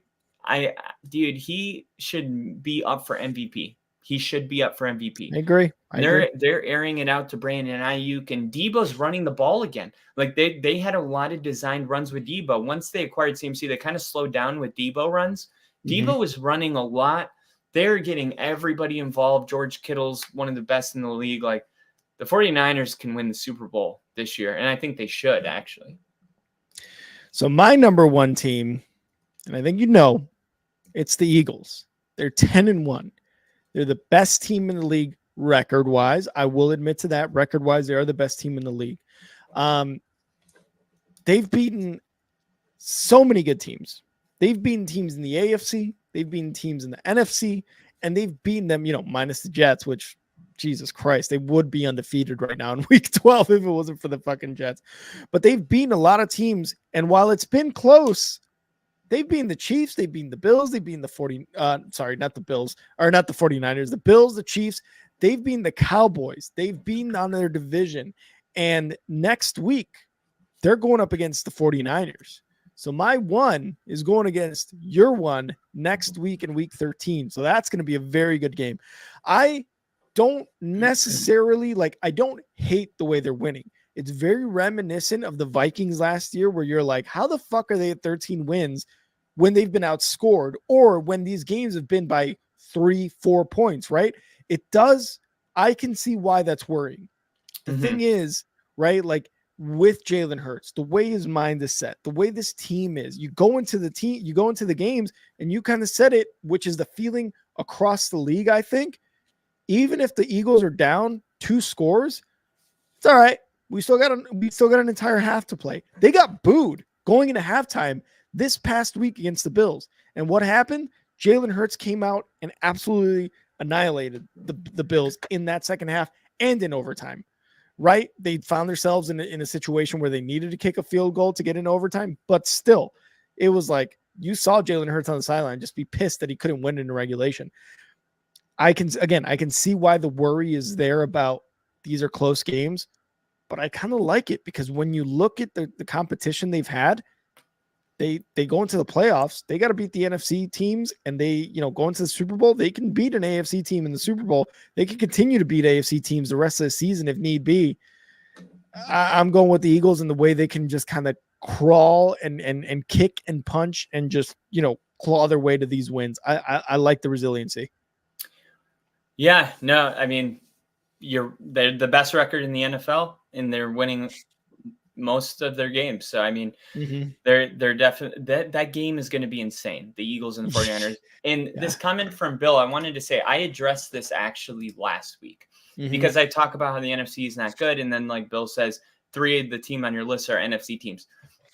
he should be up for MVP. He should be up for MVP. I agree. They're airing it out to Brandon Ayuk, and Debo's running the ball again. Like they had a lot of designed runs with Debo. Once they acquired CMC, they kind of slowed down with Debo runs. Debo was running a lot. They're getting everybody involved. George Kittle's one of the best in the league. Like the 49ers can win the Super Bowl this year, and I think they should actually. So my number 1 team, and I think it's the Eagles. They're 10-1. They're the best team in the league record-wise. I will admit to that. Record-wise, they are the best team in the league. They've beaten so many good teams. They've beaten teams in the AFC. They've beaten teams in the NFC. And they've beaten them, minus the Jets, which, Jesus Christ, they would be undefeated right now in week 12 if it wasn't for the fucking Jets. But they've beaten a lot of teams. And while it's been close, they've beaten the Chiefs, they've beaten the Bills, they've beaten not the Bills, or not the 49ers, the Bills, the Chiefs, they've beaten the Cowboys, they've beaten on their division. And next week, they're going up against the 49ers. So my 1 is going against your 1 next week in week 13. So that's going to be a very good game. I don't necessarily I don't hate the way they're winning. It's very reminiscent of the Vikings last year where you're like, how the fuck are they at 13 wins when they've been outscored or when these games have been by 3-4 points, right? I can see why that's worrying. The thing is, right, like with Jalen Hurts, the way his mind is set, the way this team is, you go into the games and you kind of said it, which is the feeling across the league, I think. Even if the Eagles are down 2 scores, it's all right. We still got an entire half to play. They got booed going into halftime this past week against the Bills. And what happened? Jalen Hurts came out and absolutely annihilated the Bills in that second half and in overtime, right? They found themselves in a situation where they needed to kick a field goal to get in overtime, but still, it was like you saw Jalen Hurts on the sideline just be pissed that he couldn't win in regulation. I can see why the worry is there about these are close games, but I kind of like it because when you look at the competition they've had, they go into the playoffs, they got to beat the NFC teams, and they, go into the Super Bowl, they can beat an AFC team in the Super Bowl. They can continue to beat AFC teams the rest of the season if need be. I'm going with the Eagles and the way they can just kind of crawl and kick and punch and just, claw their way to these wins. I like the resiliency. Yeah, no, I mean, they're the best record in the NFL, and they're winning most of their games. So, I mean, they're definitely that game is going to be insane. The Eagles and the 49ers. And this comment from Bill, I wanted to say I addressed this actually last week because I talk about how the NFC is not good, and then like Bill says, 3 of the team on your list are NFC teams.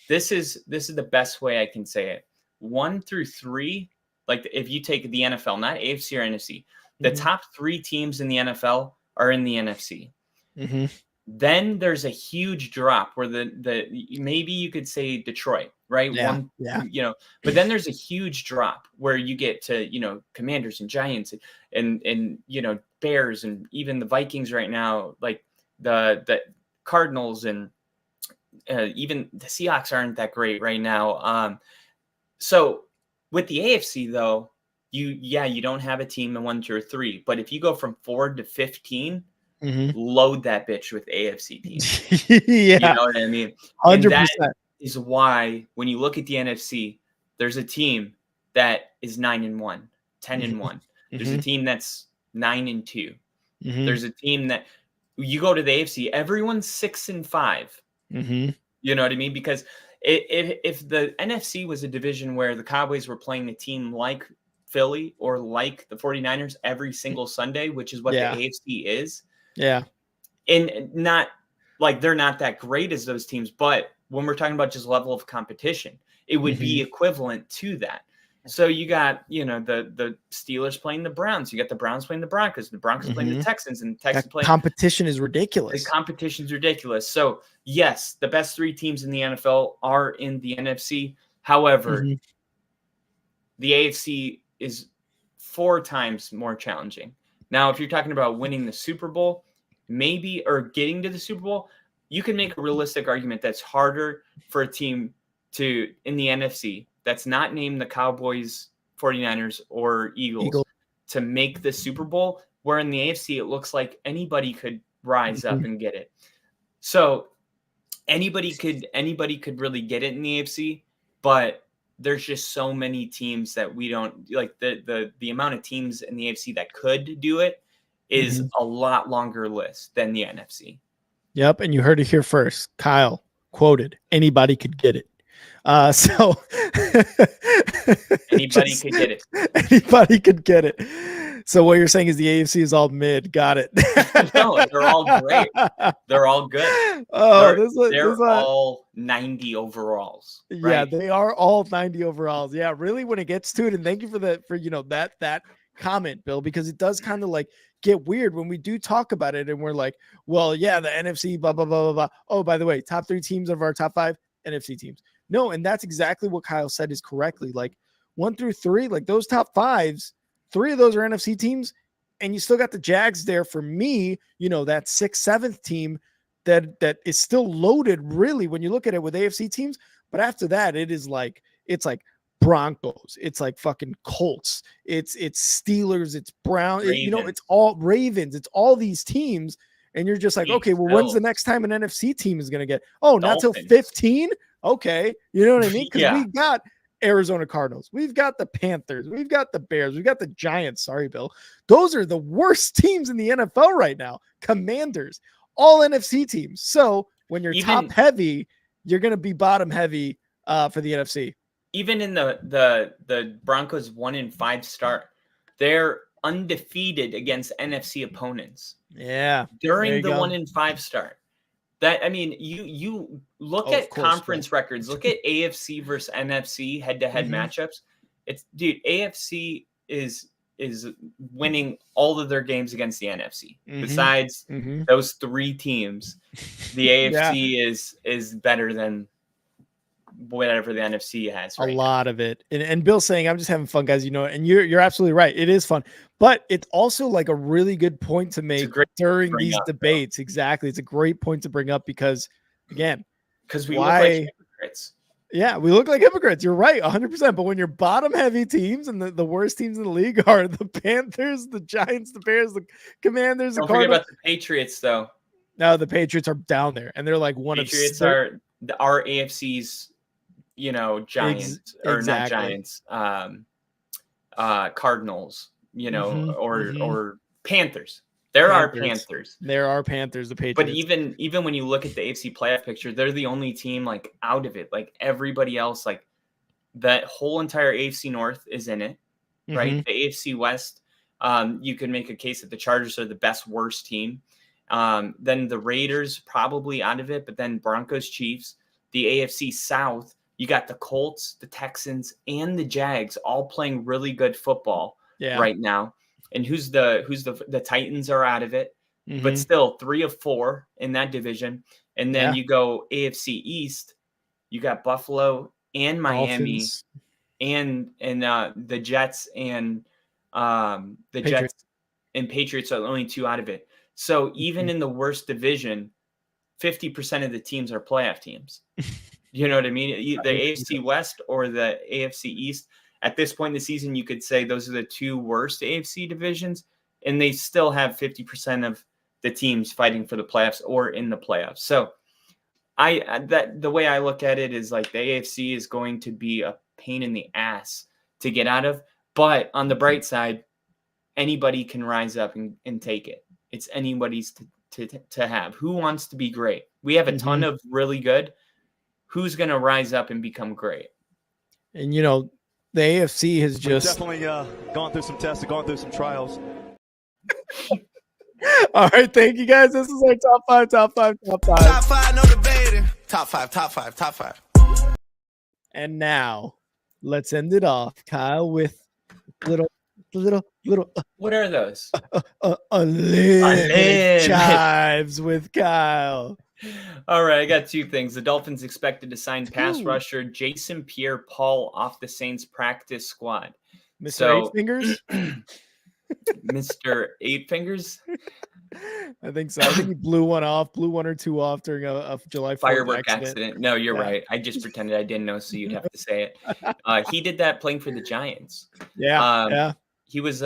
This is the best way I can say it. 1 through 3, like if you take the NFL, not AFC or NFC. The top 3 teams in the NFL are in the NFC. Then there's a huge drop where the maybe you could say Detroit, right? Yeah, One, yeah. but then there's a huge drop where you get to, Commanders and Giants and Bears and even the Vikings right now, like the Cardinals and even the Seahawks aren't that great right now. So with the AFC though, you don't have a team in 1, 2, or 3, but if you go from 4 to 15, load that bitch with AFC teams. Yeah. You know what I mean? 100%. And that is why when you look at the NFC, there's a team that is 9-1, 10-1. There's a team that's 9-2. There's a team that you go to the AFC, everyone's 6-5. You know what I mean? Because if the NFC was a division where the Cowboys were playing a team like Philly or like the 49ers every single Sunday, which is what the AFC is. Yeah. And not like they're not that great as those teams, but when we're talking about just level of competition, it would be equivalent to that. So you got, the Steelers playing the Browns. You got the Browns playing the Broncos playing the Texans, and the Texans playing. Competition is ridiculous. The competition's ridiculous. So yes, the best 3 teams in the NFL are in the NFC. However, the AFC is 4 times more challenging. Now, if you're talking about winning the Super Bowl, maybe, or getting to the Super Bowl, you can make a realistic argument that's harder for a team in the NFC that's not named the Cowboys, 49ers, or Eagles to make the Super Bowl, where in the AFC, it looks like anybody could rise up and get it. So anybody could really get it in the AFC, but there's just so many teams that we don't like. The amount of teams in the AFC that could do it is a lot longer list than the NFC. Yep, and you heard it here first. Kyle quoted, "Anybody could get it." So anybody could get it. Anybody could get it. So what you're saying is the AFC is all mid. Got it. No, they're all great. They're all good. Oh, they're all 90 overalls. Right? Yeah, they are all 90 overalls. Yeah, really, when it gets to it, and thank you for that comment, Bill, because it does kind of like get weird when we do talk about it and we're like, well, yeah, the NFC, blah, blah, blah, blah, blah. Oh, by the way, top 3 teams of our top 5 NFC teams. No, and that's exactly what Kyle said is correctly. Like 1 through 3, like those top 5s, 3 of those are NFC teams, and you still got the Jags there for me, that 6th, 7th team that is still loaded really when you look at it with AFC teams. But after that, it's like Broncos, it's like fucking Colts, it's Steelers, it's Browns, it's all Ravens, it's all these teams, and you're just like, okay, well, when's the next time an NFC team is going to get? Oh, not till 15? Okay, you know what I mean? Because we got Arizona Cardinals, we've got the Panthers, we've got the Bears, we've got the Giants. Sorry, Bill. Those are the worst teams in the NFL right now. Commanders, all NFC teams. So when you're top heavy, you're going to be bottom heavy for the NFC. Even in the Broncos 1-5 start, they're undefeated against NFC opponents. Yeah. During the 1-5 start. That, I mean, you look at conference records, look at AFC versus NFC head-to-head matchups. AFC is winning all of their games against the NFC. Besides those 3 teams, the AFC is better than whatever the NFC has. Right, a lot of it. And Bill's saying, I'm just having fun, guys. And you're absolutely right. It is fun, but it's also like a really good point to make during these debates. Though. Exactly. It's a great point to bring up because again, we look like hypocrites. Yeah, we look like hypocrites. You're right, 100%. But when you're bottom heavy teams and the worst teams in the league are the Panthers, the Giants, the Bears, the Commanders, Don't forget about the Patriots, though. No, the Patriots are down there, and they're like Patriots are our AFC's, Giants or not Giants, Cardinals, or Panthers. There are Panthers. There are Panthers, the Patriots. But even when you look at the AFC playoff picture, they're the only team like out of it. Like everybody else, like that whole entire AFC North is in it, right? The AFC West, you can make a case that the Chargers are the worst team. Then the Raiders probably out of it, but then Broncos, Chiefs, the AFC South, you got the Colts, the Texans, and the Jags all playing really good football right now. And who's the Titans are out of it. but Mhm. still 3 of 4 in that division. And then Yeah. you go AFC East, you got Buffalo and Miami Dolphins, and the Jets and the Patriots. Jets and Patriots are the only 2 out of it. So even Mhm. in the worst division, 50% of the teams are playoff teams. You know what I mean? The AFC West or the AFC East. At this point in the season, you could say those are the 2 worst AFC divisions, and they still have 50% of the teams fighting for the playoffs or in the playoffs. So the way I look at it is like the AFC is going to be a pain in the ass to get out of. But on the bright side, anybody can rise up and take it. It's anybody's to have. Who wants to be great? We have a ton Mhm. of really good. Who's going to rise up and become great? And the AFC has We've just definitely gone through some tests, gone through some trials. all right. Thank you guys. This is our top five. Top 5, no debating. Top 5, top 5, top 5. And now let's end it off, Kyle, with little What are those? unlimited limb. chives with Kyle. All right, I got 2 things. The Dolphins expected to sign pass 2. rusher Jason Pierre-Paul off the Saints practice squad. Mr. So, Eight Fingers. Mr. Eight Fingers, I think so. I think he blew one or two off during a July 4th firework accident. No, you're Yeah. right. I just pretended I didn't know, so you'd have to say it. He did that playing for the Giants. Yeah, yeah. He was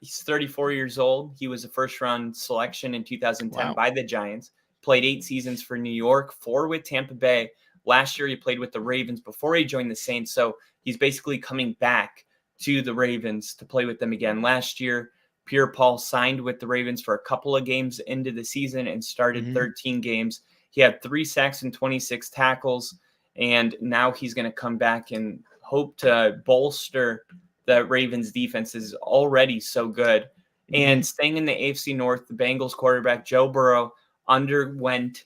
he's 34 years old. He was a first round selection in 2010 Wow. by the Giants. Played 8 seasons for New York, 4 with Tampa Bay. Last year he played with the Ravens before he joined the Saints. So he's basically coming back to the Ravens to play with them again. Last year, Pierre-Paul signed with the Ravens for a couple of games into the season and started Mhm. 13 games. He had 3 sacks and 26 tackles. And now he's going to come back and hope to bolster the Ravens defense is already so good. And staying in the AFC North, the Bengals quarterback Joe Burrow underwent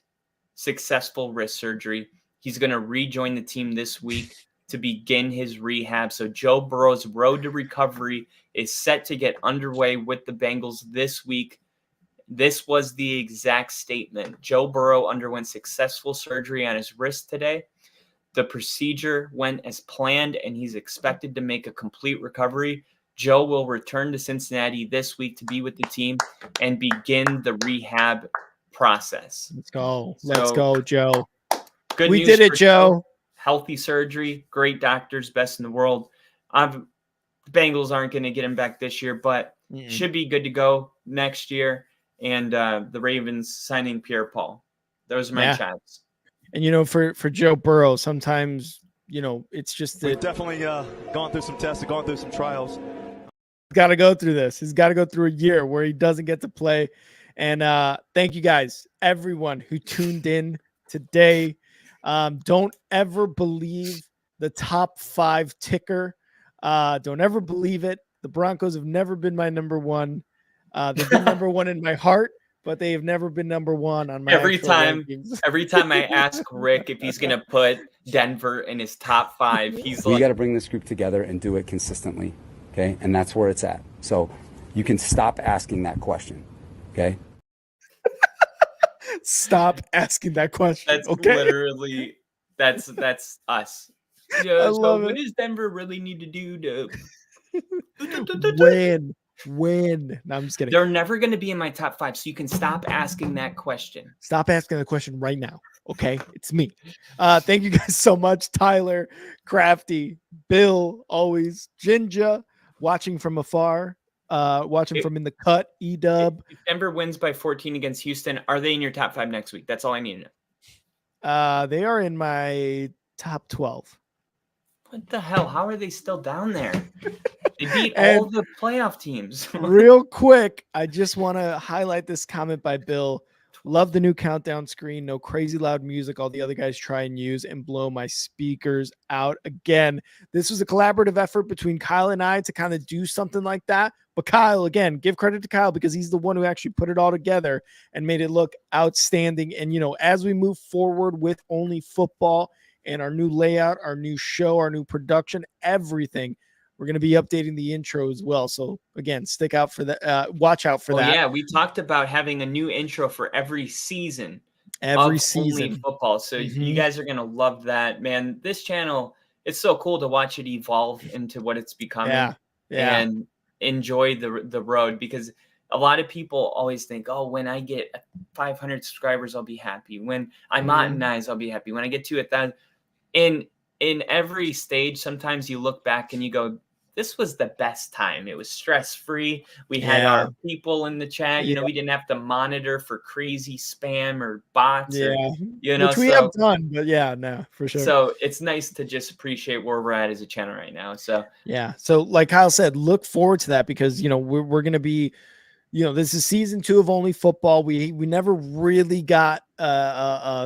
successful wrist surgery. He's going to rejoin the team this week to begin his rehab. So Joe Burrow's road to recovery is set to get underway with the Bengals this week. This was the exact statement. Joe Burrow underwent successful surgery on his wrist today. The procedure went as planned, and he's expected to make a complete recovery. Joe will return to Cincinnati this week to be with the team and begin the rehab process. Let's go. Let's So, go, Joe. Good We news did it, for Joe. Healthy surgery, great doctors, best in the world. The Bengals aren't going to get him back this year, but should be good to go next year. And the Ravens signing Pierre-Paul. Those are my Yeah. chives. And for Joe Burrow, sometimes it's just We've that definitely gone through some tests, gone through some trials. he's got to go through this. He's got to go through a year where he doesn't get to play. And thank you guys, everyone who tuned in today. Don't ever believe the top 5 ticker. Don't ever believe it. The Broncos have never been my number 1. They've been number 1 in my heart, but they have never been number 1 on my Every actual time rankings. I ask Rick if he's going to put Denver in his top 5, he's We like, got to bring this group together and do it consistently, okay? And that's where it's at. So you can stop asking that question, okay? Stop asking that question. that's okay. literally that's us. I Yeah, so love what it. does Denver really need to do to When? No, I'm just kidding. They're never going to be in my top 5, so you can stop asking that question. Stop asking the question right now. Okay, it's me. Thank you guys so much, Tyler, Crafty, Bill, always Jinja, watching from afar, watching from in the cut, Edub. If Denver wins by 14 against Houston, are they in your top 5 next week? That's all I need to know. They are in my top 12. What the hell? How are they still down there? They beat And- all the playoff teams. Real quick, I just want to highlight this comment by Bill. Love the new countdown screen. No crazy loud music. All the other guys try and use and blow my speakers out. Again, this was a collaborative effort between Kyle and I to kind of do something like that. But Kyle, again, give credit to Kyle because he's the one who actually put it all together and made it look outstanding. And, as we move forward with Only Football and our new layout, our new show, our new production, everything, We're going to be updating the intro as well. So again, stick out for that. Watch out for that. Yeah, we talked about having a new intro for every season. Every of season. Only Football. So you guys are going to love that, man. This channel, it's so cool to watch it evolve into what it's becoming. Yeah. And enjoy the road, because a lot of people always think, oh, when I get 500 subscribers, I'll be happy. When I monetize, I'll be happy. When I get to 1,000. In every stage, sometimes you look back and you go, this was the best time. It was stress-free. We had our people in the chat. You know, we didn't have to monitor for crazy spam or bots. Or, you know, which we have done, but no, for sure. So it's nice to just appreciate where we're at as a channel right now. So yeah. So like Kyle said, look forward to that, because, you know, we're going to be, you know, this is season 2 of Only Football. We never really got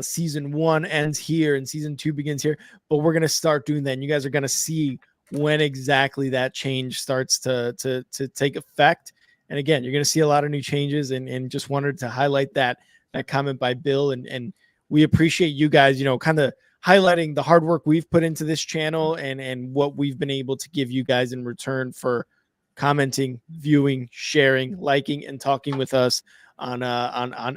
season 1 ends here and season 2 begins here, but we're going to start doing that. And you guys are going to see when exactly that change starts to take effect. And again, you're going to see a lot of new changes, and just wanted to highlight that comment by Bill. And we appreciate you guys, you know, kind of highlighting the hard work we've put into this channel and what we've been able to give you guys in return for commenting, viewing, sharing, liking, and talking with us on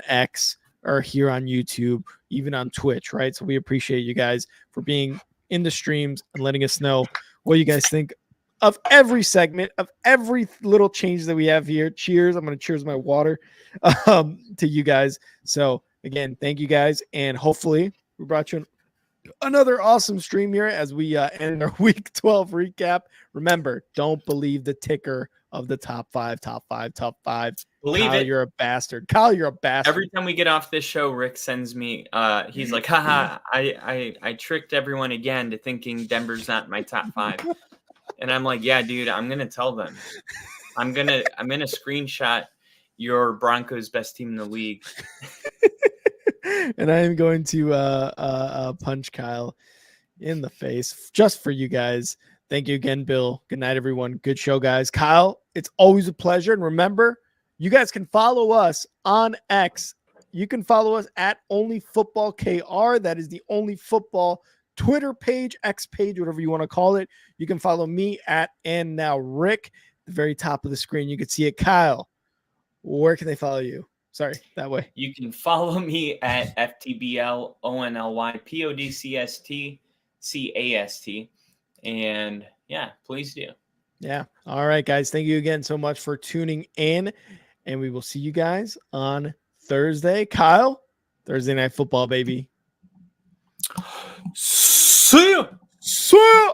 X or here on YouTube, even on Twitch, right? So we appreciate you guys for being in the streams and letting us know what you guys think of every segment, of every little change that we have here. Cheers. I'm going to cheers my water to you guys. So again, thank you guys. And hopefully we brought you another awesome stream here as we end our week 12 recap. Remember, don't believe the ticker of the top five. Believe Kyle, it. you're a bastard. Kyle, you're a bastard. Every time we get off this show, Rick sends me, he's like, haha, I tricked everyone again to thinking Denver's not in my top 5. And I'm like, yeah, dude, I'm going to tell them. I'm going to screenshot your Broncos best team in the league. And I am going to punch Kyle in the face just for you guys. Thank you again, Bill. Good night, everyone. Good show, guys. Kyle, it's always a pleasure. And remember, you guys can follow us on X. You can follow us at OnlyFootballKR. That is the Only Football Twitter page, X page, whatever you want to call it. You can follow me at And Now Rick. At the very top of the screen, you can see it. Kyle, where can they follow you? Sorry, that way. You can follow me at FTBLONLYPODCSTCAST. And yeah, please do. Yeah. All right, guys. Thank you again so much for tuning in. And we will see you guys on Thursday. Kyle, Thursday Night Football, baby. See ya. See ya.